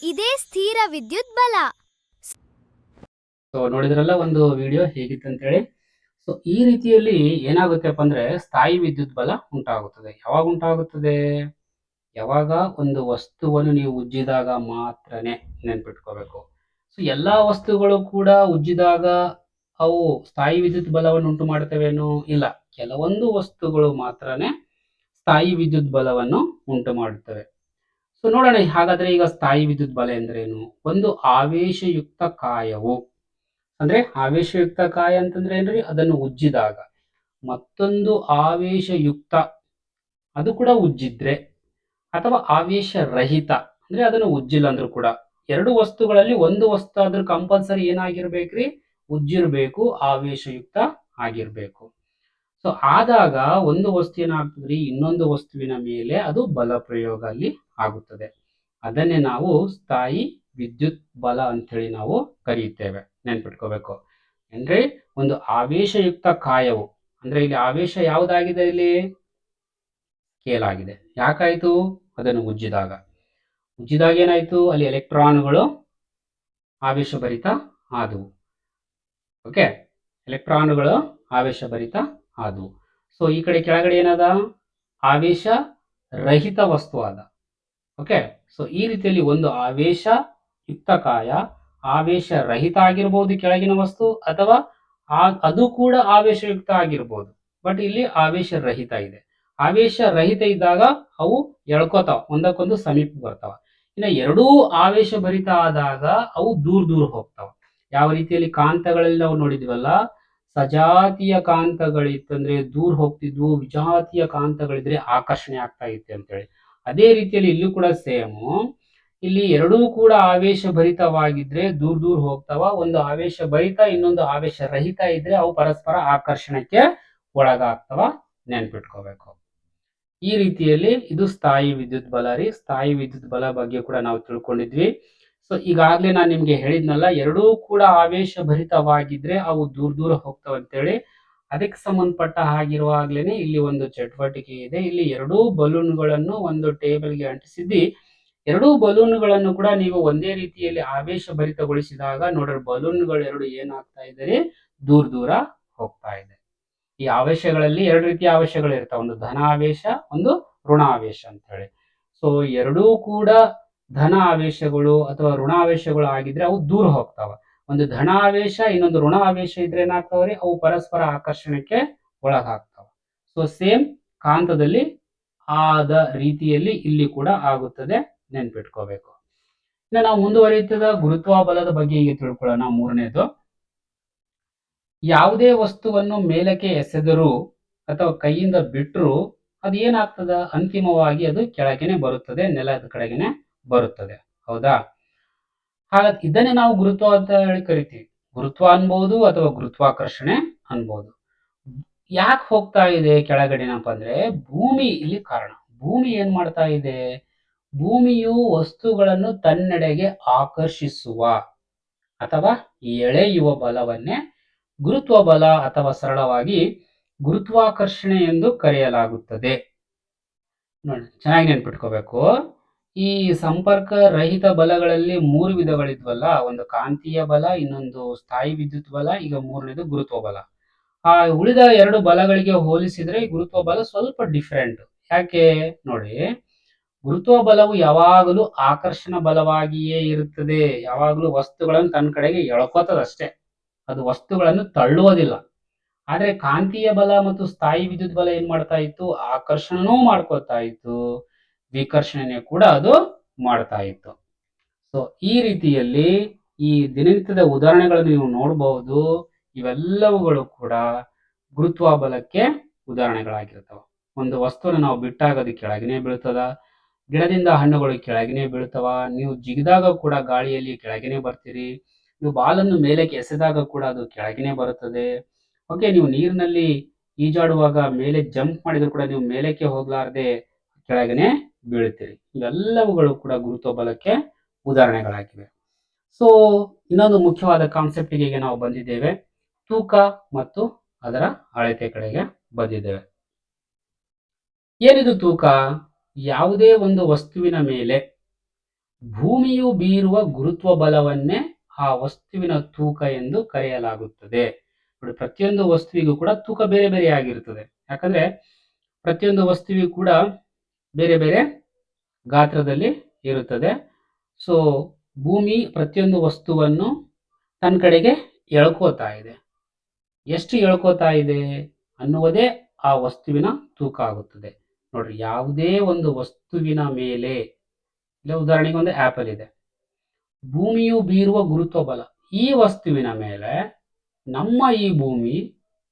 ಇದೇ ಸ್ಥಿರ ವಿದ್ಯುತ್ ಬಲ. ಸೊ ನೋಡಿದ್ರಲ್ಲ ಒಂದು ವಿಡಿಯೋ ಹೇಗಿತ್ತು ಅಂತೇಳಿ. ಸೊ ಈ ರೀತಿಯಲ್ಲಿ ಏನಾಗುತ್ತೆಪ್ಪ ಅಂದ್ರೆ ಸ್ಥಾಯಿ ವಿದ್ಯುತ್ ಬಲ ಉಂಟಾಗುತ್ತದೆ. ಯಾವಾಗ ಉಂಟಾಗುತ್ತದೆ? ಯಾವಾಗ ಒಂದು ವಸ್ತುವನ್ನು ನೀವು ಉಜ್ಜಿದಾಗ ಮಾತ್ರನೇ, ನೆನ್ಪಿಟ್ಕೋಬೇಕು. ಸೊ ಎಲ್ಲಾ ವಸ್ತುಗಳು ಕೂಡ ಉಜ್ಜಿದಾಗ ಅವು ಸ್ಥಾಯಿ ವಿದ್ಯುತ್ ಬಲವನ್ನು ಉಂಟು ಮಾಡ್ತವೇನೋ? ಇಲ್ಲ, ಕೆಲವೊಂದು ವಸ್ತುಗಳು ಮಾತ್ರನೇ ಸ್ಥಾಯಿ ವಿದ್ಯುತ್ ಬಲವನ್ನು ಉಂಟು ಮಾಡುತ್ತವೆ. ಸೊ ನೋಡೋಣ ಹಾಗಾದ್ರೆ ಈಗ ಸ್ಥಾಯಿ ವಿದ್ಯುತ್ ಬಲ ಎಂದರೇನು? ಒಂದು ಆವೇಶಯುಕ್ತ ಕಾಯವು, ಅಂದ್ರೆ ಆವೇಶಯುಕ್ತ ಕಾಯ ಅಂತಂದ್ರೆ ಏನ್ರಿ? ಅದನ್ನು ಉಜ್ಜಿದಾಗ ಮತ್ತೊಂದು ಆವೇಶಯುಕ್ತ ಅದು ಕೂಡ ಉಜ್ಜಿದ್ರೆ, ಅಥವಾ ಆವೇಶ ರಹಿತ ಅಂದ್ರೆ ಅದನ್ನು ಉಜ್ಜಿಲ್ಲ ಅಂದ್ರೂ ಕೂಡ, ಎರಡು ವಸ್ತುಗಳಲ್ಲಿ ಒಂದು ವಸ್ತು ಆದ್ರೂ ಕಂಪಲ್ಸರಿ ಏನಾಗಿರ್ಬೇಕ್ರಿ? ಉಜ್ಜಿರ್ಬೇಕು, ಆವೇಶಯುಕ್ತ ಆಗಿರ್ಬೇಕು. ಸೊ ಆದಾಗ ಒಂದು ವಸ್ತು ಏನಾಗ್ತದ್ರಿ? ಇನ್ನೊಂದು ವಸ್ತುವಿನ ಮೇಲೆ ಅದು ಬಲ ಪ್ರಯೋಗ ಅಲ್ಲಿ ಆಗುತ್ತದೆ. ಅದನ್ನೇ ನಾವು ಸ್ಥಾಯಿ ವಿದ್ಯುತ್ ಬಲ ಅಂತ ಹೇಳಿ ನಾವು ಕರೆಯುತ್ತೇವೆ. ನೆನ್ಪಿಟ್ಕೋಬೇಕು. ಅಂದ್ರೆ ಒಂದು ಆವೇಶಯುಕ್ತ ಕಾಯವು, ಅಂದ್ರೆ ಇಲ್ಲಿ ಆವೇಶ ಯಾವುದಾಗಿದೆ? ಇಲ್ಲಿ ಸ್ಕೇಲ್ ಆಗಿದೆ. ಯಾಕಾಯ್ತು? ಅದನ್ನು ಉಜ್ಜಿದಾಗ ಏನಾಯ್ತು? ಅಲ್ಲಿ ಎಲೆಕ್ಟ್ರಾನ್ಗಳು ಆವೇಶಭರಿತ ಆದವು. ಓಕೆ, ಎಲೆಕ್ಟ್ರಾನ್ಗಳು ಆವೇಶಭರಿತ ಆದವು. ಸೊ ಈ ಕಡೆ ಕೆಳಗಡೆ ಏನದ? ಆವೇಶ ರಹಿತ ವಸ್ತು ಆದ. ಓಕೆ, ಸೊ ಈ ರೀತಿಯಲ್ಲಿ ಒಂದು ಆವೇಶ ಯುಕ್ತ ಕಾಯ ಆವೇಶ ರಹಿತ ಆಗಿರ್ಬೋದು ಕೆಳಗಿನ ವಸ್ತು, ಅಥವಾ ಅದು ಕೂಡ ಆವೇಶಯುಕ್ತ ಆಗಿರ್ಬೋದು. ಬಟ್ ಇಲ್ಲಿ ಆವೇಶ ರಹಿತ ಇದೆ. ಆವೇಶ ರಹಿತ ಇದ್ದಾಗ ಅವು ಎಳ್ಕೋತಾವ, ಒಂದಕ್ಕೊಂದು ಸಮೀಪ ಬರ್ತಾವ. ಇನ್ನು ಎರಡೂ ಆವೇಶ ಭರಿತ ಆದಾಗ ಅವು ದೂರ ಹೋಗ್ತಾವ. ಯಾವ ರೀತಿಯಲ್ಲಿ ಕಾಂತಗಳಲ್ಲಿ ನಾವು ನೋಡಿದ್ವಲ್ಲ, ಸಜಾತಿಯ ಕಾಂತಗಳಿತ್ತಂದ್ರೆ ದೂರ ಹೋಗ್ತಿದ್ವು, ವಿಜಾತಿಯ ಕಾಂತಗಳಿದ್ರೆ ಆಕರ್ಷಣೆ ಆಗ್ತಾ ಇತ್ತು ಅಂತೇಳಿ. ಅದೇ ರೀತಿಯಲ್ಲಿ ಇಲ್ಲೂ ಕೂಡ ಸೇಮು. ಇಲ್ಲಿ ಎರಡೂ ಕೂಡ ಆವೇಶ ಭರಿತವಾಗಿದ್ರೆ ದೂರ ಹೋಗ್ತಾವ. ಒಂದು ಆವೇಶ ಭರಿತ, ಇನ್ನೊಂದು ಆವೇಶ ರಹಿತ ಇದ್ರೆ ಅವು ಪರಸ್ಪರ ಆಕರ್ಷಣಕ್ಕೆ ಒಳಗಾಗ್ತವ. ನೆನ್ಪಿಟ್ಕೋಬೇಕು. ಈ ರೀತಿಯಲ್ಲಿ ಇದು ಸ್ಥಾಯಿ ವಿದ್ಯುತ್ ಬಲ ರೀ. ಸ್ಥಾಯಿ ವಿದ್ಯುತ್ ಬಲ ಬಗ್ಗೆ ಕೂಡ ನಾವು ತಿಳ್ಕೊಂಡಿದ್ವಿ. ಸೊ ಈಗಾಗ್ಲೇ ನಾನು ನಿಮ್ಗೆ ಹೇಳಿದ್ನಲ್ಲ, ಎರಡೂ ಕೂಡ ಆವೇಶ ಭರಿತವಾಗಿದ್ರೆ ಅವು ದೂರ ಹೋಗ್ತಾವ ಅಂತೇಳಿ. ಅದಕ್ಕೆ ಸಂಬಂಧಪಟ್ಟ ಹಾಗಿರುವಾಗ್ಲೇನೆ ಇಲ್ಲಿ ಒಂದು ಚಟುವಟಿಕೆ ಇದೆ. ಇಲ್ಲಿ ಎರಡೂ ಬಲೂನ್ಗಳನ್ನು ಒಂದು ಟೇಬಲ್ಗೆ ಅಂಟಿಸಿದ್ದಿ. ಎರಡೂ ಬಲೂನ್ಗಳನ್ನು ಕೂಡ ನೀವು ಒಂದೇ ರೀತಿಯಲ್ಲಿ ಆವೇಶ ಭರಿತಗೊಳಿಸಿದಾಗ ನೋಡ್ರಿ, ಬಲೂನ್ಗಳು ಎರಡು ಏನಾಗ್ತಾ ಇದೆ? ದೂರ ಹೋಗ್ತಾ ಇದೆ. ಈ ಆವೇಶಗಳಲ್ಲಿ ಎರಡು ರೀತಿಯ ಆವೇಶಗಳು ಇರ್ತಾವೆ, ಒಂದು ಧನ ಆವೇಶ, ಒಂದು ಋಣ ಆವೇಶ ಅಂತ ಹೇಳಿ. ಸೊ ಎರಡೂ ಕೂಡ ಧನ ಆವೇಶಗಳು ಅಥವಾ ಋಣ ಆವೇಶಗಳು ಆಗಿದ್ರೆ ಅವು ದೂರ ಹೋಗ್ತಾವ. ಒಂದು ಧನ ಆವೇಶ ಇನ್ನೊಂದು ಋಣ ಆವೇಶ ಇದ್ರೆ ಏನಾಗ್ತಾವ್ರಿ? ಅವು ಪರಸ್ಪರ ಆಕರ್ಷಣೆಗೆ ಒಳಗಾಗ್ತಾವ. ಸೊ ಸೇಮ್ ಕಾಂತದಲ್ಲಿ ಆದ ರೀತಿಯಲ್ಲಿ ಇಲ್ಲಿ ಕೂಡ ಆಗುತ್ತದೆ. ನೆನ್ಪಿಟ್ಕೋಬೇಕು. ಇನ್ನು ನಾವು ಮುಂದುವರಿಯುತ್ತದ ಗುರುತ್ವಾಬಲದ ಬಗ್ಗೆ ಈಗ ತಿಳ್ಕೊಳ್ಳೋಣ. ಮೂರನೇದು, ಯಾವುದೇ ವಸ್ತುವನ್ನು ಮೇಲಕ್ಕೆ ಎಸೆದರೂ ಅಥವಾ ಕೈಯಿಂದ ಬಿಟ್ಟರೂ ಅದು ಏನಾಗ್ತದ? ಅಂತಿಮವಾಗಿ ಅದು ಕೆಳಗೆನೆ ಬರುತ್ತದೆ, ನೆಲದ ಕಡೆಗೆನೆ ಬರುತ್ತದೆ. ಹೌದಾ? ಹಾಗಾದ್ರೆ ಇದನ್ನೇ ನಾವು ಗುರುತ್ವ ಅಂತ ಹೇಳಿ ಕರಿತೀವಿ. ಗುರುತ್ವ ಅನ್ಬಹುದು ಅಥವಾ ಗುರುತ್ವಾಕರ್ಷಣೆ ಅನ್ಬಹುದು. ಯಾಕೆ ಹೋಗ್ತಾ ಇದೆ ಕೆಳಗಡೆನಪ್ಪ ಅಂದ್ರೆ, ಭೂಮಿ ಇಲ್ಲಿ ಕಾರಣ. ಭೂಮಿ ಏನ್ ಮಾಡ್ತಾ ಇದೆ? ಭೂಮಿಯು ವಸ್ತುಗಳನ್ನು ತನ್ನೆಡೆಗೆ ಆಕರ್ಷಿಸುವ ಅಥವಾ ಎಳೆಯುವ ಬಲವನ್ನೇ ಗುರುತ್ವ ಬಲ ಅಥವಾ ಸರಳವಾಗಿ ಗುರುತ್ವಾಕರ್ಷಣೆ ಎಂದು ಕರೆಯಲಾಗುತ್ತದೆ. ನೋಡಿ, ಚೆನ್ನಾಗಿ ನೆನ್ಪಿಟ್ಕೋಬೇಕು. ಈ ಸಂಪರ್ಕ ರಹಿತ ಬಲಗಳಲ್ಲಿ 3 ವಿಧಗಳಿದ್ವಲ್ಲ, ಒಂದು ಕಾಂತೀಯ ಬಲ, ಇನ್ನೊಂದು ಸ್ಥಾಯಿ ವಿದ್ಯುತ್ ಬಲ, ಈಗ ಮೂರನೇದು ಗುರುತ್ವ ಬಲ. ಆ ಆ ಉಳಿದ ಎರಡು ಬಲಗಳಿಗೆ ಹೋಲಿಸಿದ್ರೆ ಈ ಗುರುತ್ವ ಬಲ ಸ್ವಲ್ಪ ಡಿಫರೆಂಟ್. ಯಾಕೆ ನೋಡಿ, ಗುರುತ್ವ ಬಲವು ಯಾವಾಗಲೂ ಆಕರ್ಷಣ ಬಲವಾಗಿಯೇ ಇರುತ್ತದೆ. ಯಾವಾಗಲೂ ವಸ್ತುಗಳನ್ನು ತನ್ನ ಕಡೆಗೆ ಎಳ್ಕೋತದಷ್ಟೇ, ಅದು ವಸ್ತುಗಳನ್ನು ತಳ್ಳುವುದಿಲ್ಲ. ಆದ್ರೆ ಕಾಂತೀಯ ಬಲ ಮತ್ತು ಸ್ಥಾಯಿ ವಿದ್ಯುತ್ ಬಲ ಏನ್ ಮಾಡ್ತಾ ಇತ್ತು, ಆಕರ್ಷಣನೂ ಮಾಡ್ಕೊತಾ ಇತ್ತು, ವಿಕರ್ಷಣೆ ಕೂಡ ಅದು ಮಾಡ್ತಾ ಇತ್ತು. ಸೊ ಈ ರೀತಿಯಲ್ಲಿ ಈ ದಿನನಿತ್ಯದ ಉದಾಹರಣೆಗಳನ್ನು ನೀವು ನೋಡಬಹುದು. ಇವೆಲ್ಲವುಗಳು ಕೂಡ ಗುರುತ್ವ ಬಲಕ್ಕೆ ಉದಾಹರಣೆಗಳಾಗಿರ್ತವೆ. ಒಂದು ವಸ್ತುವನ್ನು ನಾವು ಬಿಟ್ಟಾಗ ಅದು ಕೆಳಗಿನೇ ಬೀಳ್ತದ, ಗಿಡದಿಂದ ಹಣ್ಣುಗಳು ಕೆಳಗಿನೇ ಬೀಳ್ತವ, ನೀವು ಜಿಗಿದಾಗ ಕೂಡ ಗಾಳಿಯಲ್ಲಿ ಕೆಳಗಿನೇ ಬರ್ತೀರಿ, ನೀವು ಬಾಲನ್ನು ಮೇಲಕ್ಕೆ ಎಸೆದಾಗ ಕೂಡ ಅದು ಕೆಳಗಿನೇ ಬರುತ್ತದೆ. ಓಕೆ, ನೀವು ನೀರಿನಲ್ಲಿ ಈಜಾಡುವಾಗ ಮೇಲೆ ಜಂಪ್ ಮಾಡಿದ್ರು ಕೂಡ ನೀವು ಮೇಲಕ್ಕೆ ಹೋಗ್ಲಾರ್ದೆ ಕೆಳಗನೆ ಬೀಳ್ತೀರಿ. ಇವೆಲ್ಲವುಗಳು ಕೂಡ ಗುರುತ್ವ ಬಲಕ್ಕೆ ಉದಾಹರಣೆಗಳಾಗಿವೆ. ಸೊ ಇನ್ನೊಂದು ಮುಖ್ಯವಾದ ಕಾನ್ಸೆಪ್ಟ್ಗೆ ಈಗ ನಾವು ಬಂದಿದ್ದೇವೆ, ತೂಕ ಮತ್ತು ಅದರ ಅಳತೆ ಕಡೆಗೆ ಬಂದಿದ್ದೇವೆ. ಏನಿದು ತೂಕ? ಯಾವುದೇ ಒಂದು ವಸ್ತುವಿನ ಮೇಲೆ ಭೂಮಿಯು ಬೀರುವ ಗುರುತ್ವ ಬಲವನ್ನೇ ಆ ವಸ್ತುವಿನ ತೂಕ ಎಂದು ಕರೆಯಲಾಗುತ್ತದೆ. ನೋಡಿ, ಪ್ರತಿಯೊಂದು ವಸ್ತುವಿಗೂ ಕೂಡ ತೂಕ ಬೇರೆ ಬೇರೆ ಆಗಿರುತ್ತದೆ. ಯಾಕಂದ್ರೆ ಪ್ರತಿಯೊಂದು ವಸ್ತುವಿಗೂ ಕೂಡ ಬೇರೆ ಬೇರೆ ಗಾತ್ರದಲ್ಲಿ ಇರುತ್ತದೆ. ಸೊ ಭೂಮಿ ಪ್ರತಿಯೊಂದು ವಸ್ತುವನ್ನು ತನ್ನ ಕಡೆಗೆ ಎಳ್ಕೋತಾ ಇದೆ. ಎಷ್ಟು ಎಳ್ಕೋತಾ ಇದೆ ಅನ್ನುವುದೇ ಆ ವಸ್ತುವಿನ ತೂಕ ಆಗುತ್ತದೆ. ನೋಡ್ರಿ, ಯಾವುದೇ ಒಂದು ವಸ್ತುವಿನ ಮೇಲೆ, ಇಲ್ಲ ಉದಾಹರಣೆಗೆ ಒಂದು ಆಪಲ್ ಇದೆ, ಭೂಮಿಯು ಬೀರುವ ಗುರುತ್ವ ಬಲ, ಈ ವಸ್ತುವಿನ ಮೇಲೆ ನಮ್ಮ ಈ ಭೂಮಿ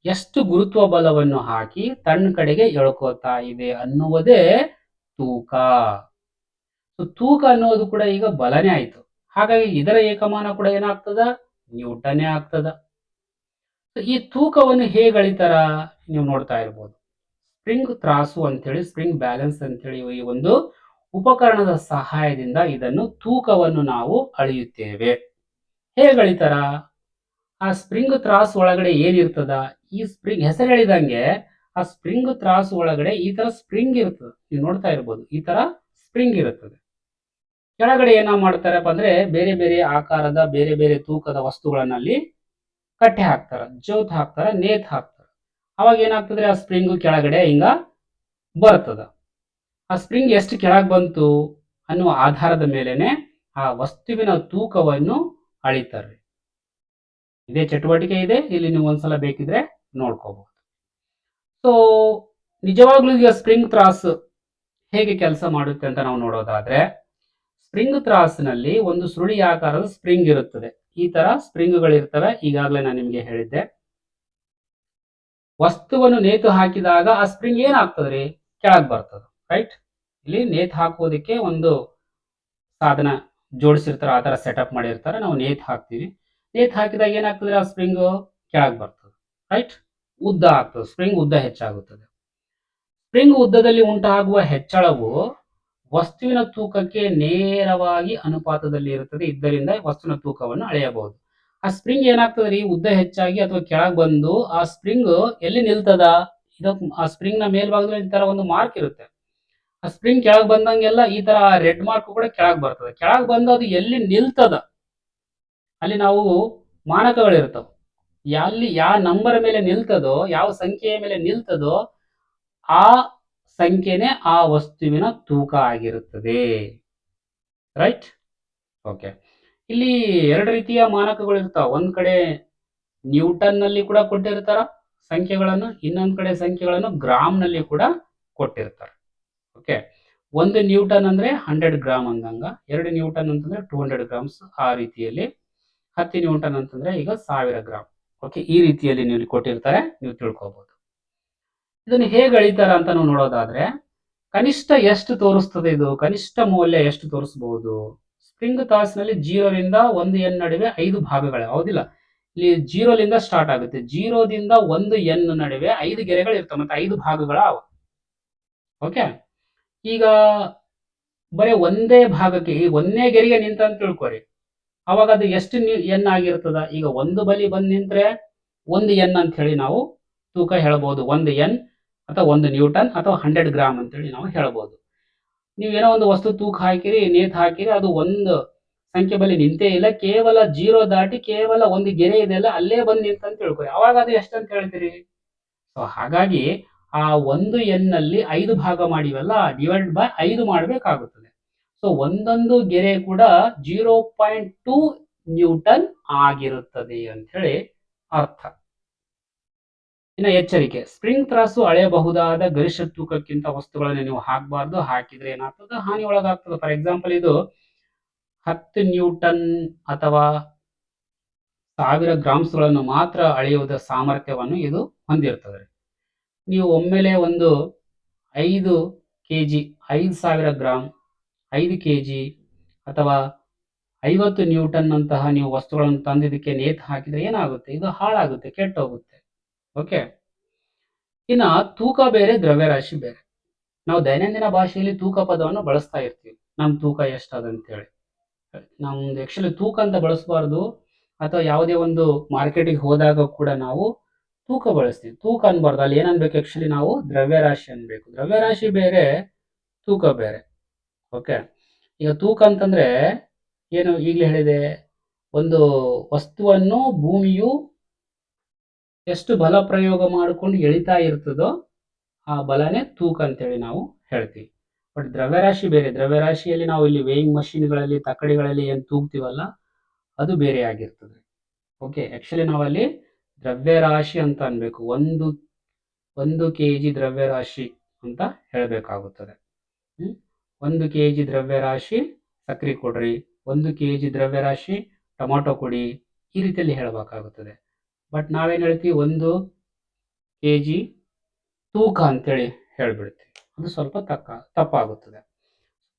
ಎಷ್ಟು ಗುರುತ್ವ ಬಲವನ್ನು ಹಾಕಿ ತನ್ನ ಕಡೆಗೆ ಎಳ್ಕೋತಾ ಇದೆ ಅನ್ನುವುದೇ ತೂಕ. ತೂಕ ಅನ್ನೋದು ಕೂಡ ಈಗ ಬಲನೇ ಆಯ್ತು. ಹಾಗಾಗಿ ಇದರ ಏಕಮಾನ ಕೂಡ ಏನಾಗ್ತದ, ನ್ಯೂಟನ್ನೇ ಆಗ್ತದ. ಈ ತೂಕವನ್ನು ಹೇಗೆ ಅಳಿತಾರ ನೀವು ನೋಡ್ತಾ ಇರ್ಬೋದು. ಸ್ಪ್ರಿಂಗ್ ತ್ರಾಸು ಅಂತೇಳಿ, ಸ್ಪ್ರಿಂಗ್ ಬ್ಯಾಲೆನ್ಸ್ ಅಂತೇಳಿ ಈ ಒಂದು ಉಪಕರಣದ ಸಹಾಯದಿಂದ ಇದನ್ನು ತೂಕವನ್ನು ನಾವು ಅಳೆಯುತ್ತೇವೆ. ಹೇಗೆ ಅಳಿತಾರ? ಆ ಸ್ಪ್ರಿಂಗ್ ತ್ರಾಸ್ ಒಳಗಡೆ ಏನಿರ್ತದ, ಈ ಸ್ಪ್ರಿಂಗ್ ಹೆಸರು ಹೇಳಿದಂಗೆ ಆ ಸ್ಪ್ರಿಂಗ್ ತ್ರಾಸ್ ಒಳಗಡೆ ಈ ತರ ಸ್ಪ್ರಿಂಗ್ ಇರ್ತದೆ. ನೀವು ನೋಡ್ತಾ ಇರ್ಬೋದು, ಈ ತರ ಸ್ಪ್ರಿಂಗ್ ಇರುತ್ತದೆ. ಕೆಳಗಡೆ ಏನ ಮಾಡ್ತಾರಪ್ಪ ಅಂದ್ರೆ ಬೇರೆ ಬೇರೆ ಆಕಾರದ ಬೇರೆ ಬೇರೆ ತೂಕದ ವಸ್ತುಗಳನ್ನಲ್ಲಿ ಕಟ್ಟೆ ಹಾಕ್ತಾರ, ಜೋತ್ ಹಾಕ್ತಾರ, ನೇತ್ ಹಾಕ್ತಾರ. ಅವಾಗ ಏನಾಗ್ತದ್ರೆ ಆ ಸ್ಪ್ರಿಂಗ್ ಕೆಳಗಡೆ ಹಿಂಗ ಬರ್ತದ. ಆ ಸ್ಪ್ರಿಂಗ್ ಎಷ್ಟು ಕೆಳಗೆ ಬಂತು ಅನ್ನುವ ಆಧಾರದ ಮೇಲೆನೆ ಆ ವಸ್ತುವಿನ ತೂಕವನ್ನು ಅಳಿತಾರೆ. ಇದೇ ಚಟುವಟಿಕೆ ಇದೆ, ಇಲ್ಲಿ ನೀವು ಒಂದ್ಸಲ ಬೇಕಿದ್ರೆ ನೋಡ್ಕೋಬಹುದು. ಸೊ ನಿಜವಾಗ್ಲೂ ಈಗ ಸ್ಪ್ರಿಂಗ್ ತ್ರಾಸ್ ಹೇಗೆ ಕೆಲಸ ಮಾಡುತ್ತೆ ಅಂತ ನಾವು ನೋಡೋದಾದ್ರೆ, ಸ್ಪ್ರಿಂಗ್ ತ್ರಾಸ್ನಲ್ಲಿ ಒಂದು ಸುರುಳಿ ಆಕಾರದ ಸ್ಪ್ರಿಂಗ್ ಇರುತ್ತದೆ. ಈ ತರ ಸ್ಪ್ರಿಂಗ್ಗಳಿರ್ತವೆ. ಈಗಾಗಲೇ ನಾನು ನಿಮಗೆ ಹೇಳಿದ್ದೆ, ವಸ್ತುವನ್ನು ನೇತು ಹಾಕಿದಾಗ ಆ ಸ್ಪ್ರಿಂಗ್ ಏನಾಗ್ತದ್ರಿ, ಕೆಳಗೆ ಬರ್ತದೆ. ರೈಟ್, ಇಲ್ಲಿ ನೇತು ಹಾಕೋದಕ್ಕೆ ಒಂದು ಸಾಧನ ಜೋಡಿಸಿರ್ತಾರೆ, ಆ ತರ ಸೆಟಪ್ ಮಾಡಿರ್ತಾರೆ. ನಾವು ನೇತು ಹಾಕ್ತೀವಿ, ನೇತು ಹಾಕಿದಾಗ ಏನಾಗ್ತದೆ, ಆ ಸ್ಪ್ರಿಂಗ್ ಕೆಳಗೆ ಬರ್ತದೆ. ರೈಟ್, ಉದ್ದ ಆಗ್ತದೆ, ಸ್ಪ್ರಿಂಗ್ ಉದ್ದ ಹೆಚ್ಚಾಗುತ್ತದೆ. ಸ್ಪ್ರಿಂಗ್ ಉದ್ದದಲ್ಲಿ ಉಂಟಾಗುವ ಹೆಚ್ಚಳವು ವಸ್ತುವಿನ ತೂಕಕ್ಕೆ ನೇರವಾಗಿ ಅನುಪಾತದಲ್ಲಿ ಇರುತ್ತದೆ. ಇದರಿಂದ ವಸ್ತುವಿನ ತೂಕವನ್ನು ಅಳೆಯಬಹುದು. ಆ ಸ್ಪ್ರಿಂಗ್ ಏನಾಗ್ತದ್ರಿ, ಉದ್ದ ಹೆಚ್ಚಾಗಿ ಅಥವಾ ಕೆಳಗೆ ಬಂದು ಆ ಸ್ಪ್ರಿಂಗ್ ಎಲ್ಲಿ ನಿಲ್ತದ, ಆ ಸ್ಪ್ರಿಂಗ್ ನ ಮೇಲ್ಭಾಗದಲ್ಲಿ ಈ ತರ ಒಂದು ಮಾರ್ಕ್ ಇರುತ್ತೆ. ಆ ಸ್ಪ್ರಿಂಗ್ ಕೆಳಗೆ ಬಂದಂಗೆಲ್ಲ ಈ ತರ ರೆಡ್ ಮಾರ್ಕ್ ಕೂಡ ಕೆಳಗೆ ಬರ್ತದೆ. ಕೆಳಗೆ ಬಂದು ಅದು ಎಲ್ಲಿ ನಿಲ್ತದ ಅಲ್ಲಿ ನಾವು ಮಾನಕಗಳಿರ್ತಾವ, ಎಲ್ಲಿ ಯಾವ ನಂಬರ್ ಮೇಲೆ ನಿಲ್ತದೋ, ಯಾವ ಸಂಖ್ಯೆಯ ಮೇಲೆ ನಿಲ್ತದೋ ಆ ಸಂಖ್ಯೆನೇ ಆ ವಸ್ತುವಿನ ತೂಕ ಆಗಿರುತ್ತದೆ. Right, okay. ಇಲ್ಲಿ ಎರಡು ರೀತಿಯ ಮಾನಕಗಳು ಇರ್ತಾವ. ಒಂದ್ ಕಡೆ ನ್ಯೂಟನ್ ನಲ್ಲಿ ಕೂಡ ಕೊಟ್ಟಿರ್ತಾರ ಸಂಖ್ಯೆಗಳನ್ನು, ಇನ್ನೊಂದ್ ಕಡೆ ಸಂಖ್ಯೆಗಳನ್ನು ಗ್ರಾಮ್ ನಲ್ಲಿ ಕೂಡ ಕೊಟ್ಟಿರ್ತಾರೆ. ಓಕೆ, 1 ನ್ಯೂಟನ್ ಅಂದ್ರೆ 100 ಗ್ರಾಮ್ ಅಂದಂಗ, 2 ನ್ಯೂಟನ್ ಅಂತಂದ್ರೆ 200 ಗ್ರಾಮ್ಸ್, ಆ ರೀತಿಯಲ್ಲಿ 10 ನ್ಯೂಟನ್ ಅಂತಂದ್ರೆ ಈಗ 1000 ಗ್ರಾಮ್. ಓಕೆ, ಈ ರೀತಿಯಲ್ಲಿ ನೀವು ಕೊಟ್ಟಿರ್ತಾರೆ, ನೀವು ತಿಳ್ಕೊಬಹುದು. ಇದನ್ನು ಹೇಗೆ ಅಳಿತಾರ ಅಂತ ನಾವು ನೋಡೋದಾದ್ರೆ, ಕನಿಷ್ಠ ಎಷ್ಟು ತೋರಿಸ್ತದೆ ಇದು, ಕನಿಷ್ಠ ಮೌಲ್ಯ ಎಷ್ಟು ತೋರಿಸಬಹುದು. ಸ್ಪ್ರಿಂಗ್ ತ್ರಾಸ್ನಲ್ಲಿ 0 ರಿಂದ 1 n ನಡುವೆ 5 ಭಾಗಗಳು, ಹೌದಿಲ್ಲ? ಇಲ್ಲಿ 0 ರಿಂದ ಸ್ಟಾರ್ಟ್ ಆಗುತ್ತೆ, 0 ದಿಂದ 1 n ನಡುವೆ 5 ಗೆರೆಗಳು ಇರ್ತವೆ, ಮತ್ತೆ 5 ಭಾಗಗಳ ಅವ. ಓಕೆ, ಈಗ ಬರೀ ಒಂದೇ ಭಾಗಕ್ಕೆ, ಈ ಒಂದೇ ಗೆರೆಗೆ ನಿಂತ ಅಂತ ತಿಳ್ಕೊರಿ, ಅವಾಗ ಅದು ಎಷ್ಟು ಎನ್ ಆಗಿರ್ತದ. ಈಗ ಒಂದು ಬಲಿ ಬಂದ್ ನಿಂತ್ರೆ 1 n ಅಂತ ಹೇಳಿ ನಾವು ತೂಕ ಹೇಳಬಹುದು. 1 n ಅಥವಾ 1 ನ್ಯೂಟನ್ ಅಥವಾ 100 ಗ್ರಾಮ್ ಅಂತೇಳಿ ನಾವು ಹೇಳಬಹುದು. ನೀವೇನೋ ಒಂದು ವಸ್ತು ತೂಕ ಹಾಕಿರಿ, ನೇತು ಹಾಕಿರಿ, ಅದು ಒಂದು ಸಂಖ್ಯೆ ಬಲ್ಲಿ ನಿಂತೇ ಇಲ್ಲ, ಕೇವಲ 0 ದಾಟಿ ಕೇವಲ ಒಂದು ಗೆರೆ ಇದೆಯಲ್ಲ ಅಲ್ಲೇ ಬಂದು ನಿಂತಂತ ತಿಳ್ಕೊರಿ. ಅವಾಗ ಅದು ಎಷ್ಟಂತ ಹೇಳ್ತೀರಿ? ಸೊ ಹಾಗಾಗಿ ಆ ಒಂದು ಎನ್ ನಲ್ಲಿ 5 ಭಾಗ ಮಾಡಿವಲ್ಲ, ಡಿವೈಡ್ ಬೈ 5 ಮಾಡಬೇಕಾಗುತ್ತದೆ. ಸೊ ಒಂದೊಂದು ಗೆರೆ ಕೂಡ 0.2 ನ್ಯೂಟನ್ ಆಗಿರುತ್ತದೆ ಅಂತ ಹೇಳಿ ಅರ್ಥ. ಇನ್ನು ಎಚ್ಚರಿಕೆ, ಸ್ಪ್ರಿಂಗ್ ತ್ರಾಸು ಅಳೆಯಬಹುದಾದ ಗರಿಷ್ಠ ತೂಕಕ್ಕಿಂತ ವಸ್ತುಗಳನ್ನು ನೀವು ಹಾಕಬಾರ್ದು. ಹಾಕಿದ್ರೆ ಏನಾಗ್ತದೆ? ಹಾನಿ ಒಳಗಾಗ್ತದೆ. ಫಾರ್ ಎಕ್ಸಾಂಪಲ್ ಇದು 10 ನ್ಯೂಟನ್ ಅಥವಾ 1000 ಗ್ರಾಮ್ಸ್ಗಳನ್ನು ಮಾತ್ರ ಅಳೆಯುವುದ ಸಾಮರ್ಥ್ಯವನ್ನು ಇದು ಹೊಂದಿರ್ತದೆ. ನೀವು ಒಮ್ಮೆಲೆ ಒಂದು 5 ಕೆಜಿ, 5000 ಗ್ರಾಮ್, 5 ಕೆಜಿ ಅಥವಾ 50 ನ್ಯೂಟನ್ ಅಂತಹ ನೀವು ವಸ್ತುಗಳನ್ನು ತಂದಿದ್ದಕ್ಕೆ ನೇತು ಹಾಕಿದ್ರೆ ಏನಾಗುತ್ತೆ? ಇದು ಹಾಳಾಗುತ್ತೆ, ಕೆಟ್ಟೋಗುತ್ತೆ. ಓಕೆ. ಇನ್ನ ತೂಕ ಬೇರೆ, ದ್ರವ್ಯರಾಶಿ ಬೇರೆ. ನಾವು ದೈನಂದಿನ ಭಾಷೆಯಲ್ಲಿ ತೂಕ ಪದವನ್ನು ಬಳಸ್ತಾ ಇರ್ತೀವಿ. ನಮ್ಮ ತೂಕ ಎಷ್ಟದಂತೇಳಿ. ನಮ್ದು ಆಕ್ಚುಲಿ ತೂಕ ಅಂತ ಬಳಸಬಾರ್ದು. ಅಥವಾ ಯಾವುದೇ ಒಂದು ಮಾರ್ಕೆಟಿಗೆ ಹೋದಾಗ ಕೂಡ ನಾವು ತೂಕ ಬಳಸ್ತೀವಿ, ತೂಕ ಅನ್ಬಾರ್ದು. ಅಲ್ಲಿ ಏನನ್ಬೇಕು? ಆಕ್ಚುಲಿ ನಾವು ದ್ರವ್ಯರಾಶಿ ಅನ್ಬೇಕು. ದ್ರವ್ಯರಾಶಿ ಬೇರೆ, ತೂಕ ಬೇರೆ. ಓಕೆ. ಈಗ ತೂಕ ಅಂತಂದ್ರೆ ಏನು? ಈಗಲೇ ಹೇಳಿದೆ, ಒಂದು ವಸ್ತುವನ್ನು ಭೂಮಿಯು ಎಷ್ಟು ಬಲ ಪ್ರಯೋಗ ಮಾಡಿಕೊಂಡು ಎಳಿತಾ ಇರ್ತದೋ ಆ ಬಲನೇ ತೂಕ ಅಂತೇಳಿ ನಾವು ಹೇಳ್ತೀವಿ. ಬಟ್ ದ್ರವ್ಯರಾಶಿ ಬೇರೆ. ದ್ರವ್ಯರಾಶಿಯಲ್ಲಿ ನಾವು ಇಲ್ಲಿ ವೇಯಿಂಗ್ ಮಷಿನ್ಗಳಲ್ಲಿ, ತಕ್ಕಡಿಗಳಲ್ಲಿ ಏನು ತೂಗ್ತೀವಲ್ಲ, ಅದು ಬೇರೆ ಆಗಿರ್ತದೆ. ಓಕೆ. ಆಕ್ಚುಲಿ ನಾವಲ್ಲಿ ದ್ರವ್ಯರಾಶಿ ಅಂತ ಅನ್ಬೇಕು. ಒಂದು ಕೆಜಿ ದ್ರವ್ಯರಾಶಿ ಅಂತ ಹೇಳಬೇಕಾಗುತ್ತದೆ. 1 ಕೆಜಿ ದ್ರವ್ಯರಾಶಿ ಸಕ್ಕರೆ ಕೊಡ್ರಿ, 1 ಕೆಜಿ ದ್ರವ್ಯರಾಶಿ ಟೊಮಾಟೊ ಕೊಡಿ, ಈ ರೀತಿಯಲ್ಲಿ ಹೇಳಬೇಕಾಗುತ್ತದೆ. ಬಟ್ ನಾವೇನು ಹೇಳ್ತೀವಿ? 1 ಕೆಜಿ ತೂಕ ಅಂತೇಳಿ ಹೇಳ್ಬಿಡ್ತೀವಿ. ಅದು ಸ್ವಲ್ಪ ತಪ್ಪಾಗುತ್ತದೆ.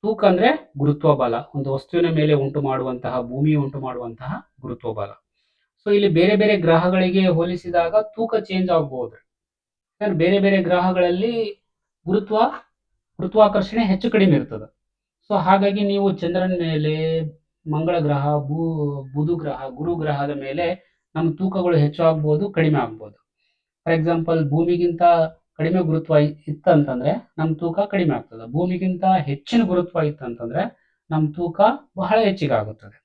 ತೂಕ ಅಂದ್ರೆ ಗುರುತ್ವ ಬಲ, ಒಂದು ವಸ್ತುವಿನ ಮೇಲೆ ಉಂಟು ಮಾಡುವಂತಹ, ಭೂಮಿ ಉಂಟು ಮಾಡುವಂತಹ ಗುರುತ್ವ ಬಲ. ಸೊ ಇಲ್ಲಿ ಬೇರೆ ಬೇರೆ ಗ್ರಹಗಳಿಗೆ ಹೋಲಿಸಿದಾಗ ತೂಕ ಚೇಂಜ್ ಆಗಬಹುದು. ಬೇರೆ ಬೇರೆ ಗ್ರಹಗಳಲ್ಲಿ ಗುರುತ್ವಾಕರ್ಷಣೆ ಹೆಚ್ಚು ಕಡಿಮೆ ಇರ್ತದೆ. ಸೊ ಹಾಗಾಗಿ ನೀವು ಚಂದ್ರನ ಮೇಲೆ, ಮಂಗಳ ಗ್ರಹ, ಬುಧ ಗ್ರಹ, ಗುರು ಗ್ರಹದ ಮೇಲೆ ನಮ್ಮ ತೂಕಗಳು ಹೆಚ್ಚು ಆಗ್ಬೋದು, ಕಡಿಮೆ ಆಗ್ಬೋದು. ಫಾರ್ ಎಕ್ಸಾಂಪಲ್ ಭೂಮಿಗಿಂತ ಕಡಿಮೆ ಗುರುತ್ವ ಇತ್ತಂತಂದ್ರೆ ನಮ್ಮ ತೂಕ ಕಡಿಮೆ ಆಗ್ತದೆ. ಭೂಮಿಗಿಂತ ಹೆಚ್ಚಿನ ಗುರುತ್ವ ಇತ್ತಂತಂದ್ರೆ ನಮ್ಮ ತೂಕ ಬಹಳ ಹೆಚ್ಚಿಗೆ ಆಗುತ್ತದೆ.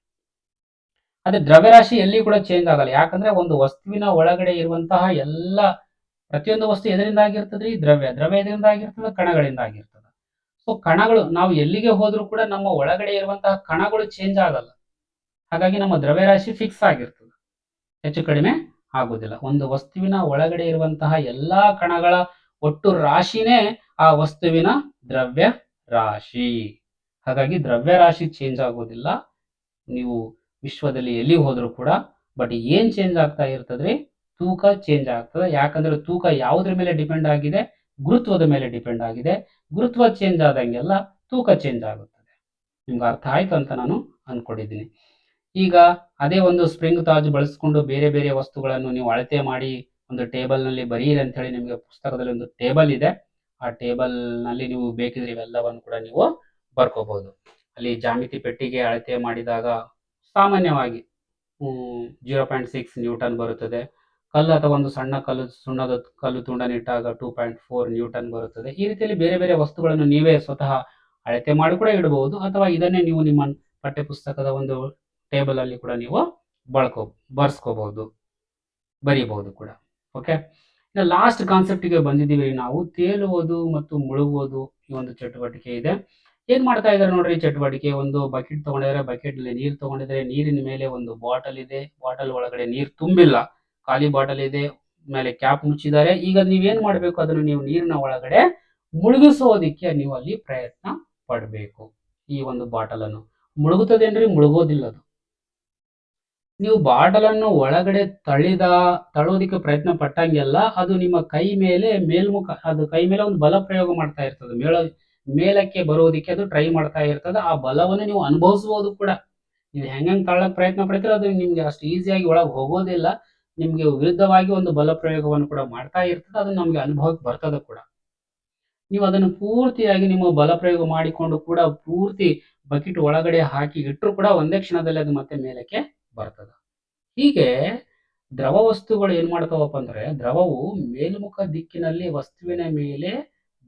ಅದೇ ದ್ರವ್ಯರಾಶಿ ಎಲ್ಲಿ ಕೂಡ ಚೇಂಜ್ ಆಗಲ್ಲ. ಯಾಕಂದ್ರೆ ಒಂದು ವಸ್ತುವಿನ ಒಳಗಡೆ ಇರುವಂತಹ ಎಲ್ಲ, ಪ್ರತಿಯೊಂದು ವಸ್ತು ಎದರಿಂದ ಆಗಿರ್ತದ್ರಿ? ದ್ರವ್ಯ ಎದರಿಂದ ಆಗಿರ್ತದೆ? ಕಣಗಳಿಂದ ಆಗಿರ್ತದೆ. ಸೊ ಕಣಗಳು ನಾವು ಎಲ್ಲಿಗೆ ಹೋದ್ರೂ ಕೂಡ ನಮ್ಮ ಒಳಗಡೆ ಇರುವಂತಹ ಕಣಗಳು ಚೇಂಜ್ ಆಗಲ್ಲ. ಹಾಗಾಗಿ ನಮ್ಮ ದ್ರವ್ಯರಾಶಿ ಫಿಕ್ಸ್ ಆಗಿರ್ತದೆ, ಹೆಚ್ಚು ಕಡಿಮೆ ಆಗುವುದಿಲ್ಲ. ಒಂದು ವಸ್ತುವಿನ ಒಳಗಡೆ ಇರುವಂತಹ ಎಲ್ಲಾ ಕಣಗಳ ಒಟ್ಟು ರಾಶಿನೇ ಆ ವಸ್ತುವಿನ ದ್ರವ್ಯ ರಾಶಿ. ಹಾಗಾಗಿ ದ್ರವ್ಯ ರಾಶಿ ಚೇಂಜ್ ಆಗೋದಿಲ್ಲ ನೀವು ವಿಶ್ವದಲ್ಲಿ ಎಲ್ಲಿ ಹೋದ್ರೂ ಕೂಡ. ಬಟ್ ಏನ್ ಚೇಂಜ್ ಆಗ್ತಾ ಇರ್ತದ್ರಿ? ತೂಕ ಚೇಂಜ್ ಆಗ್ತದೆ. ಯಾಕಂದ್ರೆ ತೂಕ ಯಾವುದ್ರ ಮೇಲೆ ಡಿಪೆಂಡ್ ಆಗಿದೆ? ಗುರುತ್ವದ ಮೇಲೆ ಡಿಪೆಂಡ್ ಆಗಿದೆ. ಗುರುತ್ವ ಚೇಂಜ್ ಆದಂಗೆಲ್ಲ ತೂಕ ಚೇಂಜ್ ಆಗುತ್ತದೆ. ನಿಮ್ಗೆ ಅರ್ಥ ಆಯ್ತು ಅಂತ ನಾನು ಅನ್ಕೊಂಡಿದ್ದೀನಿ. ಈಗ ಅದೇ ಒಂದು ಸ್ಪ್ರಿಂಗ್ ತಾಜ್ ಬಳಸ್ಕೊಂಡು ಬೇರೆ ಬೇರೆ ವಸ್ತುಗಳನ್ನು ನೀವು ಅಳತೆ ಮಾಡಿ ಒಂದು ಟೇಬಲ್ ನಲ್ಲಿ ಬರೀರಿ ಅಂತ ಹೇಳಿ ನಿಮಗೆ ಪುಸ್ತಕದಲ್ಲಿ ಒಂದು ಟೇಬಲ್ ಇದೆ. ಆ ಟೇಬಲ್ ನಲ್ಲಿ ನೀವು ಬೇಕಿದ್ರೆ ಇವೆಲ್ಲವನ್ನು ಕೂಡ ನೀವು ಬರ್ಕೋಬಹುದು. ಅಲ್ಲಿ ಜಾಮಿತಿ ಪೆಟ್ಟಿಗೆ ಅಳತೆ ಮಾಡಿದಾಗ ಸಾಮಾನ್ಯವಾಗಿ 0.6 ನ್ಯೂಟನ್ ಬರುತ್ತದೆ. ಕಲ್ಲು ಅಥವಾ ಒಂದು ಸಣ್ಣ ಕಲ್ಲು, ಸುಣ್ಣದ ಕಲ್ಲು ತುಂಡನ್ನಿಟ್ಟಾಗ 2.4 ನ್ಯೂಟನ್ ಬರುತ್ತದೆ. ಈ ರೀತಿಯಲ್ಲಿ ಬೇರೆ ಬೇರೆ ವಸ್ತುಗಳನ್ನು ನೀವೇ ಸ್ವತಃ ಅಳತೆ ಮಾಡಿ ಕೂಡ ಇಡಬಹುದು, ಅಥವಾ ಇದನ್ನೇ ನೀವು ನಿಮ್ಮ ಪಠ್ಯ ಪುಸ್ತಕದ ಒಂದು ಟೇಬಲ್ ಅಲ್ಲಿ ಕೂಡ ನೀವು ಬರ್ಸ್ಕೋಬಹುದು, ಬರೀಬಹುದು ಕೂಡ. ಓಕೆ. ಇನ್ನು ಲಾಸ್ಟ್ ಕಾನ್ಸೆಪ್ಟ್ಗೆ ಬಂದಿದ್ದೀವಿ ನಾವು. ತೇಲುವುದು ಮತ್ತು ಮುಳುಗುವುದು ಈ ಒಂದು ಚಟುವಟಿಕೆ ಇದೆ. ಏನ್ ಮಾಡ್ತಾ ಇದ್ದಾರೆ ನೋಡ್ರಿ ಚಟುವಟಿಕೆ? ಒಂದು ಬಕೆಟ್ ತಗೊಂಡಿದ್ದಾರೆ, ಬಕೆಟ್ ಅಲ್ಲಿ ನೀರು ತಗೊಂಡಿದ್ದಾರೆ, ನೀರಿನ ಮೇಲೆ ಒಂದು ಬಾಟಲ್ ಇದೆ, ಬಾಟಲ್ ಒಳಗಡೆ ನೀರು ತುಂಬಿಲ್ಲ, ಖಾಲಿ ಬಾಟಲ್ ಇದೆ, ಮೇಲೆ ಕ್ಯಾಪ್ ಮುಚ್ಚಿದ್ದಾರೆ. ಈಗ ನೀವೇನ್ ಮಾಡ್ಬೇಕು? ಅದನ್ನು ನೀವು ನೀರಿನ ಒಳಗಡೆ ಮುಳುಗಿಸೋದಿಕ್ಕೆ ನೀವು ಅಲ್ಲಿ ಪ್ರಯತ್ನ ಪಡಬೇಕು. ಈ ಒಂದು ಬಾಟಲ್ ಅನ್ನು ಮುಳುಗುತ್ತದೇನ್ರಿ? ಮುಳುಗೋದಿಲ್ಲ. ಅದು ನೀವು ಬಾಟಲ್ ಅನ್ನು ಒಳಗಡೆ ತಳ್ಳೋದಿಕ್ಕೆ ಪ್ರಯತ್ನ ಪಟ್ಟಂಗೆಲ್ಲ ಅದು ನಿಮ್ಮ ಕೈ ಮೇಲೆ ಮೇಲ್ಮುಖ, ಅದು ಕೈ ಮೇಲೆ ಒಂದು ಬಲ ಪ್ರಯೋಗ ಮಾಡ್ತಾ ಇರ್ತದೆ. ಮೇಲಕ್ಕೆ ಬರೋದಿಕ್ಕೆ ಅದು ಟ್ರೈ ಮಾಡ್ತಾ ಇರ್ತದೆ. ಆ ಬಲವನ್ನು ನೀವು ಅನುಭವಿಸಬಹುದು ಕೂಡ. ನೀವು ಹೆಂಗ್ ತಳ್ಳಕ್ ಪ್ರಯತ್ನ ಪಡ್ತೀರೋ ಅದು ನಿಮ್ಗೆ ಅಷ್ಟು ಈಸಿಯಾಗಿ ಒಳಗೆ ಹೋಗೋದಿಲ್ಲ. ನಿಮ್ಗೆ ವಿರುದ್ಧವಾಗಿ ಒಂದು ಬಲ ಪ್ರಯೋಗವನ್ನು ಕೂಡ ಮಾಡ್ತಾ ಇರ್ತದೆ. ಅದು ನಮ್ಗೆ ಅನುಭವಕ್ಕೆ ಬರ್ತದೆ ಕೂಡ. ನೀವು ಅದನ್ನು ಪೂರ್ತಿಯಾಗಿ ನಿಮ್ಮ ಬಲ ಪ್ರಯೋಗ ಮಾಡಿಕೊಂಡು ಕೂಡ ಪೂರ್ತಿ ಬಕೆಟ್ ಒಳಗಡೆ ಹಾಕಿ ಇಟ್ಟರು ಕೂಡ ಒಂದೇ ಕ್ಷಣದಲ್ಲಿ ಅದು ಮತ್ತೆ ಮೇಲಕ್ಕೆ ಬರ್ತದೆ. ಹೀಗೆ ದ್ರವ ವಸ್ತುಗಳು ಏನ್ ಮಾಡ್ತಾವಪ್ಪ ಅಂದ್ರೆ, ದ್ರವವು ಮೇಲ್ಮುಖ ದಿಕ್ಕಿನಲ್ಲಿ ವಸ್ತುವಿನ ಮೇಲೆ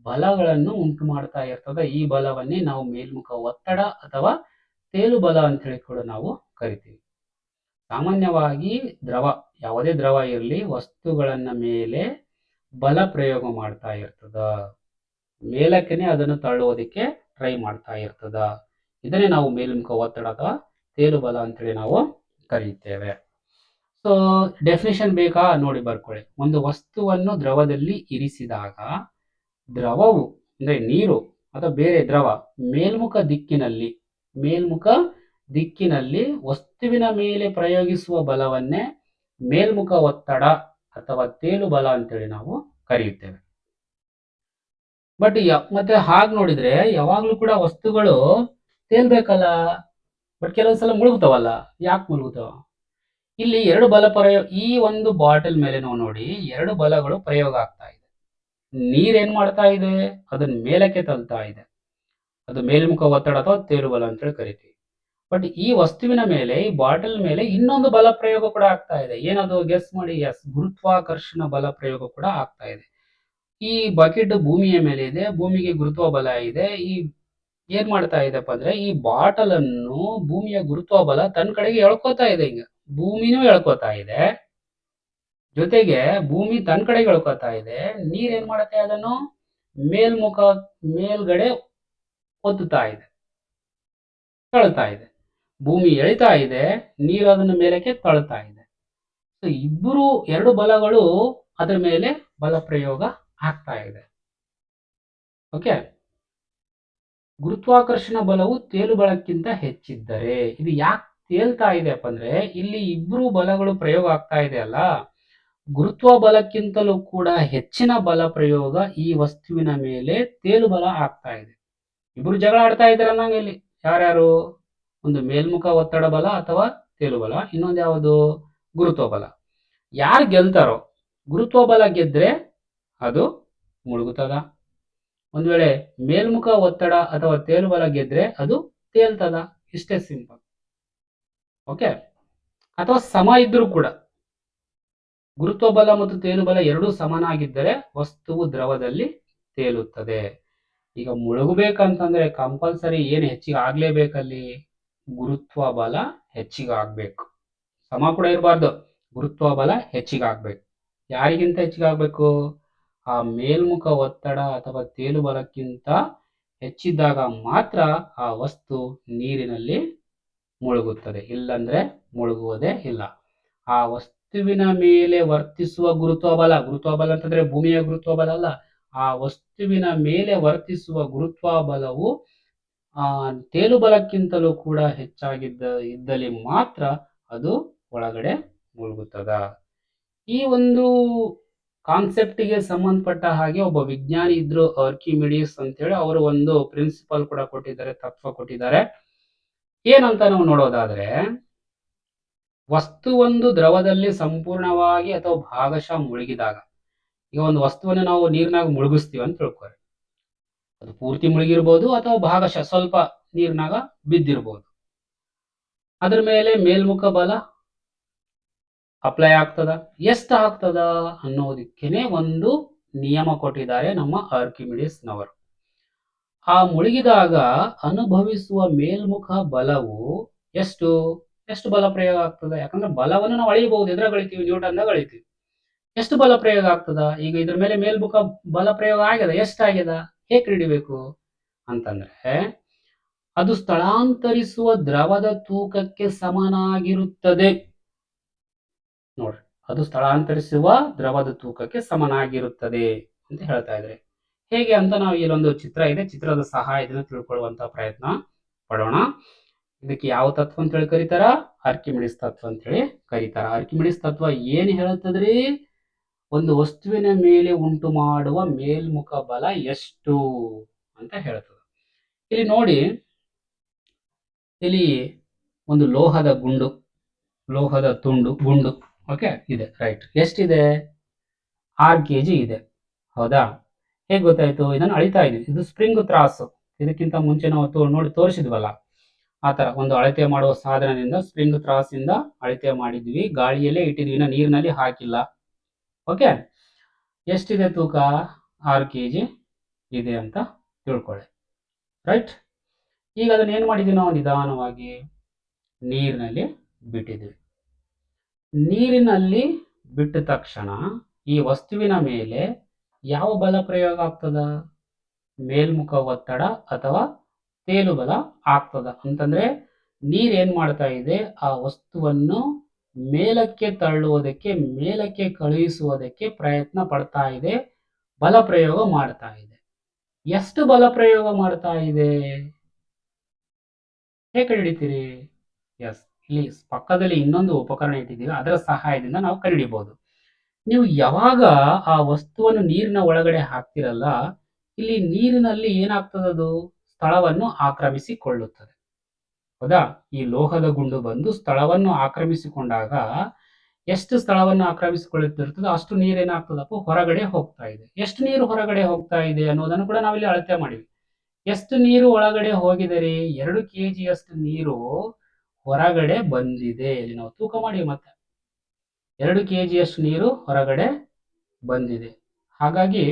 ಬಲಗಳನ್ನು ಉಂಟು ಮಾಡ್ತಾ ಇರ್ತದೆ. ಈ ಬಲವನ್ನೇ ನಾವು ಮೇಲ್ಮುಖ ಒತ್ತಡ ಅಥವಾ ತೇಲು ಬಲ ಅಂತೇಳಿ ಕೂಡ ನಾವು ಕರಿತೀವಿ. ಸಾಮಾನ್ಯವಾಗಿ ಯಾವುದೇ ದ್ರವ ಇರಲಿ, ವಸ್ತುಗಳನ್ನ ಮೇಲೆ ಬಲ ಪ್ರಯೋಗ ಮಾಡ್ತಾ ಇರ್ತದ, ಮೇಲಕ್ಕೇನೆ ಅದನ್ನು ತಳ್ಳುವುದಕ್ಕೆ ಟ್ರೈ ಮಾಡ್ತಾ ಇರ್ತದ. ಇದನ್ನೇ ನಾವು ಮೇಲ್ಮುಖ ಒತ್ತಡ ಅಥವಾ ತೇಲು ಬಲ ಅಂತೇಳಿ ನಾವು ಕರೆಯುತ್ತೇವೆ. ಸೊ ಡೆಫಿನೇಷನ್ ಬೇಕಾ ನೋಡಿ ಬರ್ಕೊಳ್ಳಿ. ಒಂದು ವಸ್ತುವನ್ನು ದ್ರವದಲ್ಲಿ ಇರಿಸಿದಾಗ ದ್ರವವು ಅಂದ್ರೆ ನೀರು ಅಥವಾ ಬೇರೆ ದ್ರವ ಮೇಲ್ಮುಖ ದಿಕ್ಕಿನಲ್ಲಿ ವಸ್ತುವಿನ ಮೇಲೆ ಪ್ರಯೋಗಿಸುವ ಬಲವನ್ನೇ ಮೇಲ್ಮುಖ ಒತ್ತಡ ಅಥವಾ ತೇಲು ಬಲ ಅಂತೇಳಿ ನಾವು ಕರೆಯುತ್ತೇವೆ. ಬಟ್ ಮತ್ತೆ ಹಾಗೆ ನೋಡಿದ್ರೆ ಯಾವಾಗ್ಲೂ ಕೂಡ ವಸ್ತುಗಳು ತೇಲ್ಬೇಕಲ್ಲ, ಬಟ್ ಕೆಲವೊಂದು ಸಲ ಮುಳುಗ್ತಾವಲ್ಲ. ಯಾಕೆ ಮುಳುಗ್ತಾವ? ಇಲ್ಲಿ ಎರಡು ಬಲ ಪ್ರಯೋಗ, ಈ ಒಂದು ಬಾಟಲ್ ಮೇಲೆ ನಾವು ನೋಡಿ ಎರಡು ಬಲಗಳು ಪ್ರಯೋಗ ಆಗ್ತಾ ಇದೆ. ನೀರೇನ್ ಮಾಡ್ತಾ ಇದೆ? ಅದನ್ನ ಮೇಲಕ್ಕೆ ತಳ್ತಾ ಇದೆ. ಅದು ಮೇಲ್ಮುಖ ಒತ್ತಡ ಅಥವಾ ತೇಲು ಬಲ ಅಂತೇಳಿ ಕರಿತೀವಿ. ಬಟ್ ಈ ವಸ್ತುವಿನ ಮೇಲೆ, ಈ ಬಾಟಲ್ ಮೇಲೆ ಇನ್ನೊಂದು ಬಲ ಪ್ರಯೋಗ ಕೂಡ ಆಗ್ತಾ ಇದೆ. ಏನದು? ಗೆಸ್ ಮಾಡಿ. ಗುರುತ್ವಾಕರ್ಷಣ ಬಲ ಪ್ರಯೋಗ ಕೂಡ ಆಗ್ತಾ ಇದೆ. ಈ ಬಕೆಟ್ ಭೂಮಿಯ ಮೇಲೆ ಇದೆ, ಭೂಮಿಗೆ ಗುರುತ್ವ ಬಲ ಇದೆ. ಏನ್ ಮಾಡ್ತಾ ಇದೆಪ್ಪ ಅಂದ್ರೆ, ಈ ಬಾಟಲ್ ಅನ್ನು ಭೂಮಿಯ ಗುರುತ್ವ ಬಲ ತನ್ನ ಕಡೆಗೆ ಎಳ್ಕೋತಾ ಇದೆ. ಈಗ ಭೂಮಿನೂ ಎಳ್ಕೋತಾ ಇದೆ, ಜೊತೆಗೆ ಭೂಮಿ ತನ್ನ ಕಡೆಗೆ ಎಳ್ಕೋತಾ ಇದೆ. ನೀರ್ ಏನ್ ಮಾಡುತ್ತೆ? ಅದನ್ನು ಮೇಲ್ಗಡೆ ಒತ್ತುತ್ತಾ ಇದೆ, ತಳ್ತಾ ಇದೆ. ಭೂಮಿ ಎಳಿತಾ ಇದೆ, ನೀರು ಅದನ್ನು ಮೇಲಕ್ಕೆ ತಳ್ತಾ ಇದೆ. ಸೊ ಎರಡು ಬಲಗಳು ಅದರ ಮೇಲೆ ಬಲ ಪ್ರಯೋಗ ಆಗ್ತಾ ಇದೆ. ಓಕೆ. ಗುರುತ್ವಾಕರ್ಷಣ ಬಲವು ತೇಲು ಬಲಕ್ಕಿಂತ ಹೆಚ್ಚಿದ್ದರೆ, ಇದು ಯಾಕೆ ತೇಲ್ತಾ ಇದೆಯಪ್ಪ ಅಂದ್ರೆ, ಇಲ್ಲಿ ಇಬ್ರು ಬಲಗಳು ಪ್ರಯೋಗ ಆಗ್ತಾ ಇದೆ ಅಲ್ಲ, ಗುರುತ್ವ ಬಲಕ್ಕಿಂತಲೂ ಕೂಡ ಹೆಚ್ಚಿನ ಬಲ ಪ್ರಯೋಗ ಈ ವಸ್ತುವಿನ ಮೇಲೆ ತೇಲು ಬಲ ಆಗ್ತಾ ಇದೆ. ಇಬ್ರು ಜಗಳ ಆಡ್ತಾ ಇದ್ದಾರೆ ಅನ್ನಂಗೆ ಇಲ್ಲಿ. ಯಾರ್ಯಾರು? ಒಂದು ಮೇಲ್ಮುಖ ಒತ್ತಡ ಬಲ ಅಥವಾ ತೇಲು ಬಲ, ಇನ್ನೊಂದು ಯಾವುದು? ಗುರುತ್ವ ಬಲ. ಯಾರು ಗೆಲ್ತಾರೋ, ಗುರುತ್ವ ಬಲ ಗೆದ್ರೆ ಅದು ಮುಳುಗುತ್ತದ. ಒಂದ್ ವೇಳೆ ಮೇಲ್ಮುಖ ಒತ್ತಡ ಅಥವಾ ತೇಲು ಬಲ ಗೆದ್ರೆ ಅದು ತೇಲ್ತದ. ಇಷ್ಟೇ ಸಿಂಪಲ್. ಓಕೆ. ಅಥವಾ ಸಮ ಇದ್ರೂ ಕೂಡ, ಗುರುತ್ವ ಬಲ ಮತ್ತು ತೇಲು ಬಲ ಎರಡೂ ಸಮನಾಗಿದ್ದರೆ ವಸ್ತುವು ದ್ರವದಲ್ಲಿ ತೇಲುತ್ತದೆ. ಈಗ ಮುಳುಗಬೇಕಂತಂದ್ರೆ ಕಂಪಲ್ಸರಿ ಏನು ಹೆಚ್ಚಿಗೆ ಆಗ್ಲೇಬೇಕಲ್ಲಿ? ಗುರುತ್ವ ಬಲ ಹೆಚ್ಚಿಗೆ ಆಗ್ಬೇಕು. ಸಮ ಕೂಡ ಇರಬಾರ್ದು, ಗುರುತ್ವ ಬಲ ಹೆಚ್ಚಿಗೆ ಆಗ್ಬೇಕು. ಯಾರಿಗಿಂತ ಹೆಚ್ಚಿಗೆ ಆಗ್ಬೇಕು? ಆ ಮೇಲ್ಮುಖ ಒತ್ತಡ ಅಥವಾ ತೇಲು ಬಲಕ್ಕಿಂತ ಹೆಚ್ಚಿದ್ದಾಗ ಮಾತ್ರ ಆ ವಸ್ತು ನೀರಿನಲ್ಲಿ ಮುಳುಗುತ್ತದೆ, ಇಲ್ಲಂದ್ರೆ ಮುಳುಗುವುದೇ ಇಲ್ಲ. ಆ ವಸ್ತುವಿನ ಮೇಲೆ ವರ್ತಿಸುವ ಗುರುತ್ವ ಬಲ ಅಂತಂದ್ರೆ ಭೂಮಿಯ ಗುರುತ್ವ ಬಲ ಅಲ್ಲ, ಆ ವಸ್ತುವಿನ ಮೇಲೆ ವರ್ತಿಸುವ ಗುರುತ್ವ ಬಲವು ತೇಲು ಬಲಕ್ಕಿಂತಲೂ ಕೂಡ ಇದ್ದಲ್ಲಿ ಮಾತ್ರ ಅದು ಒಳಗಡೆ ಮುಳುಗುತ್ತದ. ಈ ಒಂದು ಕಾನ್ಸೆಪ್ಟಿಗೆ ಸಂಬಂಧಪಟ್ಟ ಹಾಗೆ ಒಬ್ಬ ವಿಜ್ಞಾನಿ ಇದ್ರು, ಆರ್ಕಿಮಿಡೀಸ್ ಅಂತೇಳಿ. ಅವರು ಒಂದು ಪ್ರಿನ್ಸಿಪಲ್ ಕೂಡ ಕೊಟ್ಟಿದ್ದಾರೆ, ತತ್ವ ಕೊಟ್ಟಿದ್ದಾರೆ. ಏನಂತ ನಾವು ನೋಡೋದಾದ್ರೆ, ವಸ್ತುವೊಂದು ದ್ರವದಲ್ಲಿ ಸಂಪೂರ್ಣವಾಗಿ ಅಥವಾ ಭಾಗಶಃ ಮುಳುಗಿದಾಗ, ಈಗ ಒಂದು ವಸ್ತುವನ್ನು ನಾವು ನೀರಿನಾಗ ಮುಳುಗಿಸ್ತೀವಿ ಅಂತ ತಿಳ್ಕೊರಿ. ಅದು ಪೂರ್ತಿ ಮುಳುಗಿರ್ಬೋದು ಅಥವಾ ಭಾಗಶಃ ಸ್ವಲ್ಪ ನೀರಿನಾಗ ಬಿದ್ದಿರ್ಬೋದು. ಅದ್ರ ಮೇಲೆ ಮೇಲ್ಮುಖ ಬಲ ಅಪ್ಲೈ ಆಗ್ತದ. ಎಷ್ಟು ಆಗ್ತದ ಅನ್ನೋದಕ್ಕೇನೆ ಒಂದು ನಿಯಮ ಕೊಟ್ಟಿದ್ದಾರೆ ನಮ್ಮ ಆರ್ಕಿಮಿಡೀಸ್ ನವರು. ಆ ಮುಳುಗಿದಾಗ ಅನುಭವಿಸುವ ಮೇಲ್ಮುಖ ಬಲವು ಎಷ್ಟು ಬಲ ಪ್ರಯೋಗ ಆಗ್ತದ? ಯಾಕಂದ್ರೆ ಬಲವನ್ನು ನಾವು ಅಳಿಬಹುದು, ಎದ್ರ ಗಳಿತೀವಿ? ನ್ಯೂಟನ್ದಾಗ ಅಳಿತೀವಿ. ಎಷ್ಟು ಬಲ ಪ್ರಯೋಗ ಆಗ್ತದ? ಈಗ ಇದ್ರ ಮೇಲೆ ಮೇಲ್ಮುಖ ಬಲ ಪ್ರಯೋಗ ಆಗ್ಯದ, ಎಷ್ಟಾಗ್ಯದ? ಹೇಗೆ ಹಿಡಿಬೇಕು ಅಂತಂದ್ರೆ, ಅದು ಸ್ಥಳಾಂತರಿಸುವ ದ್ರವದ ತೂಕಕ್ಕೆ ಸಮನಾಗಿರುತ್ತದೆ. ನೋಡ್ರಿ, ಅದು ಸ್ಥಳಾಂತರಿಸುವ ದ್ರವದ ತೂಕಕ್ಕೆ ಸಮನಾಗಿರುತ್ತದೆ ಅಂತ ಹೇಳ್ತಾ ಇದ್ರೆ. ಹೇಗೆ ಅಂತ ನಾವು ಇಲ್ಲೊಂದು ಚಿತ್ರ ಇದೆ, ಚಿತ್ರದ ಸಹಾಯದಿಂದ ತಿಳ್ಕೊಳ್ಳುವಂತ ಪ್ರಯತ್ನ ಪಡೋಣ. ಇದಕ್ಕೆ ಯಾವ ತತ್ವ ಅಂತ ಹೇಳಿ ಕರೀತಾರ? ಆರ್ಕಿಮಿಡೀಸ್ ತತ್ವ ಅಂತ ಹೇಳಿ ಕರೀತಾರ. ಆರ್ಕಿಮಿಡೀಸ್ ತತ್ವ ಏನ್ ಹೇಳುತ್ತದ್ರಿ? ಒಂದು ವಸ್ತುವಿನ ಮೇಲೆ ಉಂಟು ಮಾಡುವ ಮೇಲ್ಮುಖ ಬಲ ಎಷ್ಟು ಅಂತ ಹೇಳ್ತದೆ. ಇಲ್ಲಿ ನೋಡಿ, ಇಲ್ಲಿ ಒಂದು ಲೋಹದ ಗುಂಡು ಓಕೆ ಇದೆ, ರೈಟ್. ಎಷ್ಟಿದೆ? 6 kg ಇದೆ, ಹೌದಾ? ಹೇಗೆ ಗೊತ್ತಾಯ್ತು? ಇದನ್ನು ಅಳಿತಾ ಇದೀವಿ. ಇದು ಸ್ಪ್ರಿಂಗ್ ತ್ರಾಸು. ಇದಕ್ಕಿಂತ ಮುಂಚೆ ನಾವು ತೋರಿಸಿದ್ವಲ್ಲ, ಆ ತರ ಒಂದು ಅಳತೆ ಮಾಡುವ ಸಾಧನದಿಂದ, ಸ್ಪ್ರಿಂಗ್ ತ್ರಾಸಿಂದ ಅಳತೆ ಮಾಡಿದ್ವಿ. ಗಾಳಿಯಲ್ಲೇ ಇಟ್ಟಿದ್ವಿ, ನೀರಿನಲ್ಲಿ ಹಾಕಿಲ್ಲ. ಓಕೆ. ಎಷ್ಟಿದೆ ತೂಕ? 6 kg ಇದೆ ಅಂತ ತಿಳ್ಕೊಳ್ಳಿ, ರೈಟ್. ಈಗ ಅದನ್ನ ಏನ್ ಮಾಡಿದೀವಿ ನಾವು ನಿಧಾನವಾಗಿ ನೀರಿನಲ್ಲಿ ಬಿಟ್ಟಿದ್ದೀವಿ. ನೀರಿನಲ್ಲಿ ಬಿಟ್ಟ ತಕ್ಷಣ ಈ ವಸ್ತುವಿನ ಮೇಲೆ ಯಾವ ಬಲ ಪ್ರಯೋಗ ಆಗ್ತದ? ಮೇಲ್ಮುಖ ಒತ್ತಡ ಅಥವಾ ತೇಲು ಬಲ ಆಗ್ತದ. ಅಂತಂದ್ರೆ ನೀರ್ ಏನ್ ಮಾಡ್ತಾ ಇದೆ, ಆ ವಸ್ತುವನ್ನು ಮೇಲಕ್ಕೆ ತಳ್ಳುವುದಕ್ಕೆ, ಮೇಲಕ್ಕೆ ಕಳುಹಿಸುವುದಕ್ಕೆ ಪ್ರಯತ್ನ ಪಡ್ತಾ ಇದೆ, ಬಲ ಪ್ರಯೋಗ ಮಾಡ್ತಾ ಇದೆ. ಎಷ್ಟು ಬಲ ಪ್ರಯೋಗ ಮಾಡ್ತಾ ಇದೆ ಹೇಗೆ ಕಂಡುಹಿಡಿತೀರಿ? ಎಸ್, ಇಲ್ಲಿ ಪಕ್ಕದಲ್ಲಿ ಇನ್ನೊಂದು ಉಪಕರಣ ಇಟ್ಟಿದ್ದೀವಿ, ಅದರ ಸಹಾಯದಿಂದ ನಾವು ಕಂಡುಹಿಡಿಬಹುದು. ನೀವು ಯಾವಾಗ ಆ ವಸ್ತುವನ್ನು ನೀರಿನ ಒಳಗಡೆ ಹಾಕ್ತಿರಲ್ಲ, ಇಲ್ಲಿ ನೀರಿನಲ್ಲಿ ಏನಾಗ್ತದದು ಸ್ಥಳವನ್ನು ಆಕ್ರಮಿಸಿಕೊಳ್ಳುತ್ತದೆ. ಹೌದಾ? ಈ ಲೋಹದ ಗುಂಡು ಬಂದು ಸ್ಥಳವನ್ನು ಆಕ್ರಮಿಸಿಕೊಂಡಾಗ ಎಷ್ಟು ಸ್ಥಳವನ್ನು ಆಕ್ರಮಿಸಿಕೊಳ್ಳುತ್ತಿರ್ತದೋ ಅಷ್ಟು ನೀರು ಏನಾಗ್ತದಪ್ಪ ಹೊರಗಡೆ ಹೋಗ್ತಾ ಇದೆ. ಎಷ್ಟು ನೀರು ಹೊರಗಡೆ ಹೋಗ್ತಾ ಇದೆ ಅನ್ನೋದನ್ನು ಕೂಡ ನಾವಿಲ್ಲಿ ಅಳತೆ ಮಾಡಿವಿ. ಎಷ್ಟು ನೀರು ಒಳಗಡೆ ಹೋಗಿದರೆ 2 kg ಅಷ್ಟು ನೀರು ಹೊರಗಡೆ ಬಂದಿದೆ. ಇಲ್ಲಿ ನಾವು ತೂಕ ಮಾಡಿ ಮತ್ತೆ 2 kg ಅಷ್ಟು ನೀರು ಹೊರಗಡೆ ಬಂದಿದೆ. ಹಾಗಾಗಿ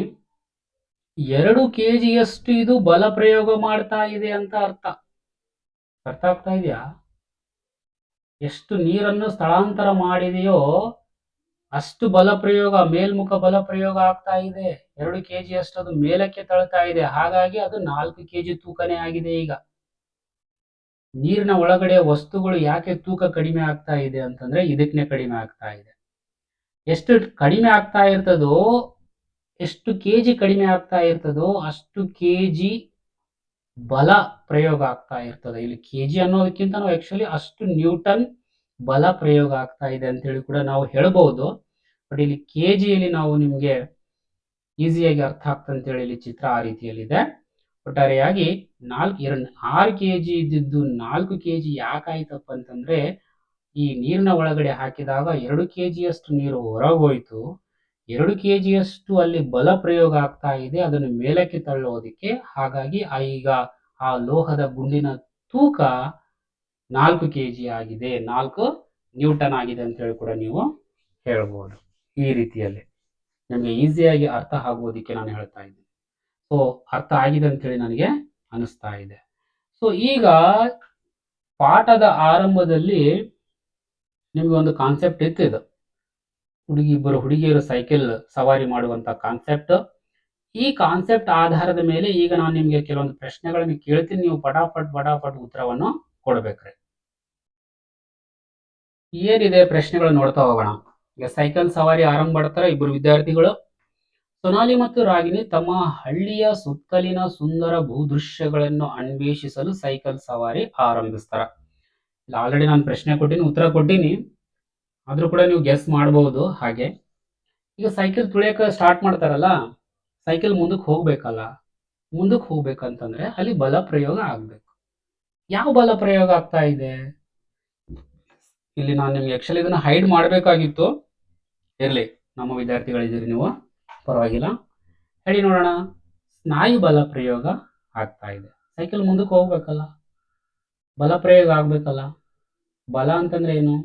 2 kg ಅಷ್ಟು ಇದು ಬಲ ಪ್ರಯೋಗ ಮಾಡ್ತಾ ಇದೆ ಅಂತ ಅರ್ಥ. ಅರ್ಥ ಆಗ್ತಾ ಇದೆಯಾ? ಎಷ್ಟು ನೀರನ್ನು ಸ್ಥಳಾಂತರ ಮಾಡಿದೆಯೋ ಅಷ್ಟು ಬಲ ಪ್ರಯೋಗ, ಮೇಲ್ಮುಖ ಬಲ ಪ್ರಯೋಗ ಆಗ್ತಾ ಇದೆ. 2 kg ಅಷ್ಟು ಅದು ಮೇಲಕ್ಕೆ ತಳ್ತಾ ಇದೆ. ಹಾಗಾಗಿ ಅದು 4 kg ತೂಕನೇ ಆಗಿದೆ. ಈಗ ನೀರಿನ ಒಳಗಡೆ ವಸ್ತುಗಳು ಯಾಕೆ ತೂಕ ಕಡಿಮೆ ಆಗ್ತಾ ಇದೆ ಅಂತಂದ್ರೆ ಇದಕ್ಕೆ ಕಡಿಮೆ ಆಗ್ತಾ ಇದೆ. ಎಷ್ಟು ಕಡಿಮೆ ಆಗ್ತಾ ಇರ್ತದೋ, ಎಷ್ಟು ಕೆಜಿ ಕಡಿಮೆ ಆಗ್ತಾ ಇರ್ತದೋ ಅಷ್ಟು ಕೆಜಿ ಬಲ ಪ್ರಯೋಗ ಆಗ್ತಾ ಇರ್ತದೆ. ಇಲ್ಲಿ ಕೆಜಿ ಅನ್ನೋದಕ್ಕಿಂತ ನಾವು ಆಕ್ಚುಲಿ ಅಷ್ಟು ನ್ಯೂಟನ್ ಬಲ ಪ್ರಯೋಗ ಆಗ್ತಾ ಇದೆ ಅಂತ ಹೇಳಿ ಕೂಡ ನಾವು ಹೇಳ್ಬಹುದು. ಬಟ್ ಇಲ್ಲಿ ಕೆಜಿಯಲ್ಲಿ ನಾವು ನಿಮ್ಗೆ ಈಸಿಯಾಗಿ ಅರ್ಥ ಆಗ್ತಂತ ಹೇಳಿ ಇಲ್ಲಿ ಚಿತ್ರ ಆ ರೀತಿಯಲ್ಲಿದೆ. ಒಟ್ಟಾರೆಯಾಗಿ 6 kg ಇದ್ದಿದ್ದು 4 kg ಯಾಕಾಯ್ತಪ್ಪ ಅಂತಂದ್ರೆ ಈ ನೀರಿನ ಒಳಗಡೆ ಹಾಕಿದಾಗ 2 kg ಅಷ್ಟು ನೀರು ಹೊರಗೋಯ್ತು. 2 kg ಅಷ್ಟು ಅಲ್ಲಿ ಬಲ ಪ್ರಯೋಗ ಆಗ್ತಾ ಇದೆ ಅದನ್ನು ಮೇಲಕ್ಕೆ ತಳ್ಳೋದಕ್ಕೆ. ಹಾಗಾಗಿ ಈಗ ಆ ಲೋಹದ ಗುಂಡಿನ ತೂಕ 4 kg ಆಗಿದೆ, 4 ನ್ಯೂಟನ್ ಆಗಿದೆ ಅಂತ ಹೇಳಿ ಕೂಡ ನೀವು ಹೇಳ್ಬೋದು. ಈ ರೀತಿಯಲ್ಲಿ ನಿಮಗೆ ಈಸಿಯಾಗಿ ಅರ್ಥ ಆಗುವುದಕ್ಕೆ ನಾನು ಹೇಳ್ತಾ ಇದ್ದೀನಿ. ಸೊ ಅರ್ಥ ಆಗಿದೆ ಅಂತ ಹೇಳಿ ನನಗೆ ಅನಿಸ್ತಾ ಇದೆ. ಸೊ ಈಗ ಪಾಠದ ಆರಂಭದಲ್ಲಿ ನಿಮ್ಗೆ ಒಂದು ಕಾನ್ಸೆಪ್ಟ್ ಇತ್ತು. ಇದು ಇಬ್ಬರು ಹುಡುಗಿಯರು ಸೈಕಲ್ ಸವಾರಿ ಮಾಡುವಂತ ಕಾನ್ಸೆಪ್ಟ್. ಈ ಕಾನ್ಸೆಪ್ಟ್ ಆಧಾರದ ಮೇಲೆ ಈಗ ನಾನು ನಿಮ್ಗೆ ಕೆಲವೊಂದು ಪ್ರಶ್ನೆಗಳನ್ನು ಕೇಳ್ತೀನಿ, ನೀವು ಪಟಾಪಟ್ ಉತ್ತರವನ್ನು ಕೊಡ್ಬೇಕ್ರಿ. ಏನಿದೆ ಪ್ರಶ್ನೆಗಳು ನೋಡ್ತಾ ಹೋಗೋಣ. ಈಗ ಸೈಕಲ್ ಸವಾರಿ ಆರಂಭ ಮಾಡ್ತಾರೆ ಇಬ್ಬರು ವಿದ್ಯಾರ್ಥಿಗಳು. ಸೊನಾಲಿ ಮತ್ತು ರಾಗಿಣಿ ತಮ್ಮ ಹಳ್ಳಿಯ ಸುತ್ತಲಿನ ಸುಂದರ ಭೂದೃಶ್ಯಗಳನ್ನು ಅನ್ವೇಷಿಸಲು ಸೈಕಲ್ ಸವಾರಿ ಆರಂಭಿಸ್ತಾರ. ಇಲ್ಲ ಆಲ್ರೆಡಿ ನಾನು ಪ್ರಶ್ನೆ ಕೊಟ್ಟಿನಿ, ಉತ್ತರ ಕೊಟ್ಟಿನಿ, ಆದ್ರೂ ಕೂಡ ನೀವು ಗೆಸ್ ಮಾಡಬಹುದು. ಹಾಗೆ ಈಗ ಸೈಕಲ್ ತುಳಿಯಕ ಸ್ಟಾರ್ಟ್ ಮಾಡ್ತಾರಲ್ಲ, ಸೈಕಲ್ ಮುಂದಕ್ಕೆ ಹೋಗ್ಬೇಕಲ್ಲ, ಮುಂದಕ್ಕೆ ಹೋಗ್ಬೇಕಂತಂದ್ರೆ ಅಲ್ಲಿ ಬಲ ಪ್ರಯೋಗ ಆಗ್ಬೇಕು. ಯಾವ ಬಲ ಪ್ರಯೋಗ ಆಗ್ತಾ ಇದೆ? ಇಲ್ಲಿ ನಾನು ನಿಮ್ಗೆ ಆಕ್ಚುಲಿ ಇದನ್ನ ಹೈಡ್ ಮಾಡಬೇಕಾಗಿತ್ತು. ಇರ್ಲಿ, ನಮ್ಮ ವಿದ್ಯಾರ್ಥಿಗಳಿದ್ದೀರಿ ನೀವು, ಪರವಾಗಿಲ್ಲ, ಹೇಳಿ ನೋಡೋಣ. ಸ್ನಾಯು ಬಲ ಪ್ರಯೋಗ ಆಗ್ತಾ ಇದೆ. ಸೈಕಲ್ ಮುಂದಕ್ಕೆ ಹೋಗ್ಬೇಕಲ್ಲ, ಬಲ ಪ್ರಯೋಗ ಆಗ್ಬೇಕಲ್ಲ. ಬಲ ಅಂತಂದ್ರೆ ಏನು?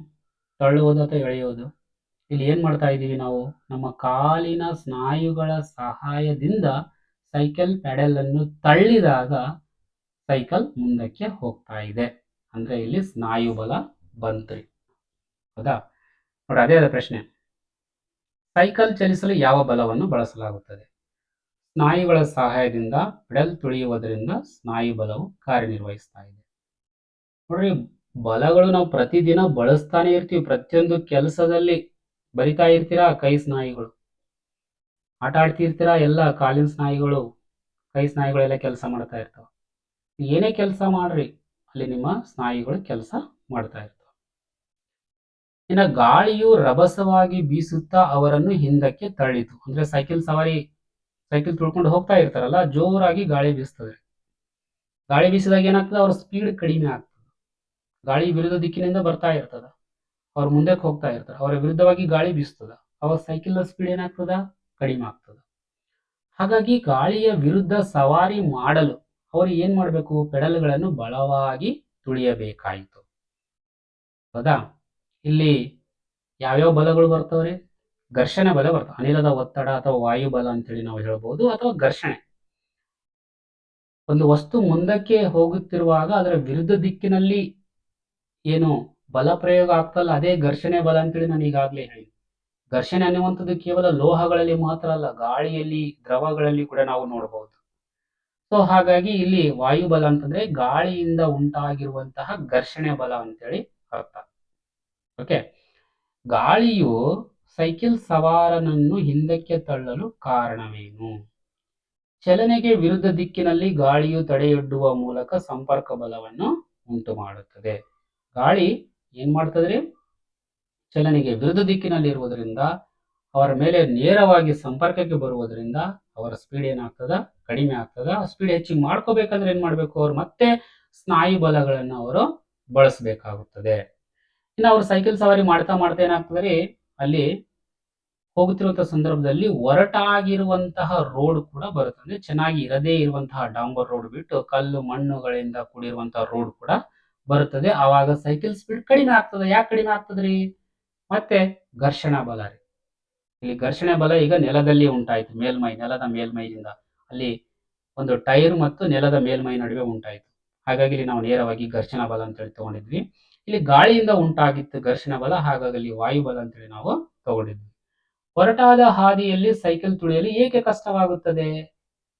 ತಳ್ಳುವುದು ಅಥವಾ ಎಳೆಯೋದು. ಇಲ್ಲಿ ಏನ್ ಮಾಡ್ತಾ ಇದ್ದೀವಿ ನಾವು? ನಮ್ಮ ಕಾಲಿನ ಸ್ನಾಯುಗಳ ಸಹಾಯದಿಂದ ಸೈಕಲ್ ಪೆಡಲ್ ಅನ್ನು ತಳ್ಳಿದಾಗ ಸೈಕಲ್ ಮುಂದಕ್ಕೆ ಹೋಗ್ತಾ ಇದೆ. ಅಂದ್ರೆ ಇಲ್ಲಿ ಸ್ನಾಯು ಬಲ ಬಂತ್ರಿ. ಹೌದಾ? ನೋಡಿ, ಅದೇ ಅದ ಪ್ರಶ್ನೆ. ಸೈಕಲ್ ಚಲಿಸಲು ಯಾವ ಬಲವನ್ನು ಬಳಸಲಾಗುತ್ತದೆ? ಸ್ನಾಯುಗಳ ಸಹಾಯದಿಂದ ಪೆಡಲ್ ತುಳಿಯುವುದರಿಂದ ಸ್ನಾಯು ಬಲವು ಕಾರ್ಯನಿರ್ವಹಿಸ್ತಾ ಇದೆ. ನೋಡ್ರಿ, ಬಲಗಳು ನಾವು ಪ್ರತಿದಿನ ಬಳಸ್ತಾನೆ ಇರ್ತೀವಿ. ಪ್ರತಿಯೊಂದು ಕೆಲಸದಲ್ಲಿ ಬರಿತಾ ಇರ್ತೀರಾ, ಕೈ ಸ್ನಾಯುಗಳು ಆಟ ಆಡ್ತಿರ್ತೀರಾ, ಎಲ್ಲ ಕಾಲಿನ ಸ್ನಾಯುಗಳು, ಕೈ ಸ್ನಾಯುಗಳೆಲ್ಲ ಕೆಲಸ ಮಾಡ್ತಾ ಇರ್ತಾವ. ಏನೇ ಕೆಲಸ ಮಾಡ್ರಿ ಅಲ್ಲಿ ನಿಮ್ಮ ಸ್ನಾಯುಗಳು ಕೆಲಸ ಮಾಡ್ತಾ ಇರ್ತಾವ. ಇನ್ನ ಗಾಳಿಯು ರಭಸವಾಗಿ ಬೀಸುತ್ತಾ ಅವರನ್ನು ಹಿಂದಕ್ಕೆ ತಳ್ಳಿತು. ಅಂದ್ರೆ ಸೈಕಲ್ ತುಳ್ಕೊಂಡು ಹೋಗ್ತಾ ಇರ್ತಾರಲ್ಲ, ಜೋರಾಗಿ ಗಾಳಿ ಬೀಸ್ತದೆ. ಗಾಳಿ ಬೀಸಿದಾಗ ಏನಾಗ್ತದೆ? ಅವ್ರ ಸ್ಪೀಡ್ ಕಡಿಮೆ ಆಗ್ತದೆ. ಗಾಳಿ ವಿರುದ್ಧ ದಿಕ್ಕಿನಿಂದ ಬರ್ತಾ ಇರ್ತದ, ಅವ್ರು ಮುಂದಕ್ಕೆ ಹೋಗ್ತಾ ಇರ್ತಾರೆ, ಅವರ ವಿರುದ್ಧವಾಗಿ ಗಾಳಿ ಬೀಸ್ತದ, ಅವಾಗ ಸೈಕಲ್ ಸ್ಪೀಡ್ ಏನಾಗ್ತದ? ಕಡಿಮೆ ಆಗ್ತದ. ಹಾಗಾಗಿ ಗಾಳಿಯ ವಿರುದ್ಧ ಸವಾರಿ ಮಾಡಲು ಅವರು ಏನ್ ಮಾಡ್ಬೇಕು? ಪೆಡಲ್ಗಳನ್ನು ಬಲವಾಗಿ ತುಳಿಯಬೇಕಾಯಿತು. ಹೌದಾ? ಇಲ್ಲಿ ಯಾವ್ಯಾವ ಬಲಗಳು ಬರ್ತವ್ರಿ? ಘರ್ಷಣೆ ಬಲ ಬರ್ತವೆ. ಅನಿಲದ ಒತ್ತಡ ಅಥವಾ ವಾಯು ಬಲ ಅಂತೇಳಿ ನಾವು ಹೇಳ್ಬೋದು, ಅಥವಾ ಘರ್ಷಣೆ. ಒಂದು ವಸ್ತು ಮುಂದಕ್ಕೆ ಹೋಗುತ್ತಿರುವಾಗ ಅದರ ವಿರುದ್ಧ ದಿಕ್ಕಿನಲ್ಲಿ ಏನು ಬಲ ಪ್ರಯೋಗ ಆಗ್ತಲ್ಲ, ಅದೇ ಘರ್ಷಣೆ ಬಲ ಅಂತೇಳಿ ನಾನು ಈಗಾಗಲೇ ಹೇಳಿದೆ. ಘರ್ಷಣೆ ಅನ್ನುವಂಥದ್ದು ಕೇವಲ ಲೋಹಗಳಲ್ಲಿ ಮಾತ್ರ ಅಲ್ಲ, ಗಾಳಿಯಲ್ಲಿ, ದ್ರವಗಳಲ್ಲಿ ಕೂಡ ನಾವು ನೋಡಬಹುದು. ಸೊ ಹಾಗಾಗಿ ಇಲ್ಲಿ ವಾಯುಬಲ ಅಂತಂದ್ರೆ ಗಾಳಿಯಿಂದ ಉಂಟಾಗಿರುವಂತಹ ಘರ್ಷಣೆ ಬಲ ಅಂತೇಳಿ ಅರ್ಥ. ಓಕೆ, ಗಾಳಿಯು ಸೈಕಲ್ ಸವಾರನನ್ನು ಹಿಂದಕ್ಕೆ ತಳ್ಳಲು ಕಾರಣವೇನು? ಚಲನೆಗೆ ವಿರುದ್ಧ ದಿಕ್ಕಿನಲ್ಲಿ ಗಾಳಿಯು ತಡೆಯೊಡ್ಡುವ ಮೂಲಕ ಸಂಪರ್ಕ ಬಲವನ್ನು ಉಂಟು ಮಾಡುತ್ತದೆ. ಗಾಳಿ ಏನ್ ಮಾಡ್ತದ್ರಿ? ಚಲನೆಗೆ ವಿರುದ್ಧ ದಿಕ್ಕಿನಲ್ಲಿ ಇರುವುದರಿಂದ ಅವರ ಮೇಲೆ ನೇರವಾಗಿ ಸಂಪರ್ಕಕ್ಕೆ ಬರುವುದರಿಂದ ಅವರ ಸ್ಪೀಡ್ ಏನಾಗ್ತದ? ಕಡಿಮೆ ಆಗ್ತದ. ಸ್ಪೀಡ್ ಹೆಚ್ಚಿಗೆ ಮಾಡ್ಕೋಬೇಕಂದ್ರೆ ಏನ್ ಮಾಡ್ಬೇಕು? ಅವ್ರು ಮತ್ತೆ ಸ್ನಾಯು ಬಲಗಳನ್ನು ಅವರು ಬಳಸಬೇಕಾಗುತ್ತದೆ. ಇನ್ನು ಅವ್ರು ಸೈಕಲ್ ಸವಾರಿ ಮಾಡ್ತಾ ಮಾಡ್ತಾ ಏನಾಗ್ತದ್ರಿ, ಅಲ್ಲಿ ಹೋಗುತ್ತಿರುವಂತಹ ಸಂದರ್ಭದಲ್ಲಿ ಒರಟಾಗಿರುವಂತಹ ರೋಡ್ ಕೂಡ ಬರುತ್ತೆ. ಅಂದ್ರೆ ಚೆನ್ನಾಗಿ ಇರದೇ ಇರುವಂತಹ ಡಾಂಬರ್ ರೋಡ್ ಬಿಟ್ಟು ಕಲ್ಲು ಮಣ್ಣುಗಳಿಂದ ಕೂಡಿರುವಂತಹ ರೋಡ್ ಕೂಡ ಬರುತ್ತದೆ. ಆವಾಗ ಸೈಕಲ್ ಸ್ಪೀಡ್ ಕಡಿಮೆ ಆಗ್ತದೆ. ಯಾಕೆ ಕಡಿಮೆ ಆಗ್ತದ್ರಿ? ಮತ್ತೆ ಘರ್ಷಣಾ ಬಲ ರೀ. ಇಲ್ಲಿ ಘರ್ಷಣೆ ಬಲ ಈಗ ನೆಲದಲ್ಲಿ ಉಂಟಾಯ್ತು, ನೆಲದ ಮೇಲ್ಮೈಯಿಂದ ಅಲ್ಲಿ ಒಂದು ಟೈರ್ ಮತ್ತು ನೆಲದ ಮೇಲ್ಮೈ ನಡುವೆ ಉಂಟಾಯ್ತು. ಹಾಗಾಗಿ ಇಲ್ಲಿ ನಾವು ನೇರವಾಗಿ ಘರ್ಷಣಾ ಬಲ ಅಂತೇಳಿ ತಗೊಂಡಿದ್ವಿ. ಇಲ್ಲಿ ಗಾಳಿಯಿಂದ ಉಂಟಾಗಿತ್ತು ಘರ್ಷಣಾ ಬಲ, ಹಾಗಾಗಿ ಇಲ್ಲಿ ವಾಯುಬಲ ಅಂತೇಳಿ ನಾವು ತಗೊಂಡಿದ್ವಿ. ಒರಟಾದ ಹಾದಿಯಲ್ಲಿ ಸೈಕಲ್ ತುಳಿಯಲು ಏಕೆ ಕಷ್ಟವಾಗುತ್ತದೆ?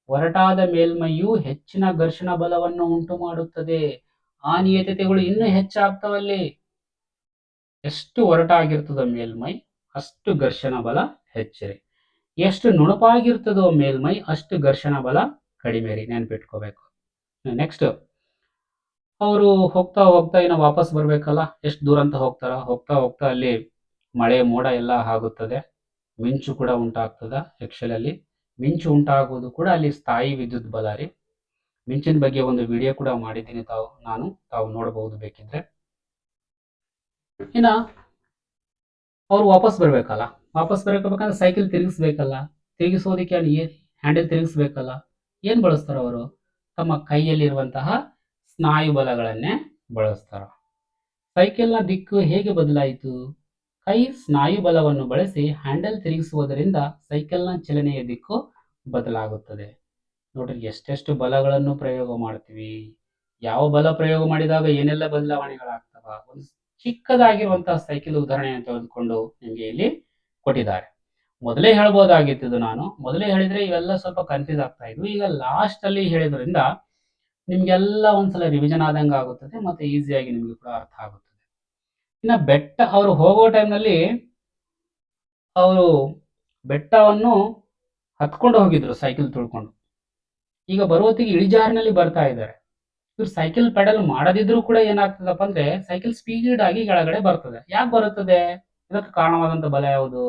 ಒರಟಾದ ಮೇಲ್ಮೈಯು ಹೆಚ್ಚಿನ ಘರ್ಷಣ ಬಲವನ್ನು ಉಂಟು ಮಾಡುತ್ತದೆ. ಅನಿಯಮಿತತೆಗಳು ಇನ್ನೂ ಹೆಚ್ಚಾಗ್ತವಲ್ಲಿ. ಎಷ್ಟು ಒರಟಾಗಿರ್ತದೋ ಮೇಲ್ಮೈ ಅಷ್ಟು ಘರ್ಷಣ ಬಲ ಹೆಚ್ಚಿರಿ. ಎಷ್ಟು ನುಣುಪಾಗಿರ್ತದೋ ಮೇಲ್ಮೈ ಅಷ್ಟು ಘರ್ಷಣ ಬಲ ಕಡಿಮೆ ರೀ. ನೆನ್ಪಿಟ್ಕೋಬೇಕು. ನೆಕ್ಸ್ಟ್, ಅವರು ಹೋಗ್ತಾ ಹೋಗ್ತಾ ಏನೋ ವಾಪಸ್ ಬರ್ಬೇಕಲ್ಲ, ಎಷ್ಟು ದೂರ ಅಂತ ಹೋಗ್ತಾರ. ಹೋಗ್ತಾ ಹೋಗ್ತಾ ಅಲ್ಲಿ ಮಳೆ ಮೋಡ ಎಲ್ಲ ಆಗುತ್ತದೆ, ಮಿಂಚು ಕೂಡ ಉಂಟಾಗ್ತದ. ಅಲ್ಲಿ ಮಿಂಚು ಉಂಟಾಗುವುದು ಕೂಡ ಅಲ್ಲಿ ಸ್ಥಾಯಿ ವಿದ್ಯುತ್ ಬಲ ರೀ. ಮಿಂಚಿನ ಬಗ್ಗೆ ಒಂದು ವಿಡಿಯೋ ಕೂಡ ಮಾಡಿದ್ದೀನಿ, ತಾವು ನೋಡಬಹುದು ಬೇಕಿದ್ರೆ. ಇನ್ನ ಅವ್ರು ವಾಪಸ್ ಬರ್ಬೇಕಲ್ಲ, ವಾಪಸ್ ಬರ್ಬೇಕಂದ್ರೆ ಸೈಕಲ್ ತಿರುಗಿಸ್ಬೇಕಲ್ಲ, ತಿರುಗಿಸೋದಕ್ಕೆ ಹ್ಯಾಂಡಲ್ ತಿರುಗಿಸ್ಬೇಕಲ್ಲ. ಏನ್ ಬಳಸ್ತಾರ ಅವರು? ತಮ್ಮ ಕೈಯಲ್ಲಿರುವಂತಹ ಸ್ನಾಯು ಬಲಗಳನ್ನೇ ಬಳಸ್ತಾರ. ಸೈಕಲ್ನ ದಿಕ್ಕು ಹೇಗೆ ಬದಲಾಯಿತು? ಕೈ ಸ್ನಾಯು ಬಲವನ್ನು ಬಳಸಿ ಹ್ಯಾಂಡಲ್ ತಿರುಗಿಸುವುದರಿಂದ ಸೈಕಲ್ನ ಚಲನೆಯ ದಿಕ್ಕು ಬದಲಾಗುತ್ತದೆ. ನೋಡ್ರಿ, ಎಷ್ಟೆಷ್ಟು ಬಲಗಳನ್ನು ಪ್ರಯೋಗ ಮಾಡ್ತೀವಿ, ಯಾವ ಬಲ ಪ್ರಯೋಗ ಮಾಡಿದಾಗ ಏನೆಲ್ಲ ಬದಲಾವಣೆಗಳಾಗ್ತವ. ಒಂದು ಚಿಕ್ಕದಾಗಿರುವಂತಹ ಸೈಕಲ್ ಉದಾಹರಣೆಯನ್ನು ತೆಗೆದುಕೊಂಡು ನಿಮಗೆ ಇಲ್ಲಿ ಕೊಟ್ಟಿದ್ದಾರೆ. ಮೊದಲೇ ಹೇಳ್ಬೋದಾಗಿತ್ತು, ನಾನು ಮೊದಲೇ ಹೇಳಿದ್ರೆ ಇವೆಲ್ಲ ಸ್ವಲ್ಪ ಕನ್ಫ್ಯೂಸ್ ಆಗ್ತಾ ಇದ್ವು. ಈಗ ಲಾಸ್ಟ್ ಅಲ್ಲಿ ಹೇಳಿದ್ರಿಂದ ನಿಮ್ಗೆಲ್ಲ ಒಂದ್ಸಲ ರಿವಿಷನ್ ಆದಂಗ ಆಗುತ್ತದೆ, ಮತ್ತೆ ಈಸಿಯಾಗಿ ನಿಮ್ಗೆ ಕೂಡ ಅರ್ಥ ಆಗುತ್ತದೆ. ಇನ್ನ ಬೆಟ್ಟ, ಅವರು ಹೋಗೋ ಟೈಮ್ನಲ್ಲಿ ಅವರು ಬೆಟ್ಟವನ್ನು ಹತ್ಕೊಂಡು ಹೋಗಿದ್ರು ಸೈಕಲ್ ತುಳ್ಕೊಂಡು. ಈಗ ಬರುವತ್ತಿಗೆ ಇಳಿಜಾರಿನಲ್ಲಿ ಬರ್ತಾ ಇದ್ದಾರೆ. ಇವ್ರು ಸೈಕಲ್ ಪೆಡಲ್ ಮಾಡದಿದ್ರು ಕೂಡ ಏನಾಗ್ತದಪ್ಪ ಅಂದ್ರೆ ಸೈಕಲ್ ಸ್ಪೀಡ್ ಆಗಿ ಕೆಳಗಡೆ ಬರ್ತದೆ. ಯಾಕೆ ಬರುತ್ತದೆ? ಇದಕ್ಕೆ ಕಾರಣವಾದಂತ ಬಲ ಯಾವುದು?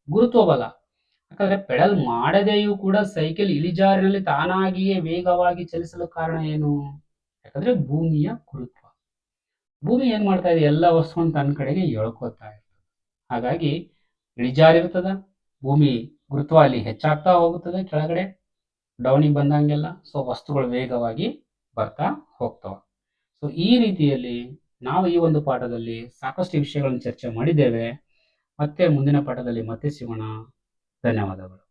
ಗುರುತ್ವ ಬಲ. ಯಾಕಂದ್ರೆ ಪೆಡಲ್ ಮಾಡದೆಯೂ ಕೂಡ ಸೈಕಲ್ ಇಳಿಜಾರಿನಲ್ಲಿ ತಾನಾಗಿಯೇ ವೇಗವಾಗಿ ಚಲಿಸಲು ಕಾರಣ ಏನು? ಯಾಕಂದ್ರೆ ಭೂಮಿಯ ಗುರುತ್ವ. ಭೂಮಿ ಏನ್ ಮಾಡ್ತಾ ಇದೆ? ಎಲ್ಲ ವಸ್ತುವನ್ನು ತನ್ನ ಕಡೆಗೆ ಎಳ್ಕೊತಾ ಇರ್ತದೆ. ಹಾಗಾಗಿ ಇಳಿಜಾರಿರ್ತದ, ಭೂಮಿ ಗುರುತ್ವ ಅಲ್ಲಿ ಹೆಚ್ಚಾಗ್ತಾ ಹೋಗುತ್ತದೆ ಕೆಳಗಡೆ ಡೌನಿಗೆ ಬಂದಂಗೆಲ್ಲ. ಸೊ ವಸ್ತುಗಳು ವೇಗವಾಗಿ ಬರ್ತಾ ಹೋಗ್ತಾವ. ಸೊ ಈ ರೀತಿಯಲ್ಲಿ ನಾವು ಈ ಒಂದು ಪಾಠದಲ್ಲಿ ಸಾಕಷ್ಟು ವಿಷಯಗಳನ್ನು ಚರ್ಚೆ ಮಾಡಿದ್ದೇವೆ. ಮತ್ತೆ ಮುಂದಿನ ಪಾಠದಲ್ಲಿ ಮತ್ತೆ ಸಿಗೋಣ. ಧನ್ಯವಾದಗಳು.